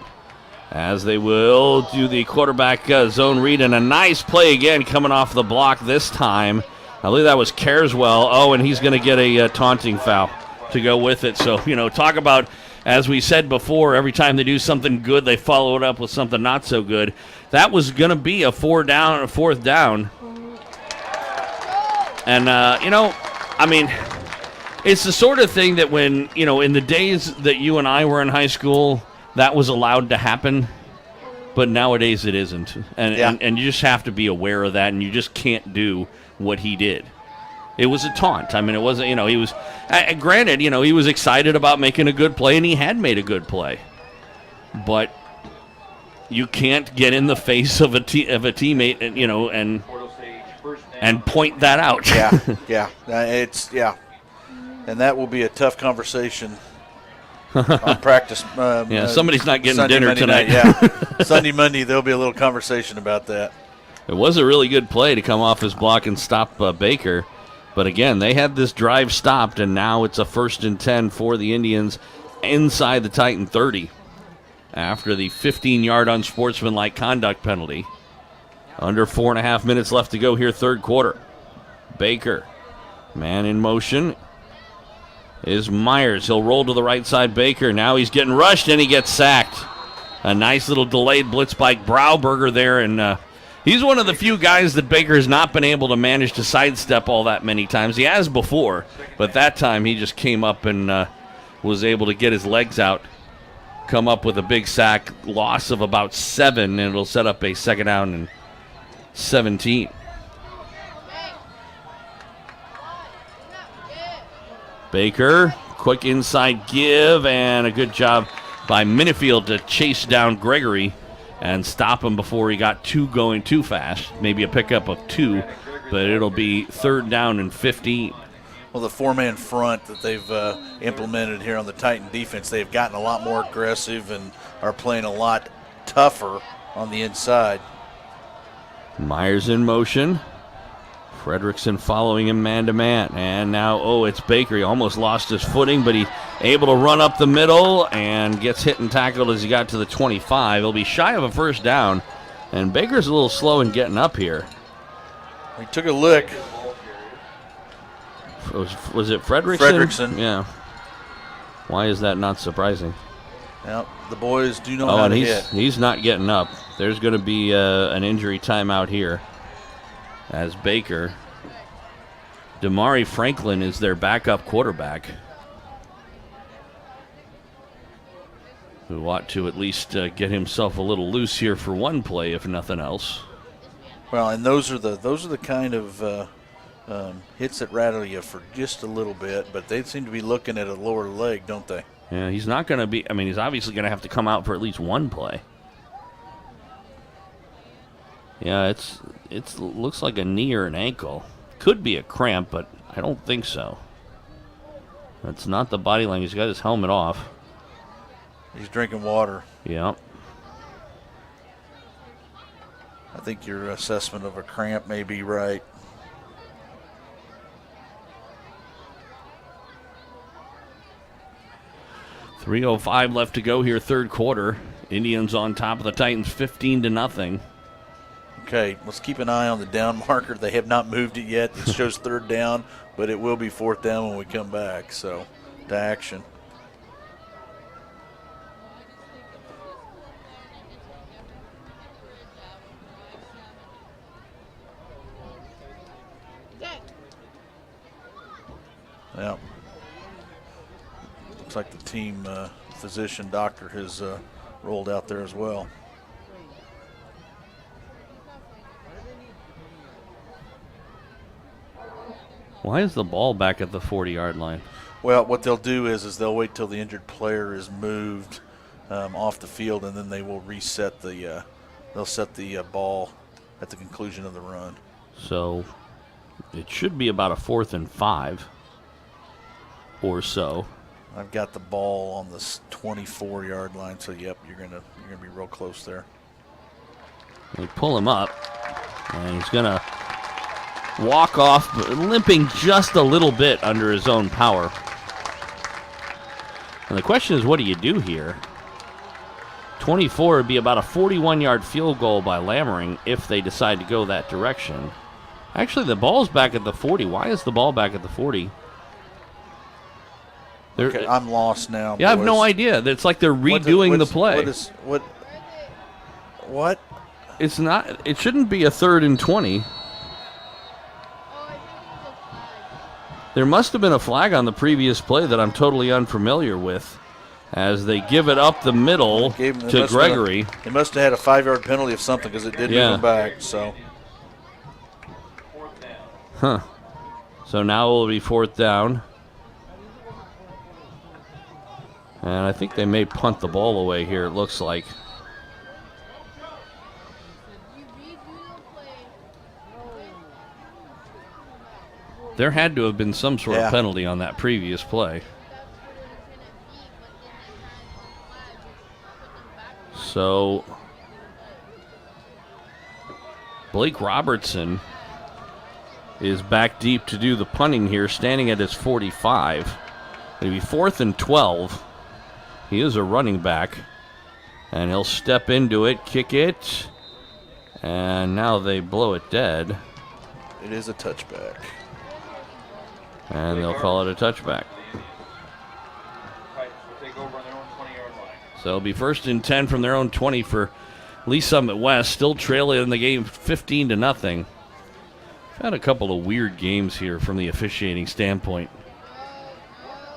as they will do the quarterback zone read, and a nice play again coming off the block this time. I believe that was Careswell. And he's going to get a taunting foul to go with it. So, talk about, as we said before, every time they do something good, they follow it up with something not so good. That was going to be a 4th down. And, it's the sort of thing that when, in the days that you and I were in high school, that was allowed to happen. But nowadays it isn't. And you just have to be aware of that, and you just can't do what he did. It was a taunt. It wasn't, he was, granted, he was excited about making a good play, and he had made a good play. But you can't get in the face of a teammate, and point that out. Yeah. And that will be a tough conversation on practice. Somebody's not getting Sunday, dinner Monday tonight. Night, Sunday, Monday, there'll be a little conversation about that. It was a really good play to come off his block and stop Baker. But again, they had this drive stopped, and now it's a 1st and 10 for the Indians inside the Titan 30 after the 15-yard unsportsmanlike conduct penalty. Under 4.5 minutes left to go here, 3rd quarter. Baker, man in motion, is Myers. He'll roll to the right side. Baker, now he's getting rushed, and he gets sacked. A nice little delayed blitz by Grauberger there, and he's one of the few guys that Baker has not been able to manage to sidestep all that many times. He has before, but that time he just came up and was able to get his legs out, come up with a big sack, loss of about 7, and it'll set up a 2nd down and 17. Baker, quick inside give, and a good job by Minifield to chase down Gregory and stop him before he got going too fast. Maybe a pickup of 2, but it'll be 3rd down and 15. Well, the 4-man front that they've implemented here on the Titan defense, they've gotten a lot more aggressive and are playing a lot tougher on the inside. Myers in motion. Fredrickson following him man-to-man. And now, it's Baker. He almost lost his footing, but he's able to run up the middle and gets hit and tackled as he got to the 25. He'll be shy of a 1st down, and Baker's a little slow in getting up here. He took a lick. Was it Fredrickson? Fredrickson. Yeah. Why is that not surprising? Well, the boys do know how to hit. He's not getting up. There's going to be an injury timeout here. As Baker, Damari Franklin is their backup quarterback, who ought to at least get himself a little loose here for one play, if nothing else. Well, and those are the kind of hits that rattle you for just a little bit, but they seem to be looking at a lower leg, don't they? Yeah, he's not going to be. He's obviously going to have to come out for at least one play. Yeah, it looks like a knee or an ankle. Could be a cramp, but I don't think so. That's not the body language. He's got his helmet off. He's drinking water. Yeah. I think your assessment of a cramp may be right. .305 left to go here, third quarter. Indians on top of the Titans, 15-0. Okay, let's keep an eye on the down marker. They have not moved it yet. It shows third down, but it will be fourth down when we come back. So, to action. Yeah. Looks like the team physician doctor has rolled out there as well. Why is the ball back at the 40-yard line? Well, what they'll do is they'll wait till the injured player is moved off the field, and then they will reset the they'll set the ball at the conclusion of the run. So it should be about a 4th and 5 or so. I've got the ball on the 24-yard line, so yep, you're gonna be real close there. They pull him up, and he's gonna walk off, limping just a little bit under his own power. And the question is, what do you do here? 24 would be about a 41-yard field goal by Lammering if they decide to go that direction. Actually, the ball's back at the 40. Why is the ball back at the 40? Okay, I'm lost now. Yeah, I have no idea. It's like they're redoing the play. What? It's not. It shouldn't be a 3rd and 20. There must have been a flag on the previous play that I'm totally unfamiliar with, as they give it up the middle to Gregory. They must have had a 5-yard penalty of something because it did move him back. So. Huh. So now it will be 4th down. And I think they may punt the ball away here, it looks like. There had to have been some sort of penalty on that previous play. So Blake Robertson is back deep to do the punting here, standing at his 45. It'll be 4th and 12. He is a running back, and he'll step into it, kick it, and now they blow it dead. It is a touchback. And they'll call it a touchback. So it'll be 1st and 10 from their own 20 for Lee Summit West, still trailing in the game 15-0. Had a couple of weird games here from the officiating standpoint.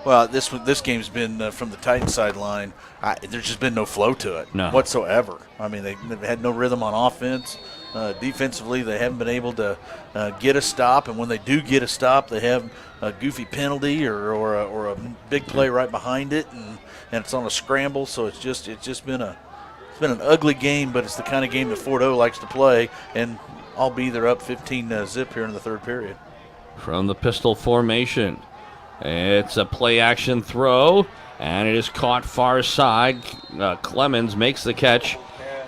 Well, this game's been from the Titan sideline. There's just been no flow to it whatsoever. I mean, they've had no rhythm on offense. Defensively, they haven't been able to get a stop, and when they do get a stop, they have a goofy penalty or a big play right behind it, and it's on a scramble. So it's just been an ugly game, but it's the kind of game that Fort O likes to play, and I'll be there up 15-0 here in the third period. From the pistol formation, it's a play-action throw, and it is caught far side. Clemens makes the catch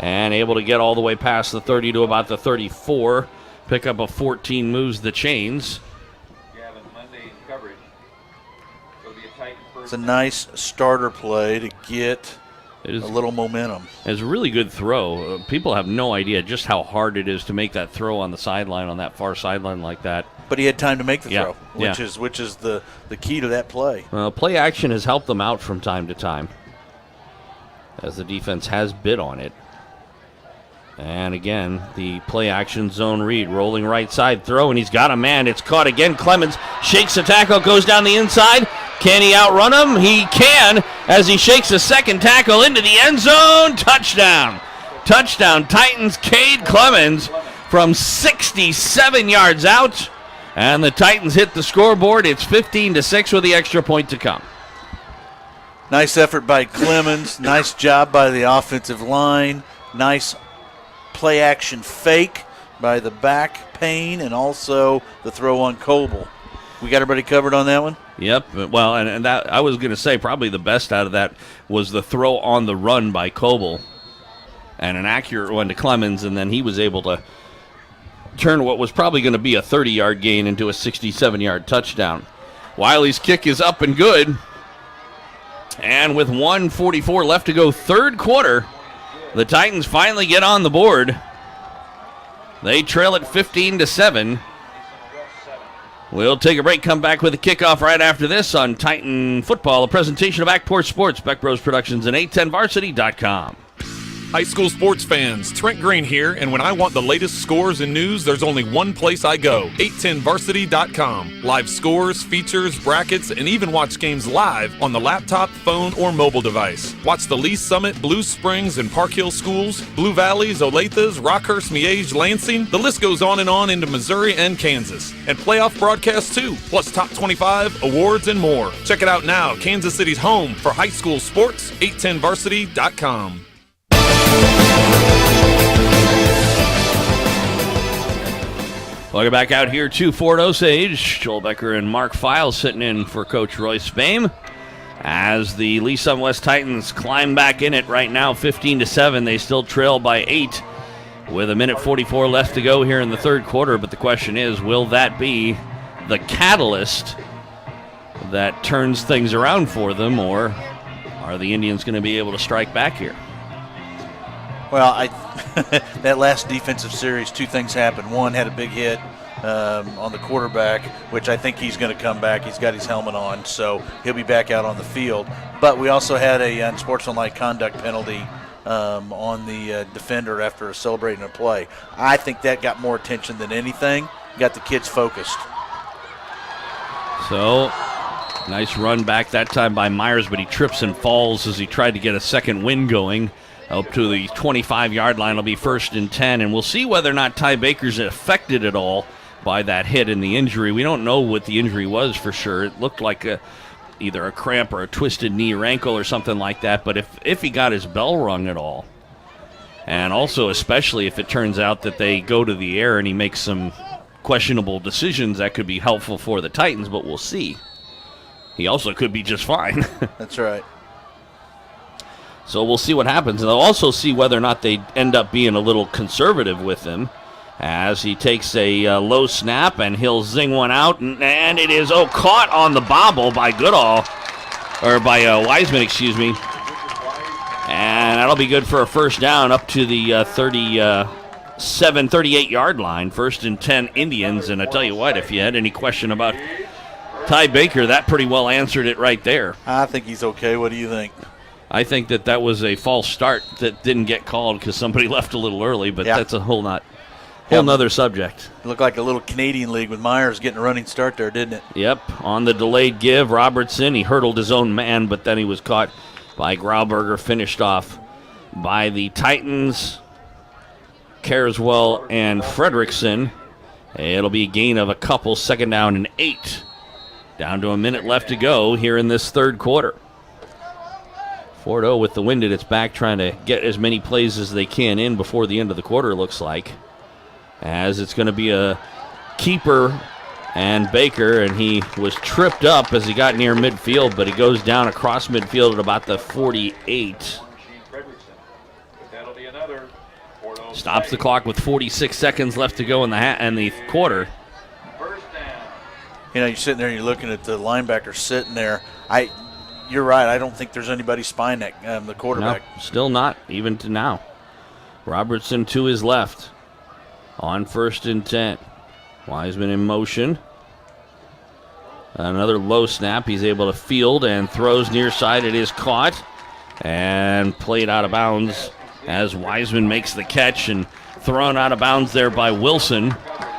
and able to get all the way past the 30 to about the 34. Pick up a 14, moves the chains. It's a nice starter play to get a little momentum. It's a really good throw. People have no idea just how hard it is to make that throw on the sideline, on that far sideline like that. But he had time to make the throw, which is the key to that play. Play action has helped them out from time to time, as the defense has bid on it. And again, the play action zone read, rolling right side throw, and he's got a man. It's caught again. Clemens shakes the tackle, goes down the inside. Can he outrun him? He can, as he shakes a second tackle into the end zone. Touchdown. Touchdown, Titans. Cade Clemens from 67 yards out. And the Titans hit the scoreboard. It's 15-6 with the extra point to come. Nice effort by Clemens. Nice job by the offensive line. Nice play action fake by the back Payne, and also the throw on Coble. We got everybody covered on that one? Yep. Well, and that I was going to say probably the best out of that was the throw on the run by Coble, and an accurate one to Clemens, and then he was able to turn what was probably going to be a 30-yard gain into a 67-yard touchdown. Wiley's kick is up and good, and with 1:44 left to go, third quarter, the Titans finally get on the board. They trail it 15-7. We'll take a break, come back with a kickoff right after this on Titan Football, a presentation of Ackport Sports, Beck Bros Productions, and 810varsity.com. High school sports fans, Trent Green here, and when I want the latest scores and news, there's only one place I go, 810varsity.com. Live scores, features, brackets, and even watch games live on the laptop, phone, or mobile device. Watch the Lee Summit, Blue Springs, and Park Hill schools, Blue Valleys, Olathes, Rockhurst, Miege, Lansing. The list goes on and on into Missouri and Kansas. And playoff broadcasts too, plus top 25, awards, and more. Check it out now, Kansas City's home for high school sports, 810varsity.com. Welcome back out here to Fort Osage. Joel Becker and Mark Files sitting in for Coach Roy Spame as the Lee Summit West Titans climb back in it right now, 15-7. They still trail by 8 with 1:44 left to go here in the third quarter. But the question is, will that be the catalyst that turns things around for them, or are the Indians going to be able to strike back here? Well, that last defensive series, two things happened. One, had a big hit on the quarterback, which I think he's going to come back. He's got his helmet on, so he'll be back out on the field. But we also had a unsportsmanlike conduct penalty on the defender after celebrating a play. I think that got more attention than anything. Got the kids focused. So, nice run back that time by Myers, but he trips and falls as he tried to get a second wind going. Up to the 25-yard line will be 1st and 10, and we'll see whether or not Ty Baker's affected at all by that hit and the injury. We don't know what the injury was for sure. It looked like either a cramp or a twisted knee or ankle or something like that, but if he got his bell rung at all, and also especially if it turns out that they go to the air and he makes some questionable decisions, that could be helpful for the Titans, but we'll see. He also could be just fine. That's right. So we'll see what happens. And they'll also see whether or not they end up being a little conservative with him as he takes a low snap, and he'll zing one out. And it is, caught on the bobble by Goodall, or by Wiseman, excuse me. And that'll be good for a first down up to the 38-yard line. 1st and 10 Indians. And I tell you what, if you had any question about Ty Baker, that pretty well answered it right there. I think he's okay. What do you think? I think that was a false start that didn't get called because somebody left a little early, but that's a whole nother subject. It looked like a little Canadian League with Myers getting a running start there, didn't it? Yep, on the delayed give, Robertson, he hurdled his own man, but then he was caught by Grauberger, finished off by the Titans, Carswell, and Fredrickson. It'll be a gain of a couple, 2nd down and 8. Down to a minute left to go here in this third quarter. Fort-O with the wind at its back, trying to get as many plays as they can in before the end of the quarter, looks like. As it's going to be a keeper and Baker, and he was tripped up as he got near midfield, but he goes down across midfield at about the 48. Stops the clock with 46 seconds left to go in the quarter. You know, you're sitting there and you're looking at the linebacker sitting there. You're right. I don't think there's anybody spying that the quarterback. No, still not, even to now. Robertson to his left on 1st and 10. Wiseman in motion. Another low snap. He's able to field and throws near side. It is caught and played out of bounds as Wiseman makes the catch and thrown out of bounds there by Wilson.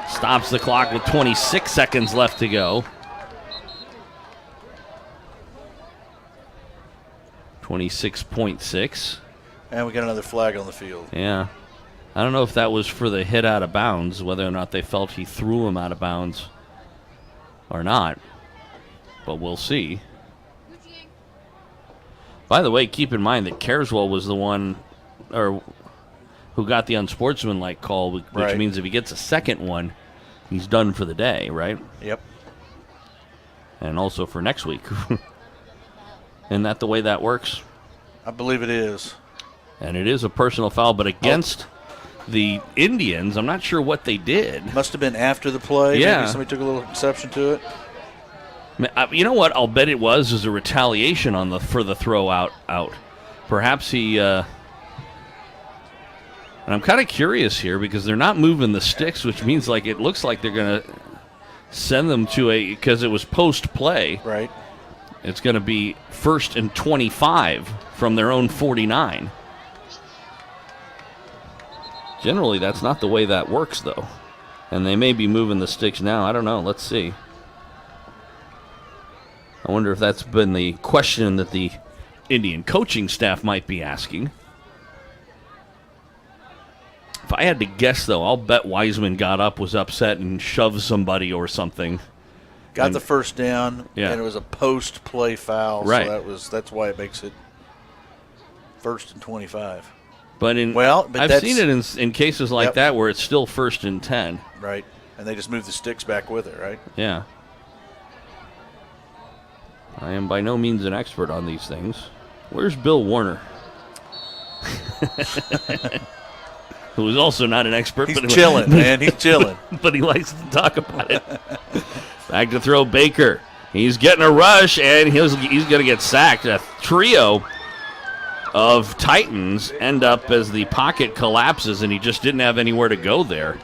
Stops the clock with 26 seconds left to go. 26.6. And we got another flag on the field. Yeah. I don't know if that was for the hit out of bounds, whether or not they felt he threw him out of bounds or not. But we'll see. By the way, keep in mind that Carswell was the one who got the unsportsmanlike call, which means if he gets a second one, he's done for the day, right? Yep. and also for next week. Isn't that the way that works? I believe it is. And it is a personal foul, but against the Indians, I'm not sure what they did. Must have been after the play. Yeah. Maybe somebody took a little exception to it. You know what? I'll bet it was a retaliation for the throw out. Perhaps he. And I'm kind of curious here because they're not moving the sticks, which means like it looks like they're going to send them to because it was post play. Right. It's going to be 1st and 25 from their own 49. Generally, that's not the way that works, though. And they may be moving the sticks now. I don't know. Let's see. I wonder if that's been the question that the Indian coaching staff might be asking. If I had to guess, though, I'll bet Wiseman got up, was upset, and shoved somebody or something. Got the first down, yeah. and it was a post-play foul, right. So that's why it makes it 1st and 25. But I've seen it in cases like that where it's still 1st and 10. Right, and they just move the sticks back with it, right? Yeah. I am by no means an expert on these things. Where's Bill Warner? Who is also not an expert. He's chilling, man. He's chilling. But he likes to talk about it. Back to throw Baker. He's getting a rush, and he's going to get sacked. A trio of Titans end up as the pocket collapses, and he just didn't have anywhere to go there.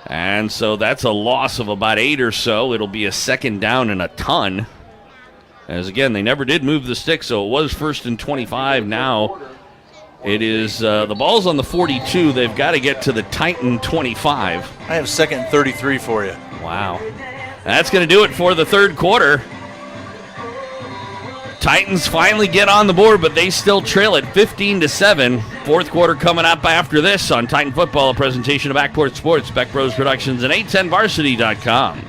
And so that's a loss of about 8 or so. It'll be a 2nd down and a ton. As again, they never did move the stick, so it was 1st and 25. Now it is the ball's on the 42. They've got to get to the Titan 25. I have 2nd and 33 for you. Wow. That's going to do it for the third quarter. Titans finally get on the board, but they still trail it 15-7. Fourth quarter coming up after this on Titan Football, a presentation of Backport Sports, Beck Bros Productions, and 810varsity.com.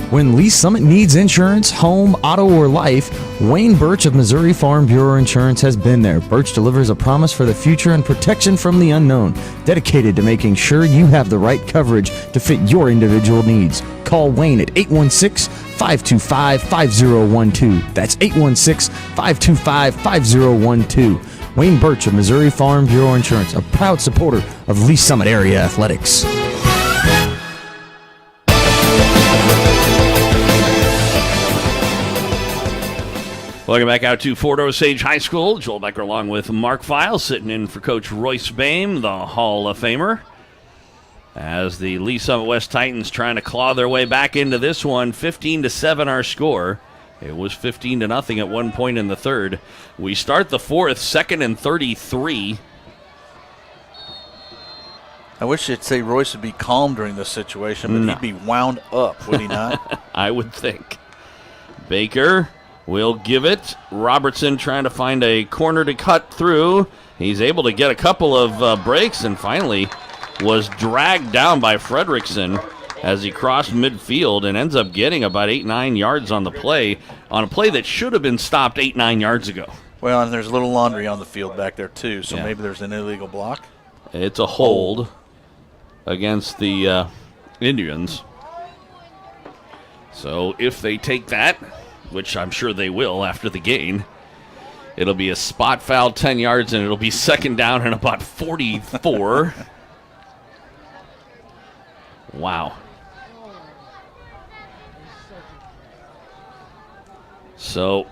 When Lee Summit needs insurance, home, auto, or life, Wayne Birch of Missouri Farm Bureau Insurance has been there. Birch delivers a promise for the future and protection from the unknown, dedicated to making sure you have the right coverage to fit your individual needs. Call Wayne at 816-525-5012. That's 816-525-5012. Wayne Birch of Missouri Farm Bureau Insurance, a proud supporter of Lee Summit area athletics. Welcome back out to Fort Osage High School. Joel Becker along with Mark File sitting in for Coach Royce Boehm, the Hall of Famer. As the Lee Summit West Titans trying to claw their way back into this one, 15-7 our score. It was 15-0 at one point in the third. We start the fourth, 2nd and 33. I wish you'd say Royce would be calm during this situation, but No. he'd be wound up, would he not? I would think. Baker will give it. Robertson trying to find a corner to cut through. He's able to get a couple of breaks and finally was dragged down by Fredrickson as he crossed midfield and ends up getting about 8-9 yards on the play, on a play that should have been stopped 8-9 yards ago. Well, and there's a little laundry on the field back there, too, so Yeah. maybe there's an illegal block. It's a hold against the Indians. So if they take that, which I'm sure they will after the gain, it'll be a spot foul 10 yards, and it'll be 2nd down and about 44. Wow. So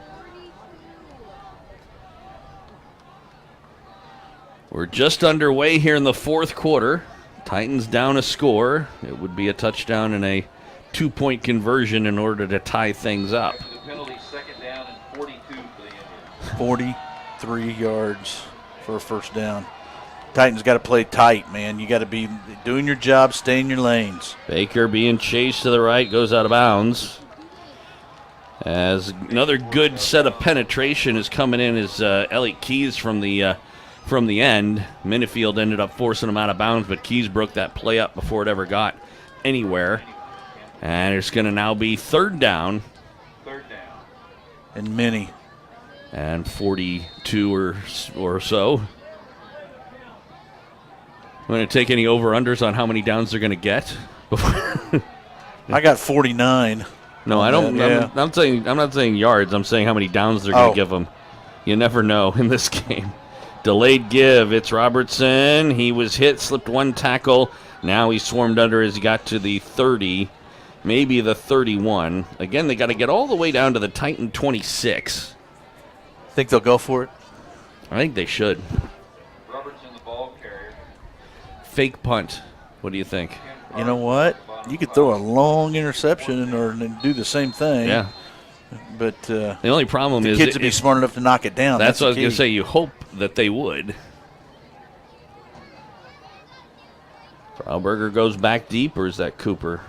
we're just underway here in the fourth quarter. Titans down a score. It would be a touchdown and a 2-point conversion in order to tie things up. Penalty 2nd down and 42 for the Indians. 43 yards for a first down. Titans got to play tight, man. You got to be doing your job, stay in your lanes. Baker being chased to the right, goes out of bounds. As another good set of penetration is coming in is Elliot Keys from the end. Minifield ended up forcing him out of bounds, but Keys broke that play up before it ever got anywhere. And it's going to now be 3rd down. 3rd down. And many. And 42 or so. Want to take any over-unders on how many downs they're going to get? I got 49. No, I don't. Yeah. I'm not saying yards. I'm saying how many downs they're going to give them. You never know in this game. Delayed give. It's Robertson. He was hit, slipped one tackle. Now he's swarmed under as he got to the 30, maybe the 31. Again, they got to get all the way down to the Titan 26. Think they'll go for it? I think they should. Robertson, the ball carrier. Fake punt. What do you think? You know what? You could throw a long interception or do the same thing. Yeah. But the only problem is the kids would be smart enough to knock it down. That's what I was going to say. You hope that they would. Trauberger goes back deep, or is that Cooper?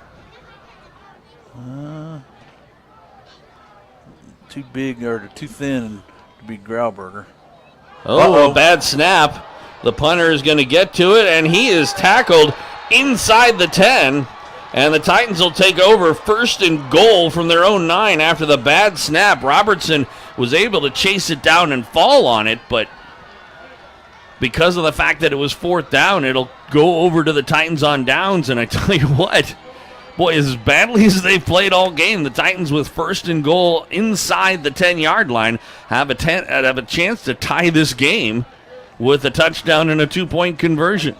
Too big or too thin to be Grauberger. Oh, a bad snap. The punter is going to get to it, and he is tackled inside the 10. And the Titans will take over 1st and goal from their own 9 after the bad snap. Robertson was able to chase it down and fall on it, but because of the fact that it was 4th down, it'll go over to the Titans on downs. And I tell you what, boy, as badly as they've played all game, the Titans with 1st and goal inside the 10-yard line have a chance to tie this game with a touchdown and a 2-point conversion.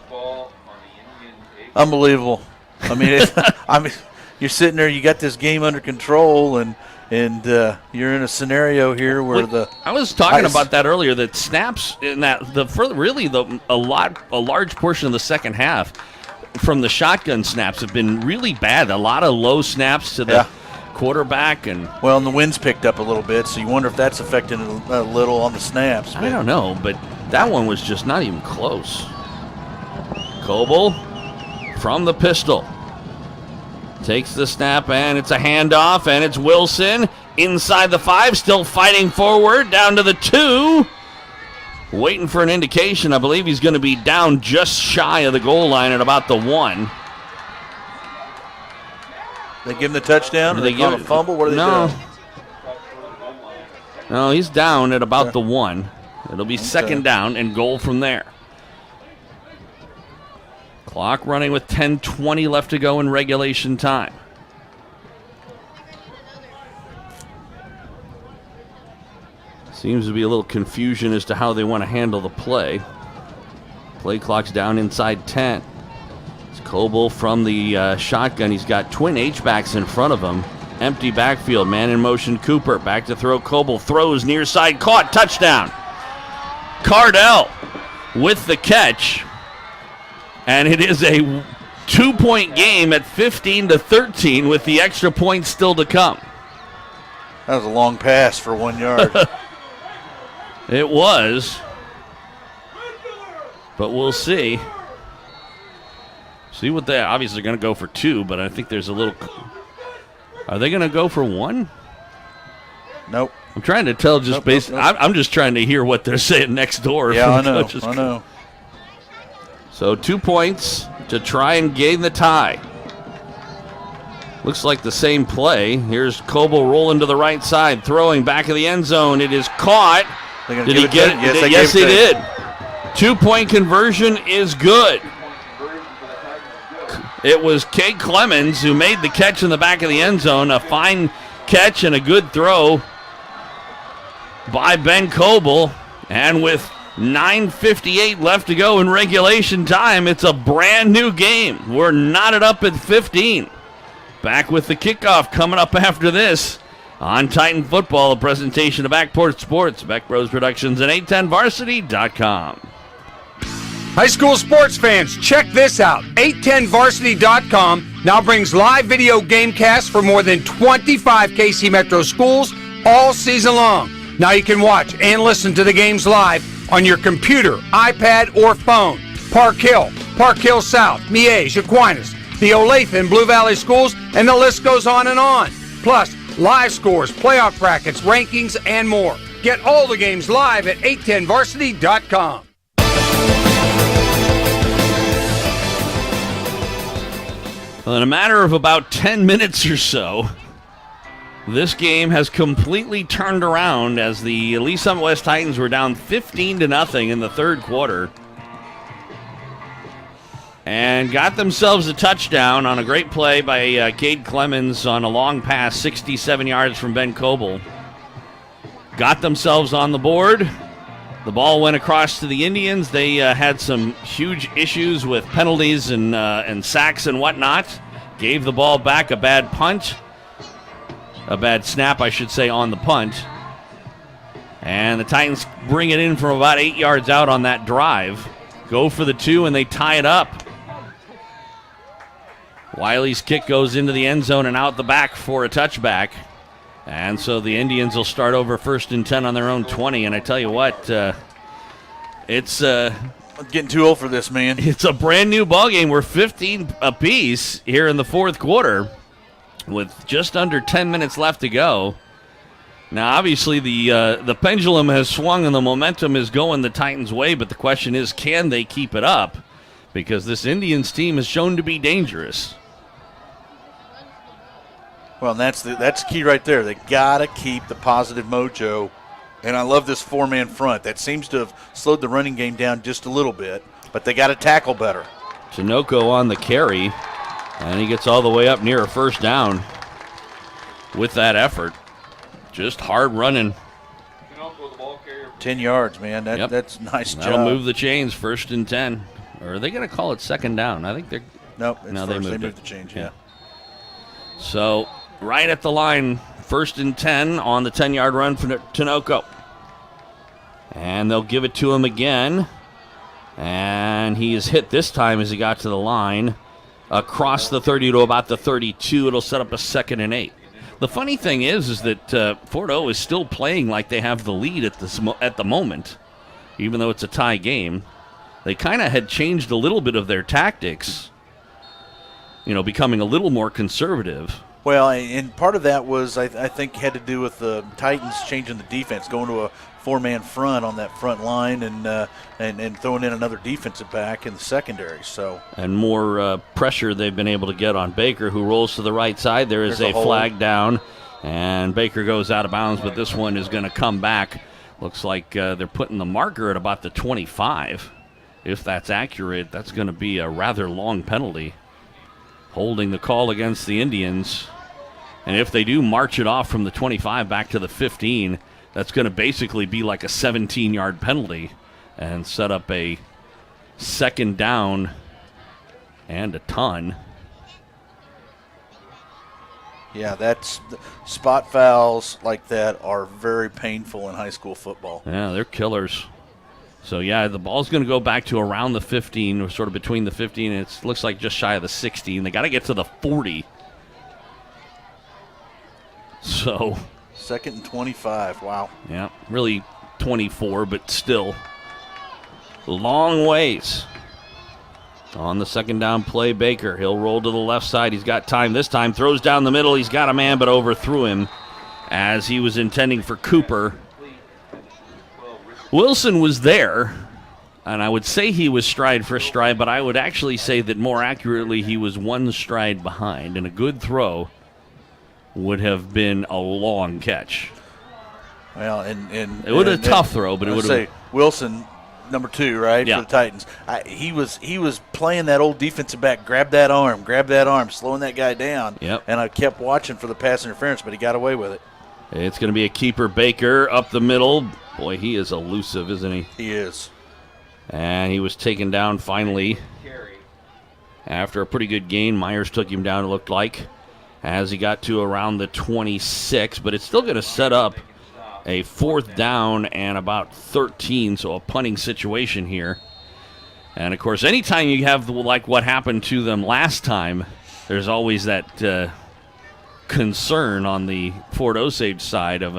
Unbelievable. I mean, you're sitting there, you got this game under control, and you're in a scenario here where I was talking about that earlier. That snaps in that a large portion of the second half from the shotgun snaps have been really bad. A lot of low snaps to the quarterback, and the wind's picked up a little bit, so you wonder if that's affecting a little on the snaps. I don't know, but that one was just not even close. Coble from the pistol takes the snap, and it's a handoff, and it's Wilson inside the 5, still fighting forward down to the 2, waiting for an indication. I believe he's going to be down just shy of the goal line at about the 1. They give him the touchdown? Or they give him a fumble? What are they doing? No, he's down at about the 1. It'll be 2nd down and goal from there. Clock running with 10:20 left to go in regulation time. Seems to be a little confusion as to how they want to handle the play. Play clock's down inside 10. It's Coble from the shotgun. He's got twin H-backs in front of him. Empty backfield, man in motion. Cooper back to throw. Coble throws near side, caught, touchdown. Cardell with the catch. And it is a 2-point game at 15-13 with the extra point still to come. That was a long pass for 1 yard. It was. But we'll see. See what they obviously are going to go for 2, but I think there's a little. Are they going to go for 1? Nope. I'm trying to tell just based. I'm just trying to hear what they're saying next door. Yeah, I know. So 2 points to try and gain the tie. Looks like the same play. Here's Coble rolling to the right side, throwing back of the end zone. It is caught. Did he get it? Yes, he did. 2-point conversion is good. It was Kate Clemens who made the catch in the back of the end zone. A fine catch and a good throw by Ben Coble. And with 9:58 left to go in regulation time, it's a brand new game. We're knotted up at 15. Back with the kickoff coming up after this on Titan Football, a presentation of Backport Sports, Beck Bros Productions, and 810varsity.com. High school sports fans, check this out. 810varsity.com now brings live video game casts for more than 25 KC Metro schools all season long. Now you can watch and listen to the games live on your computer, iPad, or phone. Park Hill South, Miege, Aquinas, the Olathe and Blue Valley schools, and the list goes on and on. Plus, live scores, playoff brackets, rankings, and more. Get all the games live at 810varsity.com. Well, in a matter of about 10 minutes or so, this game has completely turned around as the Lee Summit West Titans were down 15-0 in the third quarter. and got themselves a touchdown on a great play by Cade Clemens on a long pass, 67 yards from Ben Coble. Got themselves on the board. The ball went across to the Indians. They had some huge issues with penalties and sacks and whatnot. Gave the ball back, a bad punt. A bad snap, I should say, on the punt. And the Titans bring it in from about 8 yards out on that drive. Go for the 2, and they tie it up. Wiley's kick goes into the end zone and out the back for a touchback. And so the Indians will start over 1st and 10 on their own 20. And I tell you what, it's I'm getting too old for this, man. It's a brand new ball game. We're 15 apiece here in the 4th quarter with just under 10 minutes left to go. Now, obviously, the pendulum has swung and the momentum is going the Titans' way, but the question is, can they keep it up? Because this Indians team has shown to be dangerous. Well, that's the key right there. They got to keep the positive mojo. And I love this 4-man front. That seems to have slowed the running game down just a little bit, but they got to tackle better. Chinoco on the carry, and he gets all the way up near a 1st down with that effort. Just hard running. 10 yards, man. That's a nice job. That'll move the chains, 1st and 10. Or are they going to call it 2nd down? I think they're... Nope, they moved the change, yeah. So, right at the line, 1st and 10 on the 10-yard run for Tinoco. And they'll give it to him again. And he is hit this time as he got to the line. Across the 30 to about the 32. It'll set up a 2nd and 8. The funny thing is that Fort O is still playing like they have the lead at the moment, even though it's a tie game. They kind of had changed a little bit of their tactics, becoming a little more conservative. Well, and part of that was, I think, had to do with the Titans changing the defense, going to a 4-man front on that front line and throwing in another defensive back in the secondary. And more pressure they've been able to get on Baker, who rolls to the right side. There's a flag down, and Baker goes out of bounds, but this one is going to come back. Looks like they're putting the marker at about the 25. If that's accurate, that's going to be a rather long penalty. Holding the call against the Indians. And if they do march it off from the 25 back to the 15, that's going to basically be like a 17-yard penalty and set up a 2nd down and a ton. Yeah, that's spot fouls like that are very painful in high school football. Yeah, they're killers. So, yeah, the ball's going to go back to around the 15, or sort of between the 15, and it looks like just shy of the 16. They got to get to the 40. So 2nd and 25, wow. Yeah, really 24, but still long ways. On the 2nd down play, Baker, he'll roll to the left side. He's got time this time, throws down the middle. He's got a man, but overthrew him as he was intending for Cooper. Wilson was there, and I would say he was stride for stride, but I would actually say that more accurately he was 1 stride behind, and a good throw would have been a long catch. Well, and it would have been a tough throw, but it would have. Wilson, number 2, right, yeah, for the Titans. He was playing that old defensive back, grab that arm, slowing that guy down. Yep. And I kept watching for the pass interference, but he got away with it. It's going to be a keeper, Baker, up the middle. Boy, he is elusive, isn't he? He is. And he was taken down finally. After a pretty good gain, Myers took him down, it looked like, as he got to around the 26. But it's still going to set up a 4th down and about 13, so a punting situation here. And, of course, anytime you have, like what happened to them last time, there's always that concern on the Fort Osage side of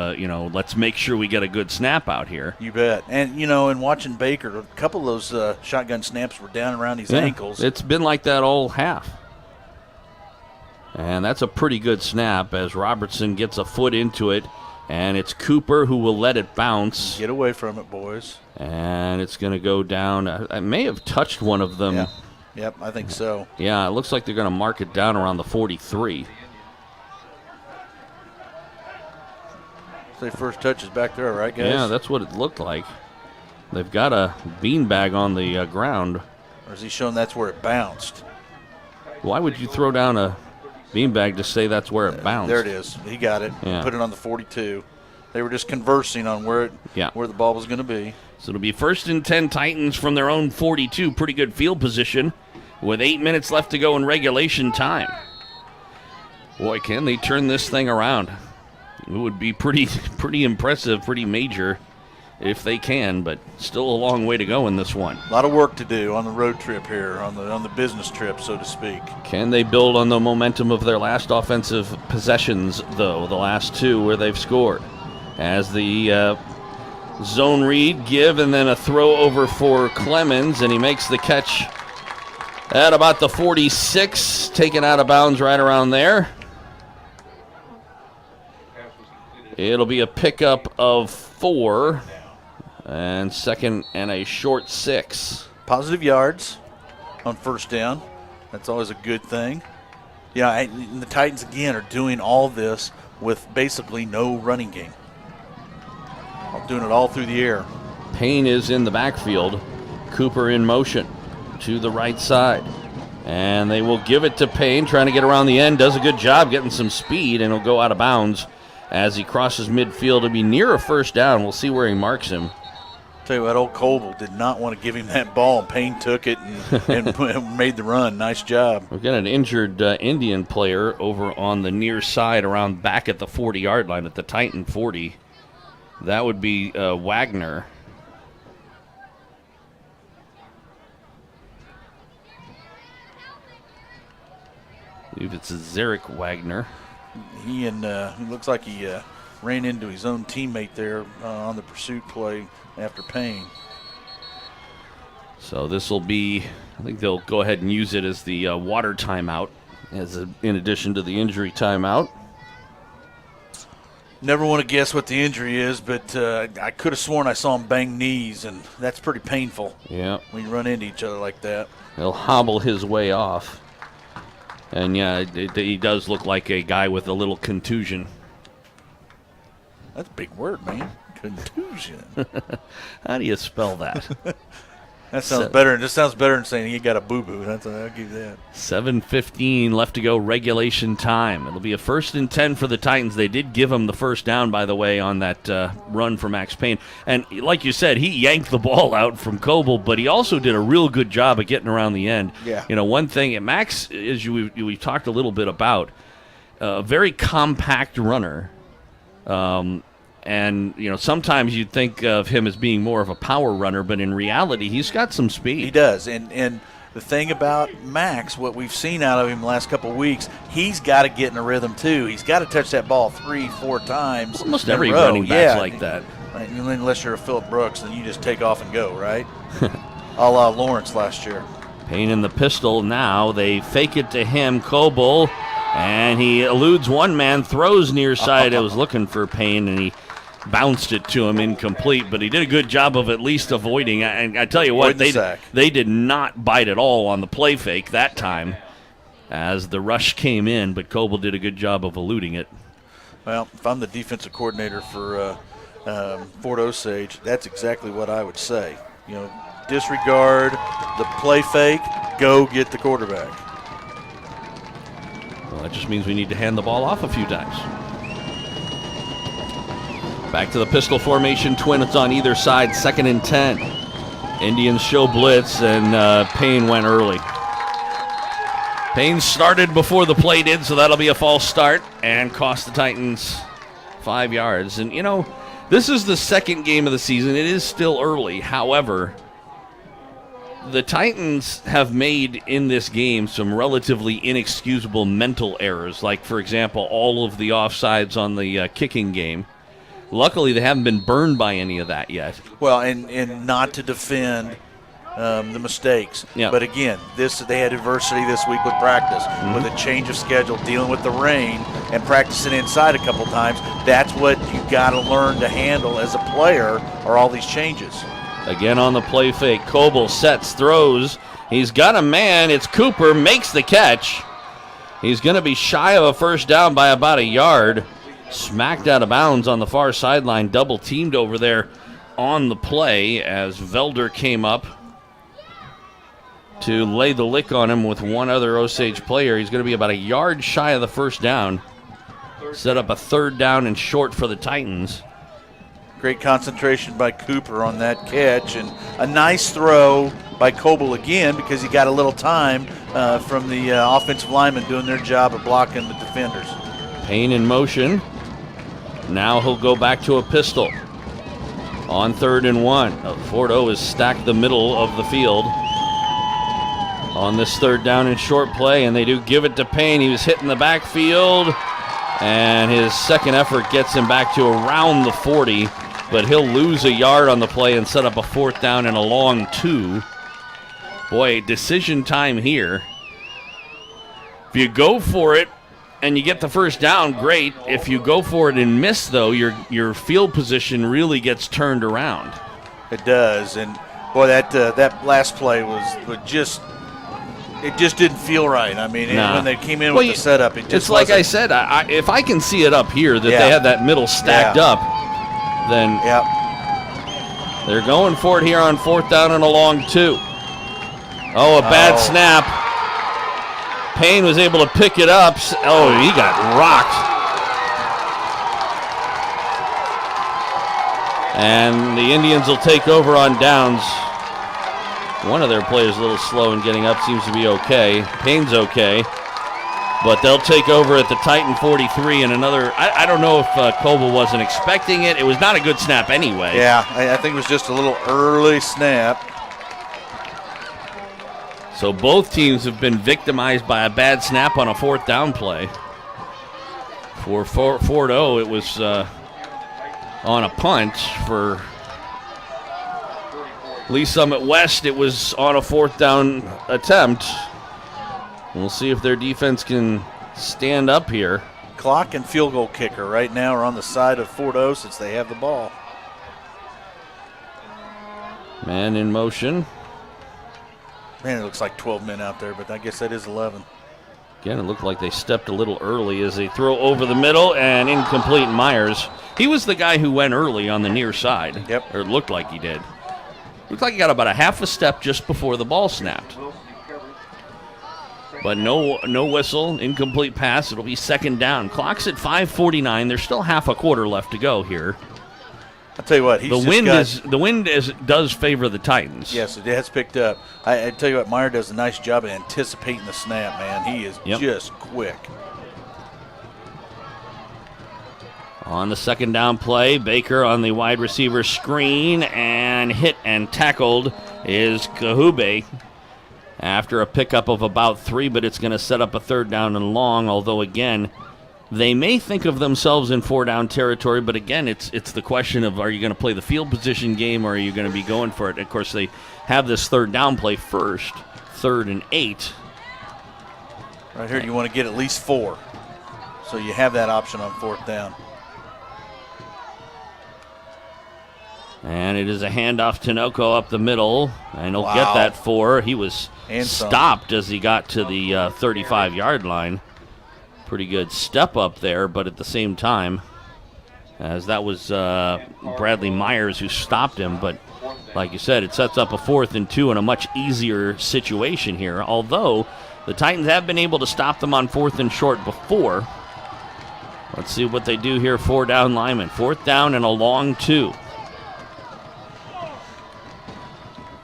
let's make sure we get a good snap out here. You bet. And in watching Baker, a couple of those shotgun snaps were down around his ankles. It's been like that all half. And that's a pretty good snap as Robertson gets a foot into it, and it's Cooper who will let it bounce. Get away from it, boys. And it's going to go down. I may have touched one of them. Yeah. Yep, I think so. Yeah, it looks like they're going to mark it down around the 43. Their first touch is back there, right, guys? Yeah, that's what it looked like. They've got a beanbag on the ground Or is he showing that's where it bounced? Why would you throw down a beanbag to say that's where it bounced? There it is. He got it. Yeah. Put it on the 42. They were just conversing on where the ball was going to be. So it'll be 1st and 10 Titans from their own 42. Pretty good field position with 8 minutes left to go in regulation time. Boy, can they turn this thing around. It would be pretty impressive, pretty major if they can, but still a long way to go in this one. A lot of work to do on the road trip here, on the business trip, so to speak. Can they build on the momentum of their last offensive possessions, though, the last 2 where they've scored? As the zone read, give, and then a throw over for Clemens, and he makes the catch at about the 46, taken out of bounds right around there. It'll be a pickup of 4, and 2nd and a short 6. Positive yards on 1st down. That's always a good thing. Yeah, and the Titans, again, are doing all this with basically no running game. Doing it all through the air. Payne is in the backfield. Cooper in motion to the right side. And they will give it to Payne, trying to get around the end. Does a good job getting some speed, and he'll go out of bounds as he crosses midfield to be near a 1st down. We'll see where he marks him. Tell you what, old Coble did not want to give him that ball, and Payne took it and made the run. Nice job. We've got an injured Indian player over on the near side around back at the 40-yard line at the Titan 40. That would be Wagner. I believe it's Zarek Wagner. He looks like he ran into his own teammate there on the pursuit play after Payne. So this will be, I think they'll go ahead and use it as the water timeout, in addition to the injury timeout. Never want to guess what the injury is, but I could have sworn I saw him bang knees, and that's pretty painful. Yeah. When you run into each other like that. He'll hobble his way off. And, yeah, he does look like a guy with a little contusion. That's a big word, man. Contusion. How do you spell that? That sounds better. This sounds better than saying he got a boo-boo. I'll give you that. 7:15 left to go regulation time. It'll be a 1st and 10 for the Titans. They did give him the 1st down, by the way, on that run for Max Payne. And like you said, he yanked the ball out from Coble, but he also did a real good job of getting around the end. Yeah. You know, one thing, Max, as we talked a little bit about, a very compact runner. And, you know, sometimes you'd think of him as being more of a power runner, but in reality, he's got some speed. He does. And the thing about Max, what we've seen out of him the last couple of weeks, he's got to get in a rhythm, too. He's got to touch that ball 3-4 times. Almost every running back's like that. Right. Unless you're a Phillip Brooks, then you just take off and go, right? A la Lawrence last year. Payne in the pistol now. They fake it to him, Coble, and he eludes one man, throws near side. I was looking for Payne, and he bounced it to him incomplete, but he did a good job of at least avoiding. And I tell you what, they did not bite at all on the play fake that time as the rush came in, but Coble did a good job of eluding it. Well, if I'm the defensive coordinator for Fort Osage, that's exactly what I would say. You know, disregard the play fake, go get the quarterback. Well, that just means we need to hand the ball off a few times. Back to the pistol formation, twins on either side, 2nd and 10. Indians show blitz, and Payne went early. Payne started before the play did, so that'll be a false start and cost the Titans 5 yards. And, you know, this is the 2nd game of the season. It is still early. However, the Titans have made in this game some relatively inexcusable mental errors, like, for example, all of the offsides on the kicking game. Luckily, they haven't been burned by any of that yet. Well, and not to defend the mistakes. Yeah. But again, they had adversity this week with practice, with a change of schedule, dealing with the rain, and practicing inside a couple times. That's what you got to learn to handle as a player, are all these changes. Again on the play fake, Coble sets, throws. He's got a man. It's Cooper, makes the catch. He's going to be shy of a 1st down by about a yard. Smacked out of bounds on the far sideline, double teamed over there on the play as Velder came up to lay the lick on him with one other Osage player. He's going to be about a yard shy of the first down. Set up a third down and short for the Titans. Great concentration by Cooper on that catch, and a nice throw by Coble again because he got a little time from the offensive linemen doing their job of blocking the defenders. Payne in motion. Now he'll go back to a pistol. On 3rd and 1. Fort O has stacked the middle of the field on this third down and short play, and they do give it to Payne. He was hitting the backfield, and his second effort gets him back to around the 40, but he'll lose a yard on the play and set up a 4th down and a long 2. Boy, decision time here. If you go for it and you get the first down, great. If you go for it and miss, though, your field position really gets turned around. It does, and boy, that last play was just. It just didn't feel right. I mean, when they came in with the setup, it just it's like I said, if I can see it up here that they had that middle stacked up, then they're going for it here on 4th down and a long 2. Oh, a bad snap. Payne was able to pick it up. Oh, he got rocked. And the Indians will take over on downs. One of their players a little slow in getting up, seems to be okay. Payne's okay. But they'll take over at the Titan 43 and another. I don't know if Coble wasn't expecting it. It was not a good snap anyway. Yeah, I think it was just a little early snap. So both teams have been victimized by a bad snap on a 4th down play. For Fort O, it was on a punt. For Lee Summit West, it was on a 4th down attempt. We'll see if their defense can stand up here. Clock and field goal kicker right now are on the side of Fort O since they have the ball. Man in motion. Man, it looks like 12 men out there, but I guess that is 11. Again, it looked like they stepped a little early as they throw over the middle and incomplete. Myers. He was the guy who went early on the near side. Yep. Or it looked like he did. Looked like he got about a half a step just before the ball snapped. But no whistle, incomplete pass. It'll be 2nd down. Clock's at 5:49. There's still half a quarter left to go here. I'll tell you what, the wind does favor the Titans. Yes, it has picked up. I tell you what, Meyer does a nice job of anticipating the snap, man. He is just quick. On the 2nd down play, Baker on the wide receiver screen, and hit and tackled is Kahube after a pickup of about 3, but it's going to set up a 3rd down and long, although again, they may think of themselves in 4-down territory, but again, it's the question of, are you going to play the field position game or are you going to be going for it? Of course, they have this 3rd down play first, 3rd and 8. Right here, you want to get at least 4. So you have that option on 4th down. And it is a handoff to Noco up the middle, and he'll get that 4. He was stopped as he got to the 35-yard line. Pretty good step up there, but at the same time, as that was Bradley Myers who stopped him, but like you said, it sets up a 4th and 2 in a much easier situation here, although the Titans have been able to stop them on 4th and short before. Let's see what they do here, 4-down linemen. 4th down and a long 2.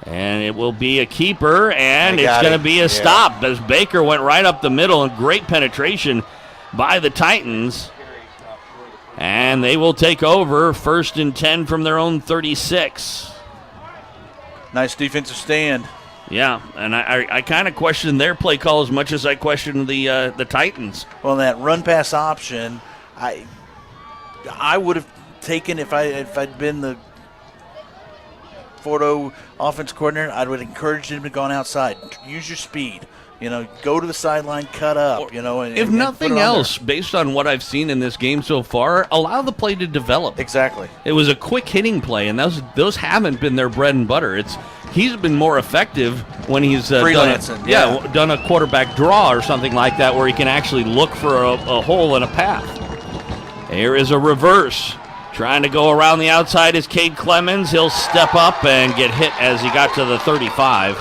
And it will be a keeper, and it's going to be a stop as Baker went right up the middle, and great penetration by the Titans. And they will take over 1st and 10 from their own 36. Nice defensive stand. Yeah, and I kind of question their play call as much as I question the Titans. Well, that run-pass option, I would have taken if I'd been the Fort O offense coordinator. I would encourage him to go outside. Use your speed. Go to the sideline, cut up. If nothing else, based on what I've seen in this game so far, allow the play to develop. Exactly. It was a quick hitting play, and those haven't been their bread and butter. He's been more effective when he's done a quarterback draw or something like that, where he can actually look for a hole in a path. Here is a reverse. Trying to go around the outside is Cade Clemens. He'll step up and get hit as he got to the 35.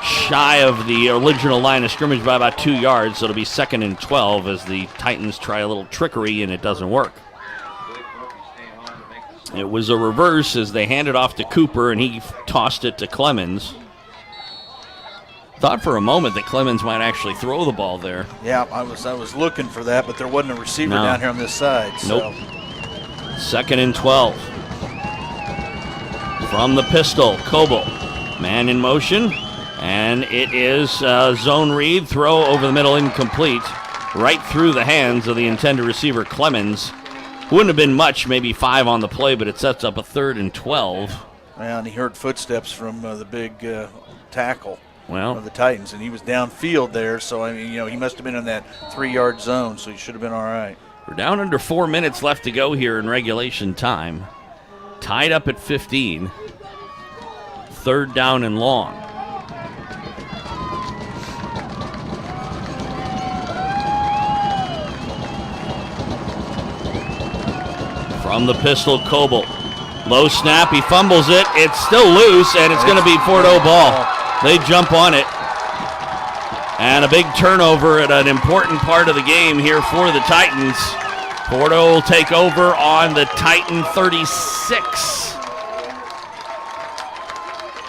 shy of the original line of scrimmage by about 2 yards. So it'll be 2nd and 12 as the Titans try a little trickery, and it doesn't work. It was a reverse as they handed off to Cooper, and he tossed it to Clemens. Thought for a moment that Clemens might actually throw the ball there. Yeah, I was looking for that, but there wasn't a receiver down here on this side. So. Nope. 2nd and 12. From the pistol, Coble. Man in motion, and it is zone read. Throw over the middle, incomplete. Right through the hands of the intended receiver, Clemens. Wouldn't have been much, maybe 5 on the play, but it sets up a 3rd and 12. Well, and he heard footsteps from the big tackle Well, of the Titans, and he was downfield there, so, I mean, he must have been in that 3-yard zone, so he should have been all right. we're down under 4 minutes left to go here in regulation time. Tied up at 15. 3rd down and long. From the pistol, Coble. Low snap, he fumbles it. It's still loose, and it's going to be Fordo ball. They jump on it. And a big turnover at an important part of the game here for the Titans. Fordo will take over on the Titan 36.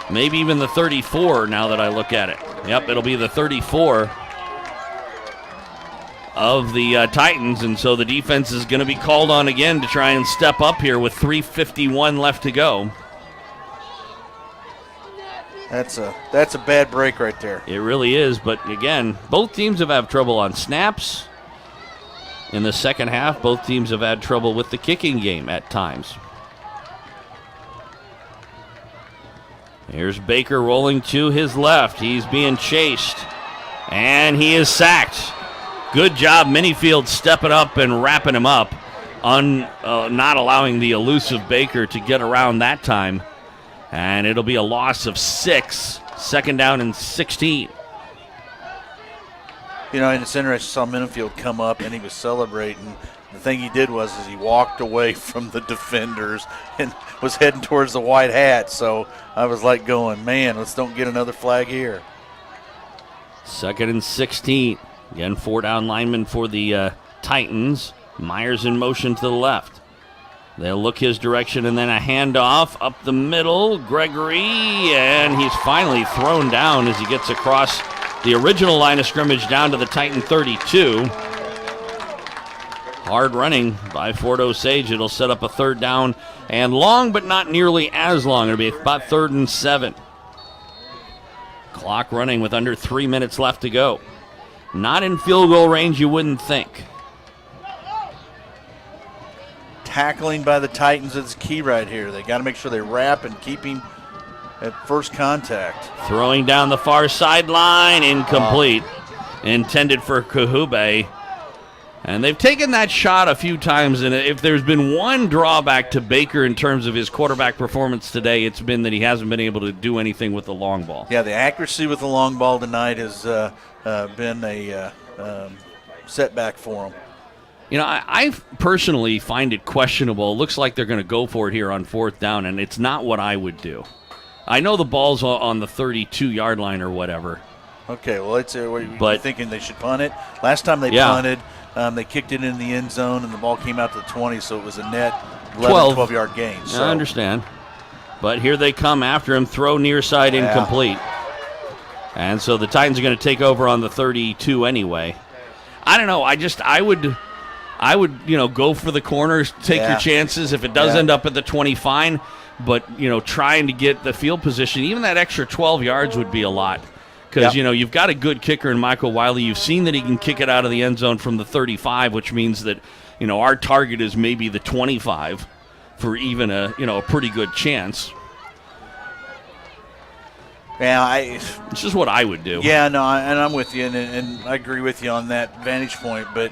Maybe even the 34 now that I look at it. Yep, it'll be the 34 of the Titans, and so the defense is going to be called on again to try and step up here with 3:51 left to go. That's a bad break right there. It really is, but again, both teams have had trouble on snaps. In the second half, both teams have had trouble with the kicking game at times. Here's Baker rolling to his left. He's being chased, and he is sacked. Good job, Minifield, stepping up and wrapping him up, not allowing the elusive Baker to get around that time. And it'll be a loss of 6, 2nd down and 16. And it's interesting, I saw Minifield come up, and he was celebrating. The thing he did was he walked away from the defenders and was heading towards the white hat. So I was like going, man, let's don't get another flag here. 2nd and 16. Again, 4 down linemen for the Titans. Myers in motion to the left. They'll look his direction, and then a handoff up the middle. Gregory, and he's finally thrown down as he gets across the original line of scrimmage down to the Titan 32. Hard running by Fort Osage. It'll set up a 3rd down and long, but not nearly as long. It'll be about 3rd and 7. Clock running with under 3 minutes left to go. Not in field goal range, you wouldn't think. Tackling by the Titans is key right here. They got to make sure they wrap and keep him at first contact. Throwing down the far sideline, incomplete. Intended for Kahube. And they've taken that shot a few times, and if there's been one drawback to Baker in terms of his quarterback performance today, it's been that he hasn't been able to do anything with the long ball. Yeah, the accuracy with the long ball tonight has been a setback for him. I personally find it questionable. It looks like they're going to go for it here on 4th down, and it's not what I would do. I know the ball's on the 32-yard line or whatever. Okay, well, you're thinking they should punt it? Last time they punted, they kicked it in the end zone, and the ball came out to the 20, so it was a net 12-yard gain. So. I understand. But here they come after him. Throw near side, incomplete. And so the Titans are going to take over on the 32 anyway. I don't know. I would go for the corners, take your chances. If it does end up at the 20, fine. But, trying to get the field position, even that extra 12 yards would be a lot. Because, you've got a good kicker in Michael Wiley. You've seen that he can kick it out of the end zone from the 35, which means that, our target is maybe the 25 for even a pretty good chance. Yeah, it's just what I would do. Yeah, no, and I'm with you, and I agree with you on that vantage point. But,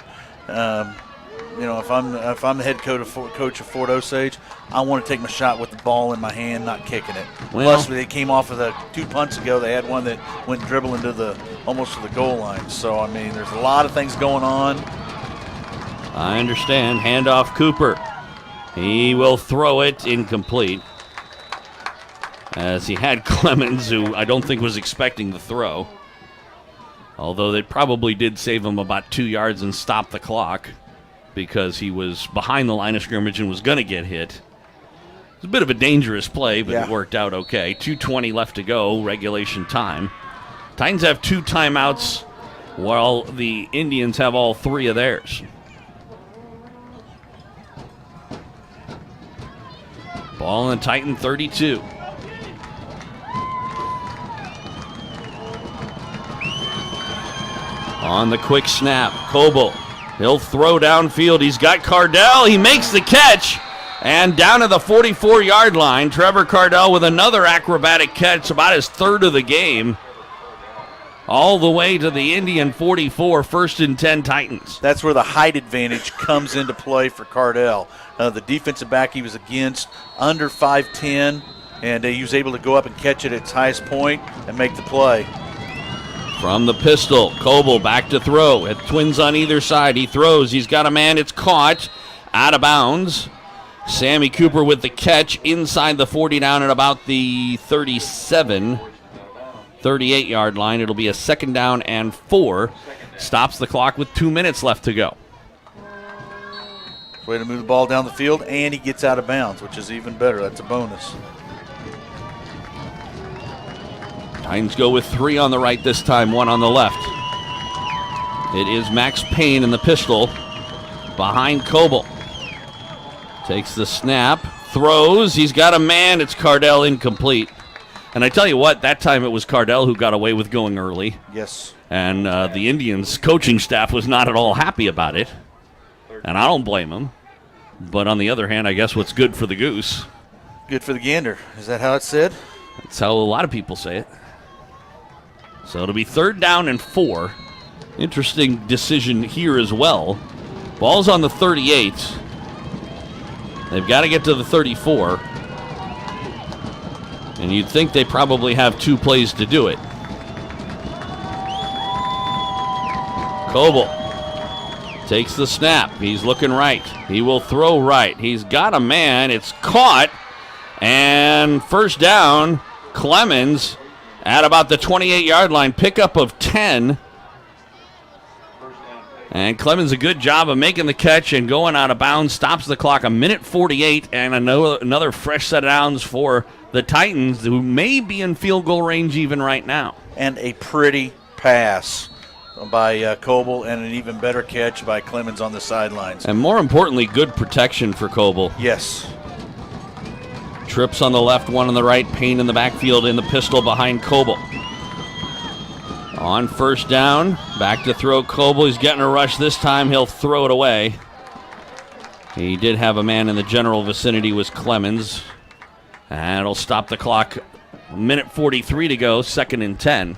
if I'm the head coach of Fort Osage, I want to take my shot with the ball in my hand, not kicking it. Well, plus, they came off of the 2 punts ago. They had one that went dribbling to almost to the goal line. So, I mean, there's a lot of things going on. I understand. Handoff Cooper. He will throw it incomplete. as he had Clemens, who I don't think was expecting the throw. Although they probably did save him about 2 yards and stop the clock because he was behind the line of scrimmage and was going to get hit. It was a bit of a dangerous play, but it worked out okay. 2:20 left to go, regulation time. Titans have 2 timeouts while the Indians have all 3 of theirs. Ball in the Titan 32. On the quick snap, Coble. He'll throw downfield. He's got Cardell. He makes the catch. And down to the 44-yard line, Trevor Cardell with another acrobatic catch, about his 3rd of the game. All the way to the Indian 44, 1st and 10 Titans. That's where the height advantage comes into play for Cardell. The defensive back he was against, under 5'10", and he was able to go up and catch it at its highest point and make the play. From the pistol, Coble back to throw. At Twins on either side. He throws. He's got a man. It's caught. Out of bounds. Sammy Cooper with the catch inside the 40 down at about the 37, 38-yard line. It'll be a 2nd down and 4. Stops the clock with 2 minutes left to go. Way to move the ball down the field, and he gets out of bounds, which is even better. That's a bonus. Titans go with 3 on the right this time, 1 on the left. It is Max Payne in the pistol behind Coble. Takes the snap, throws, he's got a man, it's Cardell, incomplete. And I tell you what, that time it was Cardell who got away with going early. Yes. And the Indians' coaching staff was not at all happy about it. And I don't blame them. But on the other hand, I guess what's good for the goose. Good for the gander. Is that how it's said? That's how a lot of people say it. So it'll be 3rd down and 4. Interesting decision here as well. Ball's on the 38. They've got to get to the 34. And you'd think they probably have 2 plays to do it. Coble takes the snap. He's looking right. He will throw right. He's got a man. It's caught. And 1st down, Clemens at about the 28-yard line. Pickup of 10. And Clemens a good job of making the catch and going out of bounds. Stops the clock, 1:48, and another fresh set of downs for the Titans, who may be in field goal range even right now. And a pretty pass by Coble, and an even better catch by Clemens on the sidelines. And more importantly, good protection for Coble. Yes. Trips on the left, 1 on the right. Payne in the backfield in the pistol behind Coble. On 1st down, back to throw Coble. He's getting a rush this time. He'll throw it away. He did have a man in the general vicinity, was Clemens. And it'll stop the clock. 1:43 to go, 2nd and 10.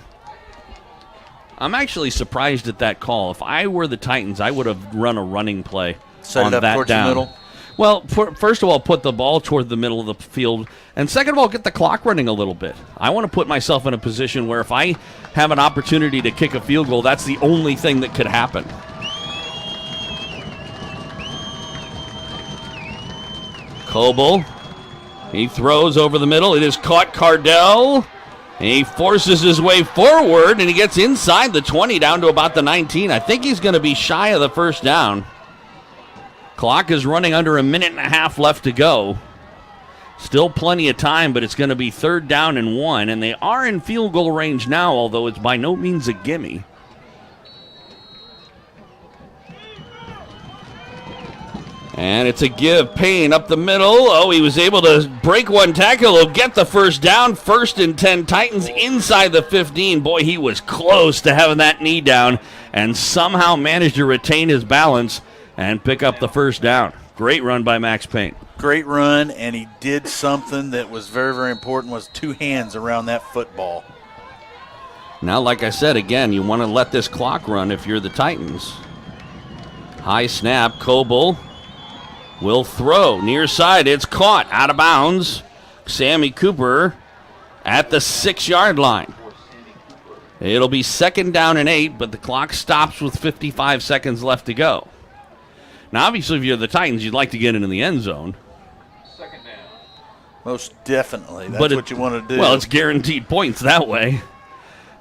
I'm actually surprised at that call. If I were the Titans, I would have run a running play Set on it up that towards down. the middle. Well, first of all, put the ball toward the middle of the field. And second of all, get the clock running a little bit. I want to put myself in a position where if I have an opportunity to kick a field goal, that's the only thing that could happen. Coble. He throws over the middle. It is caught. Cardell. He forces his way forward, and he gets inside the 20 down to about the 19. I think he's going to be shy of the 1st down. Clock is running under 1.5 minutes left to go. Still plenty of time, but it's going to be 3rd down and 1, and they are in field goal range now, although it's by no means a gimme. And it's a give. Payne up the middle. Oh, he was able to break one tackle. He'll get the 1st down. 1st and 10 Titans inside the 15. Boy, he was close to having that knee down and somehow managed to retain his balance and pick up the 1st down. Great run by Max Payne. Great run, and he did something that was very, very important, was 2 hands around that football. Now, like I said, again, you want to let this clock run if you're the Titans. High snap. Coble will throw. Near side, it's caught. Out of bounds. Sammy Cooper at the 6-yard line. It'll be 2nd down and 8, but the clock stops with 55 seconds left to go. Now, obviously, if you're the Titans, you'd like to get into the end zone. Second down. Most definitely. That's what you want to do. Well, it's guaranteed points that way.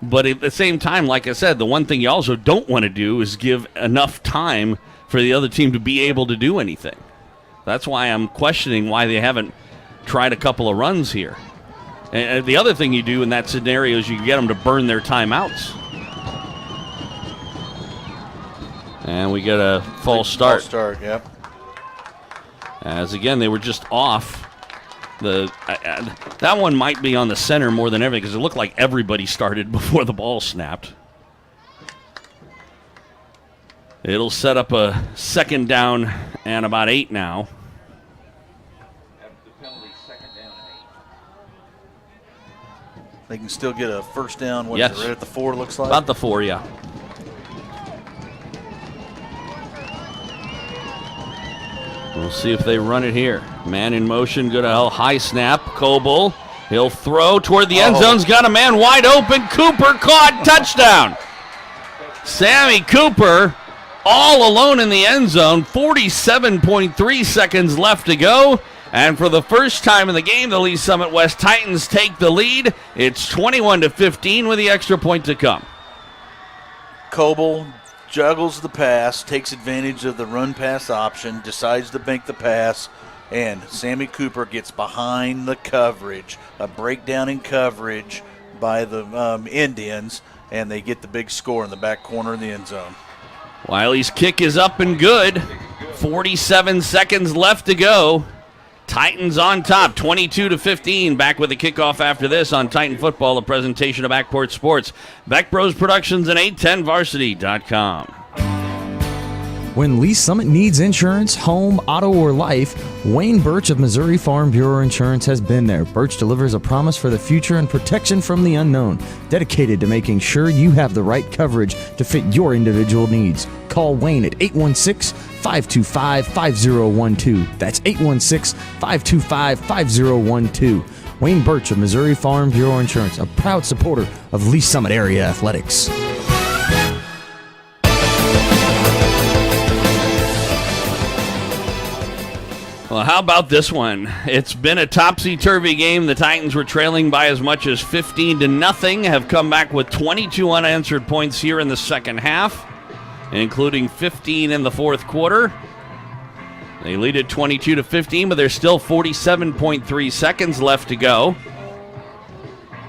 But at the same time, like I said, the one thing you also don't want to do is give enough time for the other team to be able to do anything. That's why I'm questioning why they haven't tried a couple of runs here. And the other thing you do in that scenario is you get them to burn their timeouts. And we get a false start. False start, yep. As again, they were just off. That one might be on the center more than everything because it looked like everybody started before the ball snapped. It'll set up a second down and about 8 now. They can still get a first down. What Yes. is it, right at the 4, looks like? About the 4, yeah. We'll see if they run it here. Man in motion, good high snap. Coble, he'll throw toward the end zone's got a man wide open. Cooper caught, touchdown. Sammy Cooper all alone in the end zone. 47.3 seconds left to go. And for the first time in the game, the Lee Summit West Titans take the lead. It's 21-15 with the extra point to come. Coble juggles the pass, takes advantage of the run-pass option, decides to bank the pass, and Sammy Cooper gets behind the coverage, a breakdown in coverage by the Indians, and they get the big score in the back corner of the end zone. Wiley's kick is up and good. 47 seconds left to go. Titans on top, 22-15. Back with the kickoff after this on Titan Football, a presentation of Backport Sports. Beck Bros Productions and 810varsity.com. When Lee Summit needs insurance, home, auto, or life, Wayne Birch of Missouri Farm Bureau Insurance has been there. Birch delivers a promise for the future and protection from the unknown, dedicated to making sure you have the right coverage to fit your individual needs. Call Wayne at 816-525-5012. That's 816-525-5012. Wayne Birch of Missouri Farm Bureau Insurance, a proud supporter of Lee Summit area athletics. Well, how about this one? It's been a topsy-turvy game. The Titans were trailing by as much as 15-0, have come back with 22 unanswered points here in the second half, including 15 in the fourth quarter. They lead at 22-15, but there's still 47.3 seconds left to go.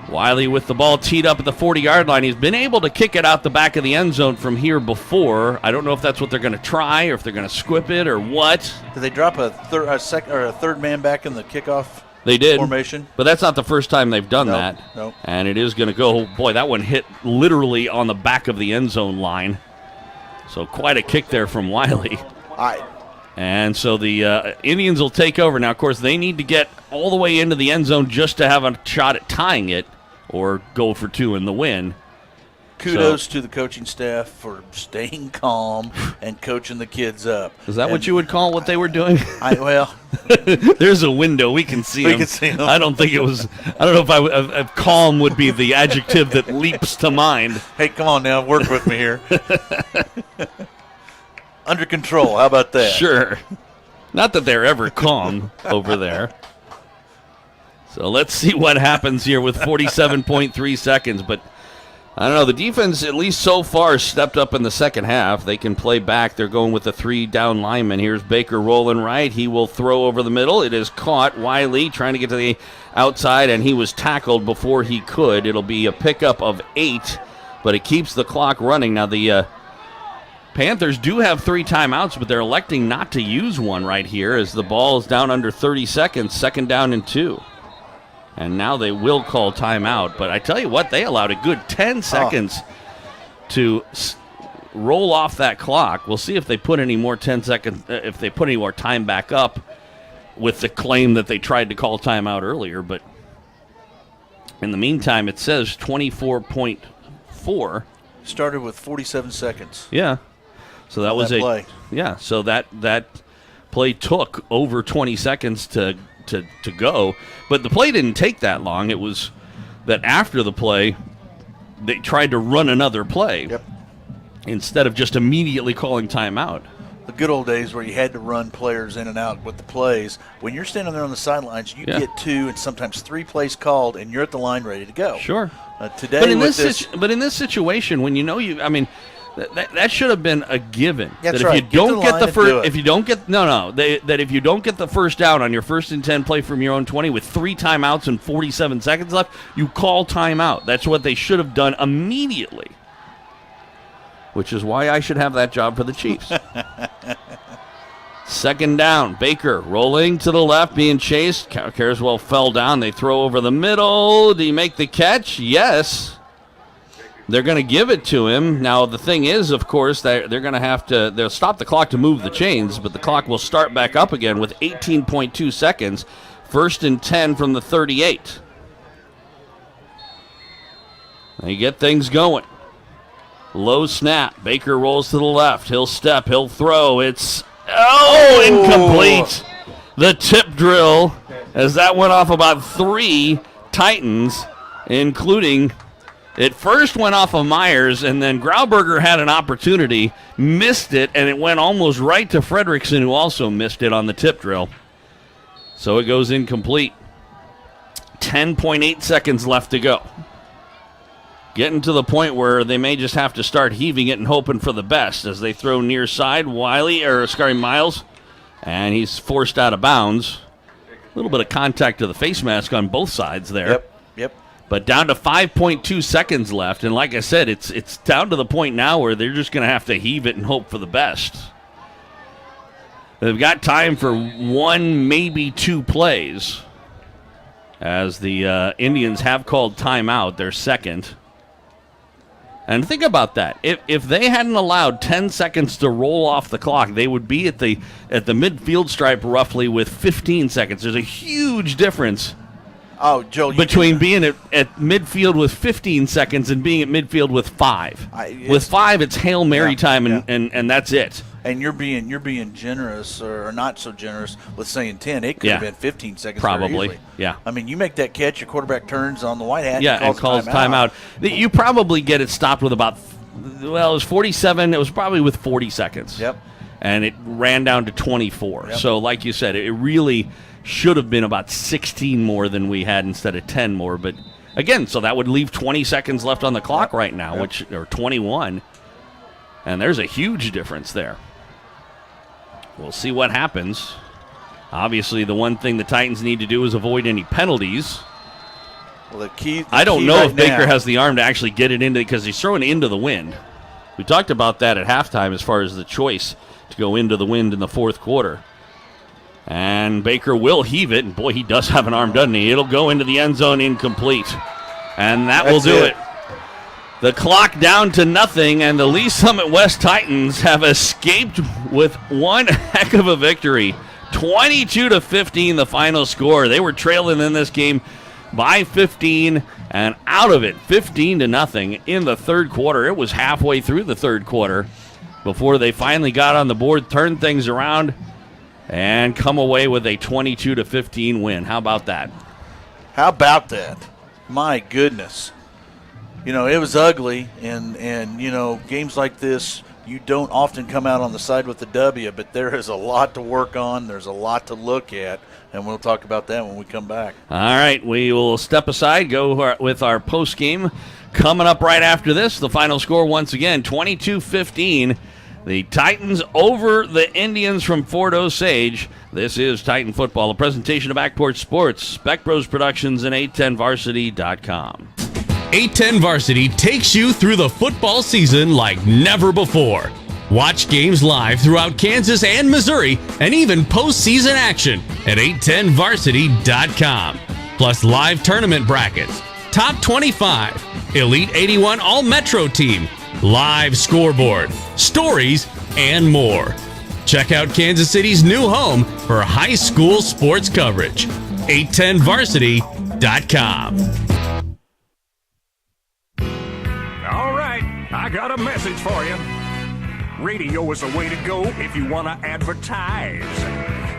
Wiley with the ball teed up at the 40-yard line. He's been able to kick it out the back of the end zone from here before. I don't know if that's what they're going to try or if they're going to squib it or what. Did they drop a third man back in the kickoff They did, formation? But that's not the first time they've done that. Nope. And it is going to go, boy, that one hit literally on the back of the end zone line. So quite a kick there from Wiley. And so the Indians will take over. Now, of course, they need to get all the way into the end zone just to have a shot at tying it or go for 2 in the win. Kudos to the coaching staff for staying calm and coaching the kids up. Is that what you would call what they were doing? There's a window. We can see them. I don't think it was. I don't know if calm would be the adjective that leaps to mind. Hey, come on now. Work with me here. Under control. How about that? Sure. Not that they're ever calm over there. So let's see what happens here with 47.3 seconds. But I don't know. The defense, at least so far, stepped up in the second half. They can play back. They're going with the 3 down linemen. Here's Baker rolling right. He will throw over the middle. It is caught. Wiley trying to get to the outside, and he was tackled before he could. It'll be a pickup of 8, but it keeps the clock running. Now, the Panthers do have 3 timeouts, but they're electing not to use one right here as the ball is down under 30 seconds, second down and 2. And now they will call timeout. But I tell you what, they allowed a good 10 seconds to roll off that clock. We'll see if they put any more 10 seconds, if they put any more time back up with the claim that they tried to call timeout earlier. But in the meantime, it says 24.4. Started with 47 seconds. Yeah. So that was a play. Yeah, so that play took over 20 seconds to go, but the play didn't take that long. It was that after the play, they tried to run another play instead of just immediately calling timeout. the good old days where you had to run players in and out with the plays. When you're standing there on the sidelines, you get 2 and sometimes 3 plays called, and you're at the line ready to go. Sure. Today, but in this situation, when that should have been a given. That's that right. If you don't get the first, if you don't get that if you don't get the first down on your 1st and 10 play from your own 20 with 3 timeouts and 47 seconds left, you call timeout. That's what they should have done immediately. Which is why I should have that job for the Chiefs. 2nd down. Baker rolling to the left, being chased. Carswell fell down. They throw over the middle. Do you make the catch? Yes. They're going to give it to him. Now, the thing is, of course, they're going to have to they'll stop the clock to move the chains, but the clock will start back up again with 18.2 seconds. 1st and 10 from the 38. They get things going. Low snap. Baker rolls to the left. He'll step. He'll throw. It's incomplete. The tip drill, as that went off about 3 Titans, including it first went off of Myers, and then Grauberger had an opportunity, missed it, and it went almost right to Fredrickson, who also missed it on the tip drill. So it goes incomplete. 10.8 seconds left to go. Getting to the point where they may just have to start heaving it and hoping for the best as they throw near side. Miles, and he's forced out of bounds. A little bit of contact to the face mask on both sides there. Yep. But down to 5.2 seconds left, and like I said, it's down to the point now where they're just going to have to heave it and hope for the best. They've got time for 1, maybe 2 plays, as the Indians have called timeout, their 2nd. And think about that. If they hadn't allowed 10 seconds to roll off the clock, they would be at the midfield stripe roughly with 15 seconds. There's a huge difference between being at midfield with 15 seconds and being at midfield with 5. With 5, it's Hail Mary time, and that's it. And you're being generous or not so generous with saying 10. It could have been 15 seconds. Probably. Yeah. I mean, you make that catch, your quarterback turns on the white hat and calls timeout. You probably get it stopped with about, it was 47. It was probably with 40 seconds. Yep. And it ran down to 24. Yep. So like you said, it really should have been about 16 more than we had instead of 10 more. But again, so that would leave 20 seconds left on the clock right now, or 21. And there's a huge difference there. We'll see what happens. Obviously, the one thing the Titans need to do is avoid any penalties. Well, I don't know if Baker has the arm to actually get it into, because he's throwing it into the wind. We talked about that at halftime as far as the choice to go into the wind in the 4th quarter. And Baker will heave it, and boy, he does have an arm, doesn't he? It'll go into the end zone, incomplete. And that will do it. The clock down to nothing, and the Lee Summit West Titans have escaped with one heck of a victory. 22-15, the final score. They were trailing in this game by 15, and out of it, 15-0 in the 3rd quarter. It was halfway through the 3rd quarter before they finally got on the board, turned things around, and come away with a 22-15 win. How about that? How about that? My goodness. You know, it was ugly, and you know, games like this, you don't often come out on the side with the W, but there is a lot to work on. There's a lot to look at, and we'll talk about that when we come back. All right, we will step aside, go with our post game. Coming up right after this, the final score once again, 22-15. The Titans over the Indians from Fort Osage. This is Titan Football, a presentation of Backport Sports, Spec Bros Productions, and 810varsity.com. 810 Varsity takes you through the football season like never before. Watch games live throughout Kansas and Missouri, and even postseason action at 810varsity.com. Plus live tournament brackets, top 25, Elite 81 All-Metro team, live scoreboard, stories, and more. Check out Kansas City's new home for high school sports coverage, 810varsity.com. I got a message for you. Radio is the way to go if you want to advertise.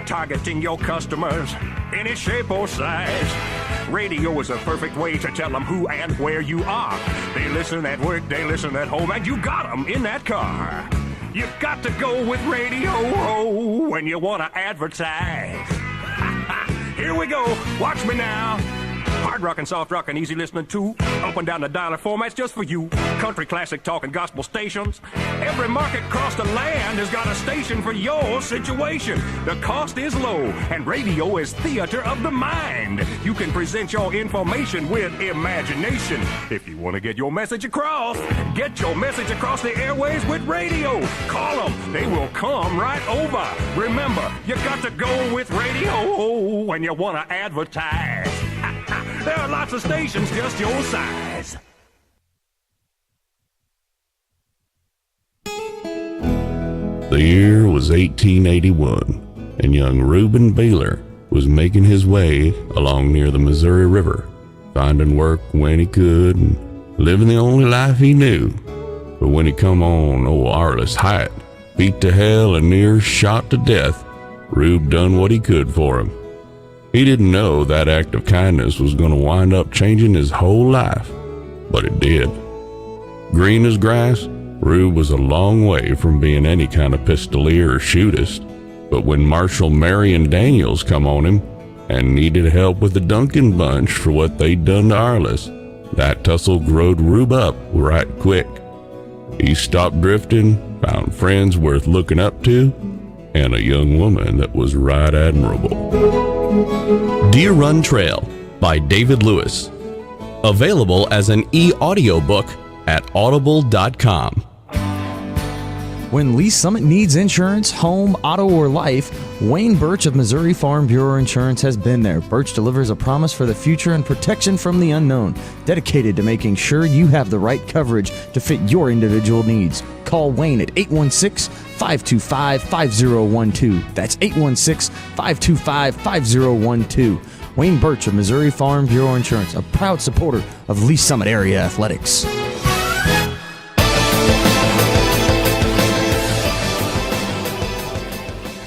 Targeting your customers, any shape or size. Radio is a perfect way to tell them who and where you are. They listen at work, they listen at home, and you got them in that car. You got to go with radio when you want to advertise. Here we go. Watch me now. Hard rock and soft rock and easy listening too. Up and down the dialer formats just for you. Country, classic, talk, and gospel stations. Every market across the land has got a station for your situation. The cost is low, and radio is theater of the mind. You can present your information with imagination. If you want to get your message across the airways with radio. Call them. They will come right over. Remember, you got to go with radio when you want to advertise. There are lots of stations just your size. The year was 1881, and young Reuben Beeler was making his way along near the Missouri River, finding work when he could and living the only life he knew. But when he come on old Arliss Height, beat to hell and near shot to death, Rube done what he could for him. He didn't know that act of kindness was going to wind up changing his whole life, but it did. Green as grass, Rube was a long way from being any kind of pistolier or shootist, but when Marshal Marion Daniels come on him and needed help with the Duncan bunch for what they'd done to Arliss, that tussle growed Rube up right quick. He stopped drifting, found friends worth looking up to, and a young woman that was right admirable. Deer Run Trail by David Lewis. Available as an e-audiobook at audible.com. When Lee Summit needs insurance, home, auto, or life, Wayne Birch of Missouri Farm Bureau Insurance has been there. Birch delivers a promise for the future and protection from the unknown, dedicated to making sure you have the right coverage to fit your individual needs. Call Wayne at 816-525-5012. That's 816-525-5012. Wayne Birch of Missouri Farm Bureau Insurance, a proud supporter of Lee Summit area athletics.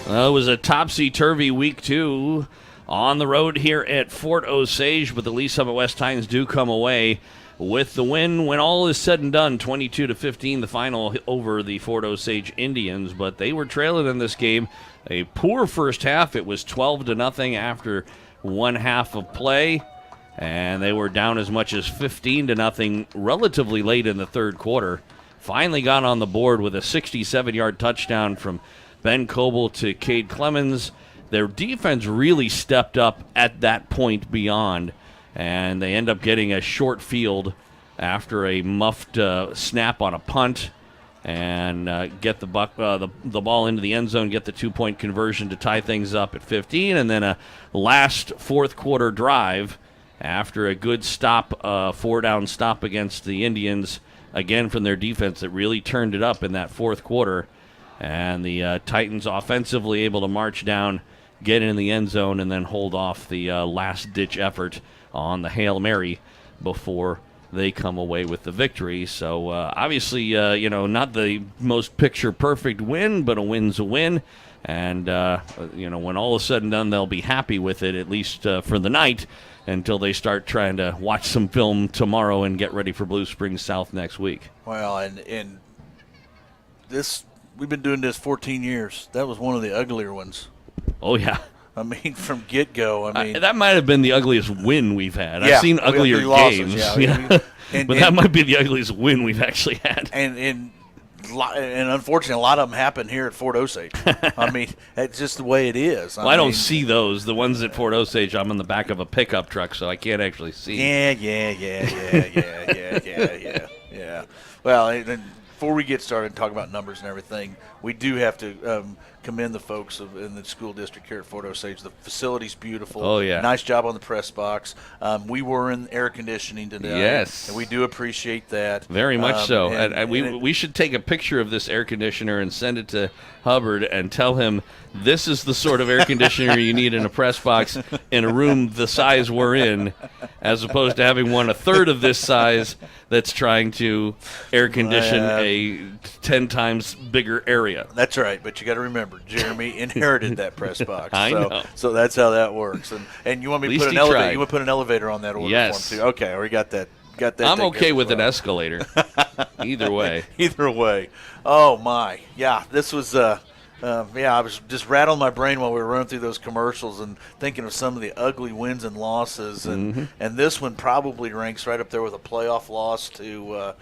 It was a topsy-turvy week, too, on the road here at Fort Osage, but the Lee Summit West Titans do come away with the win when all is said and done. 22-15, the final over the Fort Osage Indians, but they were trailing in this game. A poor first half. It was 12-0 after one half of play, and they were down as much as 15-0 relatively late in the third quarter. Finally got on the board with a 67-yard touchdown from Ben Coble to Cade Clemens. Their defense really stepped up at that point beyond, and they end up getting a short field after a muffed snap on a punt and get the ball into the end zone, get the 2-point conversion to tie things up at 15, and then a last fourth quarter drive after a good stop, 4-down stop against the Indians, again from their defense that really turned it up in that fourth quarter. And the Titans offensively able to march down, get in the end zone, and then hold off the last-ditch effort on the Hail Mary before they come away with the victory. So obviously, not the most picture-perfect win, but a win's a win. And, when all is said and done, they'll be happy with it, at least for the night, until they start trying to watch some film tomorrow and get ready for Blue Springs South next week. Well, and this... We've been doing this 14 years. That was one of the uglier ones. Oh, yeah. I mean, from get-go. That might have been the ugliest win we've had. Yeah, I've seen uglier games. Yeah. But that might be the ugliest win we've actually had. And unfortunately, a lot of them happen here at Fort Osage. I mean, that's just the way it is. I don't see those. The ones at Fort Osage, I'm in the back of a pickup truck, so I can't actually see. Yeah. Well, before we get started and talk about numbers and everything, we do have to commend the folks in the school district here at Fort Osage. The facility's beautiful. Oh, yeah. Nice job on the press box. We were in air conditioning today. Yes. And we do appreciate that. Very much so. And we should take a picture of this air conditioner and send it to Hubbard and tell him this is the sort of air conditioner you need in a press box in a room the size we're in, as opposed to having one a third of this size that's trying to air condition a 10 times bigger area. That's right, but you got to remember, Jeremy inherited that press box. I know. So that's how that works. And you want me to put an elevator? You want to put an elevator on that order yes. form too? Okay, we got that got that. I'm taken okay care of with as an well. escalator. Either way. Either way. Oh, my. Yeah, this was I was just rattling my brain while we were running through those commercials and thinking of some of the ugly wins and losses. And this one probably ranks right up there with a playoff loss to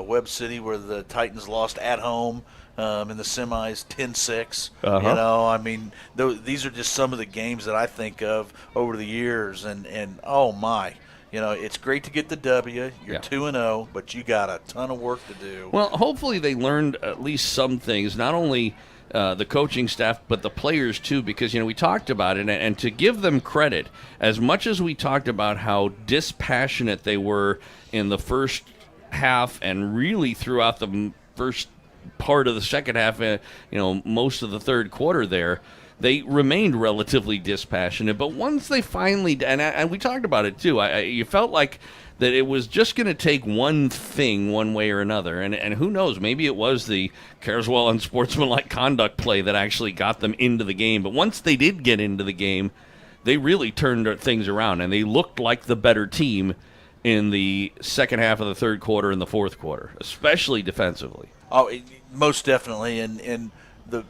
Webb City, where the Titans lost at home in the semis 10-6. You know, I mean, these are just some of the games that I think of over the years. And oh, my. You know, it's great to get the W. You're 2-0, but you got a ton of work to do. Well, hopefully they learned at least some things, not only the coaching staff, but the players too, because, you know, we talked about it, and to give them credit, as much as we talked about how dispassionate they were in the first half and really throughout the first part of the second half, most of the third quarter there, they remained relatively dispassionate. But once they finally, and we talked about it too, you felt like that it was just going to take one thing one way or another. And who knows, maybe it was the Carswell unsportsmanlike conduct play that actually got them into the game. But once they did get into the game, they really turned things around, and they looked like the better team in the second half of the third quarter and the fourth quarter, especially defensively. Oh, most definitely. And the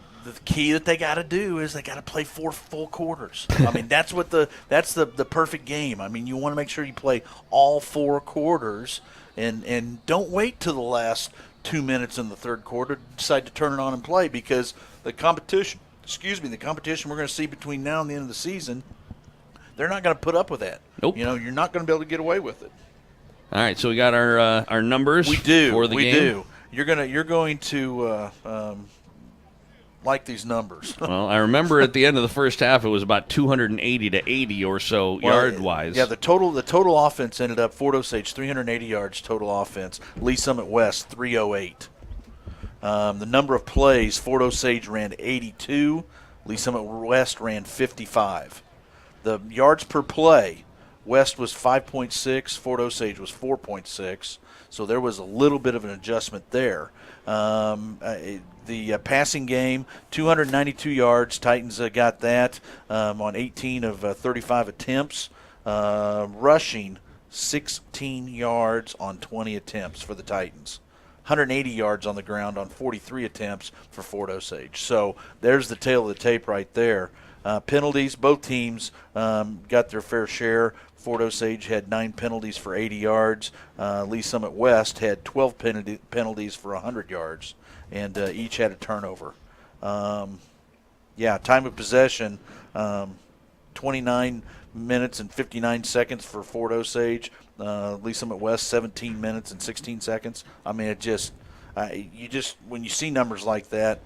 key that they got to do is they got to play 4 full quarters. I mean, that's the perfect game. I mean, you want to make sure you play all 4 quarters, and don't wait till the last 2 minutes in the third quarter to decide to turn it on and play, because the competition we're going to see between now and the end of the season, they're not going to put up with that. Nope. You know, you're not going to be able to get away with it. All right, so we got our numbers. We do. For the game. We do. You're going to like these numbers. Well, I remember at the end of the first half, it was about 280 to 80 or so yard-wise. Yeah, the total offense ended up Fort Osage 380 yards total offense. Lee Summit West 308. The number of plays, Fort Osage ran 82. Lee Summit West ran 55. The yards per play, West was 5.6. Fort Osage was 4.6. So there was a little bit of an adjustment there. The passing game, 292 yards. Titans got that on 18 of 35 attempts. Rushing, 16 yards on 20 attempts for the Titans. 180 yards on the ground on 43 attempts for Fort Osage. So there's the tail of the tape right there. Penalties, both teams got their fair share. Fort Osage had 9 penalties for 80 yards. Lee Summit West had 12 penalties for 100 yards, and each had a turnover. Time of possession, 29 minutes and 59 seconds for Fort Osage. Lee Summit West, 17 minutes and 16 seconds. I mean, when you see numbers like that,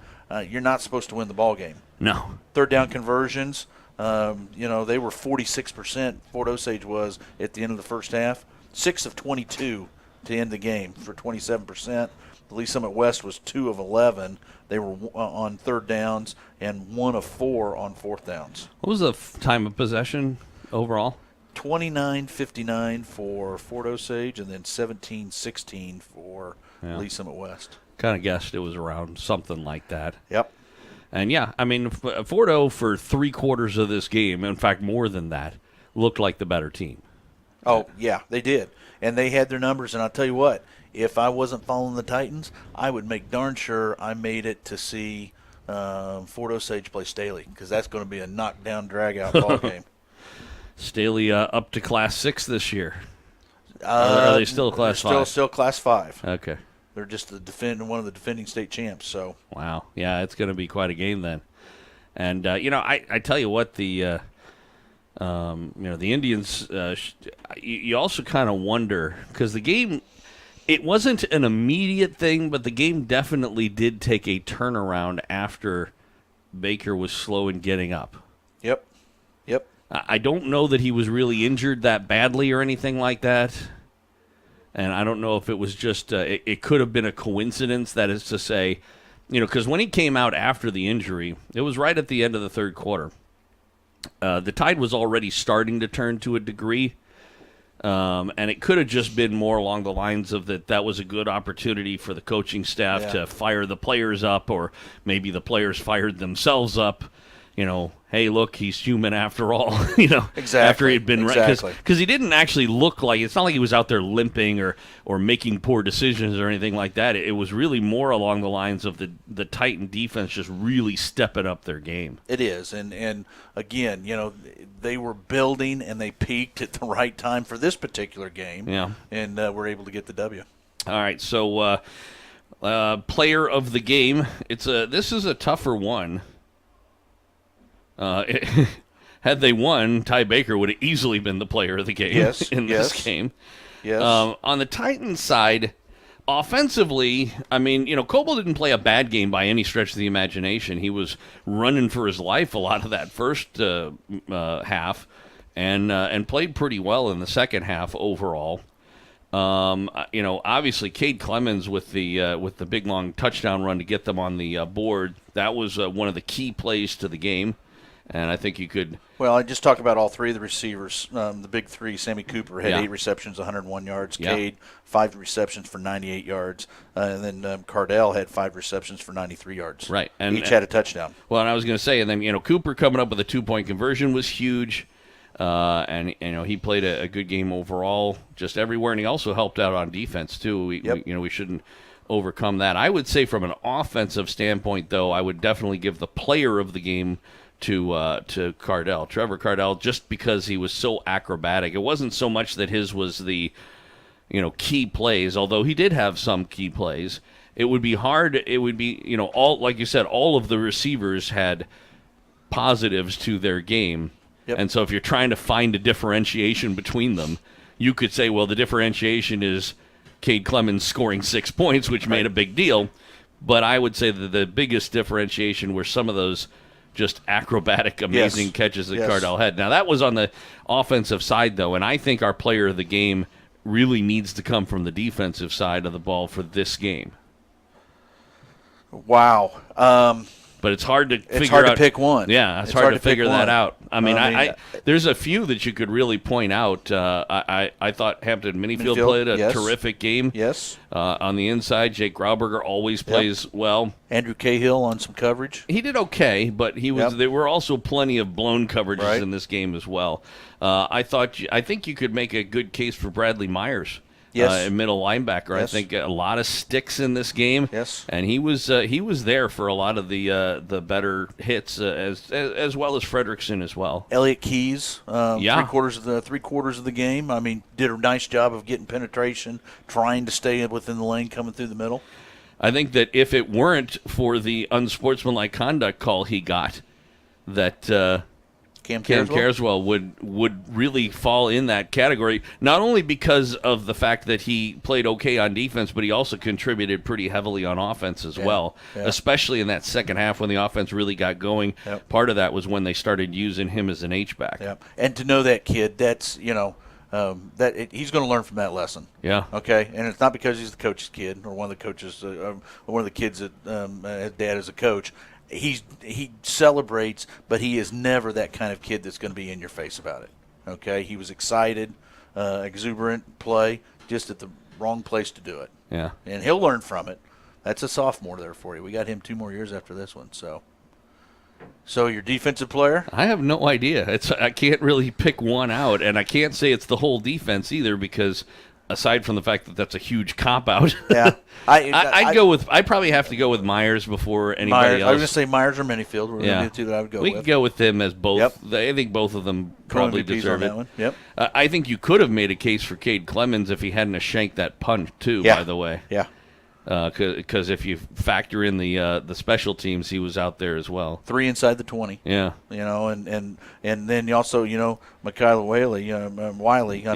you're not supposed to win the ball game. No. Third down conversions, they were 46%. Fort Osage was at the end of the first half. 6 of 22 to end the game for 27%. The Lee Summit West was 2 of 11. They were on third downs and 1 of 4 on fourth downs. What was the time of possession overall? 29-59 for Fort Osage, and then 17-16 for Lee Summit West. Kind of guessed it was around something like that. Yep. And, I mean, Fort O for 3 quarters of this game, in fact, more than that, looked like the better team. Oh, yeah, they did. And they had their numbers, and I'll tell you what, if I wasn't following the Titans, I would make darn sure I made it to see Fort Osage play Staley, because that's going to be a knockdown, drag-out ball game. Staley up to Class 6 this year. Are they still Class 5? Still Class 5. Okay. They're just one of the defending state champs. So wow, yeah, it's going to be quite a game then. And I tell you what, the Indians. You also kind of wonder, because the game, it wasn't an immediate thing, but the game definitely did take a turnaround after Baker was slow in getting up. Yep. I don't know that he was really injured that badly or anything like that. And I don't know if it was just, it could have been a coincidence, that is to say, because when he came out after the injury, it was right at the end of the third quarter. The tide was already starting to turn to a degree, and it could have just been more along the lines of that was a good opportunity for the coaching staff to fire the players up, or maybe the players fired themselves up. hey, look, he's human after all. Exactly. After he'd been Exactly. because he didn't actually look like, it's not like he was out there limping or making poor decisions or anything like that. It was really more along the lines of the Titan defense just really stepping up their game. It is, and again, they were building and they peaked at the right time for this particular game. Yeah. And were able to get the W. All right, so player of the game. This is a tougher one. Had they won, Ty Baker would have easily been the player of the game in this game. Yes. On the Titans side, offensively, Coble didn't play a bad game by any stretch of the imagination. He was running for his life a lot of that first half, and played pretty well in the second half overall. Obviously, Cade Clemens with the big long touchdown run to get them on the board. That was one of the key plays to the game. And I think you could. Well, I just talked about all three of the receivers. The big three, Sammy Cooper had 8 receptions, 101 yards. Yeah. Cade, 5 receptions for 98 yards. And then Cardell had 5 receptions for 93 yards. Right. And each had a touchdown. Well, and I was going to say, and then, Cooper coming up with a 2-point conversion was huge. And he played a good game overall, just everywhere. And he also helped out on defense, too. We shouldn't overcome that. I would say from an offensive standpoint, though, I would definitely give the player of the game to Cardell, Trevor Cardell, just because he was so acrobatic. It wasn't so much that his was the, key plays, although he did have some key plays. It would be hard. It would be, all, like you said, all of the receivers had positives to their game. Yep. And so if you're trying to find a differentiation between them, you could say, well, the differentiation is Cade Clemens scoring 6 points, which made a big deal. But I would say that the biggest differentiation were some of those just acrobatic, amazing catches that Cardell had. Now, that was on the offensive side, though, and I think our player of the game really needs to come from the defensive side of the ball for this game. Wow. But it's hard to figure out. It's hard to pick one. Yeah, it's hard to figure that out. I there's a few that you could really point out. I thought Hampton Minifield played a terrific game. Yes. On the inside, Jake Grauberger always plays well. Andrew Cahill on some coverage. He did okay, but there were also plenty of blown coverages in this game as well. I think you could make a good case for Bradley Myers. Yes. Middle linebacker. Yes. I think a lot of sticks in this game. Yes. And he was there for a lot of the better hits as well as Fredrickson as well. Elliott Keys, 3/4 of the game. Did a nice job of getting penetration, trying to stay within the lane, coming through the middle. I think that if it weren't for the unsportsmanlike conduct call he got, that Cam Carswell would really fall in that category, not only because of the fact that he played okay on defense, but he also contributed pretty heavily on offense as well, especially in that second half when the offense really got going. Yep. Part of that was when they started using him as an H-back. Yep. And to know that kid, that's, he's going to learn from that lesson. Yeah. Okay? And it's not because he's the coach's kid or one of the coaches, or one of the kids that his dad is a coach. He celebrates, but he is never that kind of kid that's going to be in your face about it. Okay, he was excited, exuberant play, just at the wrong place to do it. Yeah, and he'll learn from it. That's a sophomore there for you. We got him 2 more years after this one. So your defensive player? I have no idea. I can't really pick one out, and I can't say it's the whole defense either because. Aside from the fact that that's a huge cop-out. Yeah. I'd probably have to go with Myers before anybody else. I was going to say Myers or Minifield were the 2 that I would go with. We could go with them as both. Yep. I think both of them probably deserve it. That one. Yep. I think you could have made a case for Cade Clemens if he hadn't shanked that punt, too, by the way. Yeah. Because if you factor in the special teams, he was out there as well. 3 inside the 20. Yeah. And then you also, Michaela Wiley. Michaela Wiley. I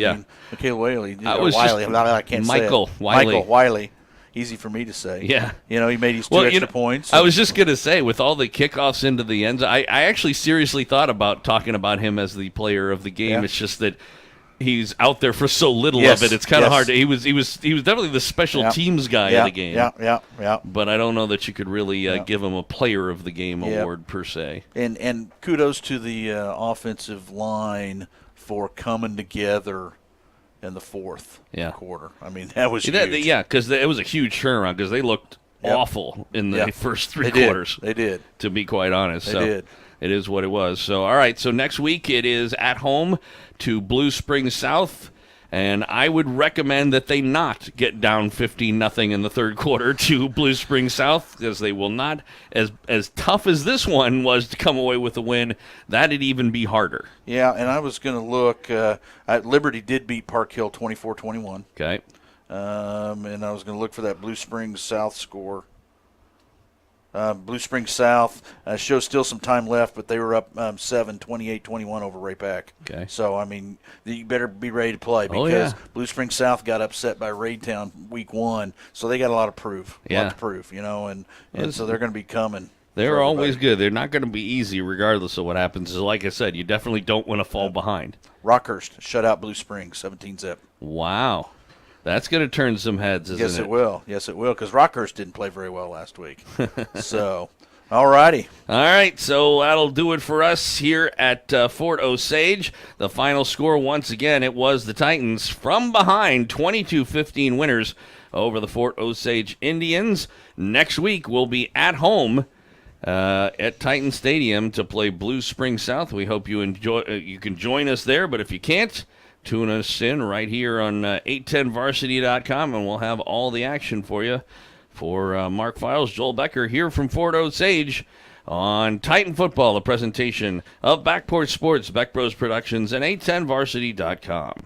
can't say it. Michael Wiley. Easy for me to say. Yeah. He made his 2 extra points. I was just going to say, with all the kickoffs into the end zone, I actually seriously thought about talking about him as the player of the game. Yeah. It's just that he's out there for so little of it. It's kind of hard. He was definitely the special teams guy of the game. Yeah. But I don't know that you could really give him a player of the game award per se. And kudos to the offensive line for coming together in the fourth quarter. That was huge. Because it was a huge turnaround because they looked awful in the first 3 quarters. They did. To be quite honest. They did. It is what it was. So, all right, so next week it is at home to Blue Springs South. And I would recommend that they not get down 15-0 in the third quarter to Blue Springs South, because they will not. As tough as this one was to come away with a win, that'd even be harder. Yeah, and I was going to look. Liberty did beat Park Hill 24-21. Okay. And I was going to look for that Blue Springs South score. Blue Springs South shows still some time left, but they were up 28-21 over Ray Pack. Okay. So, I mean, you better be ready to play because Blue Springs South got upset by Raytown week 1, so they got a lot of proof. Yeah. A lot to prove, and so they're going to be coming. They're always good. They're not going to be easy regardless of what happens. So like I said, you definitely don't want to fall behind. Rockhurst shut out Blue Springs 17-zip. Wow. That's going to turn some heads, isn't it? Yes, it will. Yes, it will, because Rockhurst didn't play very well last week. So, all righty. All right, so that'll do it for us here at Fort Osage. The final score, once again, it was the Titans from behind, 22-15 winners over the Fort Osage Indians. Next week, we'll be at home at Titan Stadium to play Blue Springs South. We hope you enjoy. You can join us there, but if you can't, tune us in right here on 810varsity.com, and we'll have all the action for you. For Mark Files, Joel Becker here from Fort Osage on Titan Football, a presentation of Backport Sports, Beck Bros Productions, and 810varsity.com.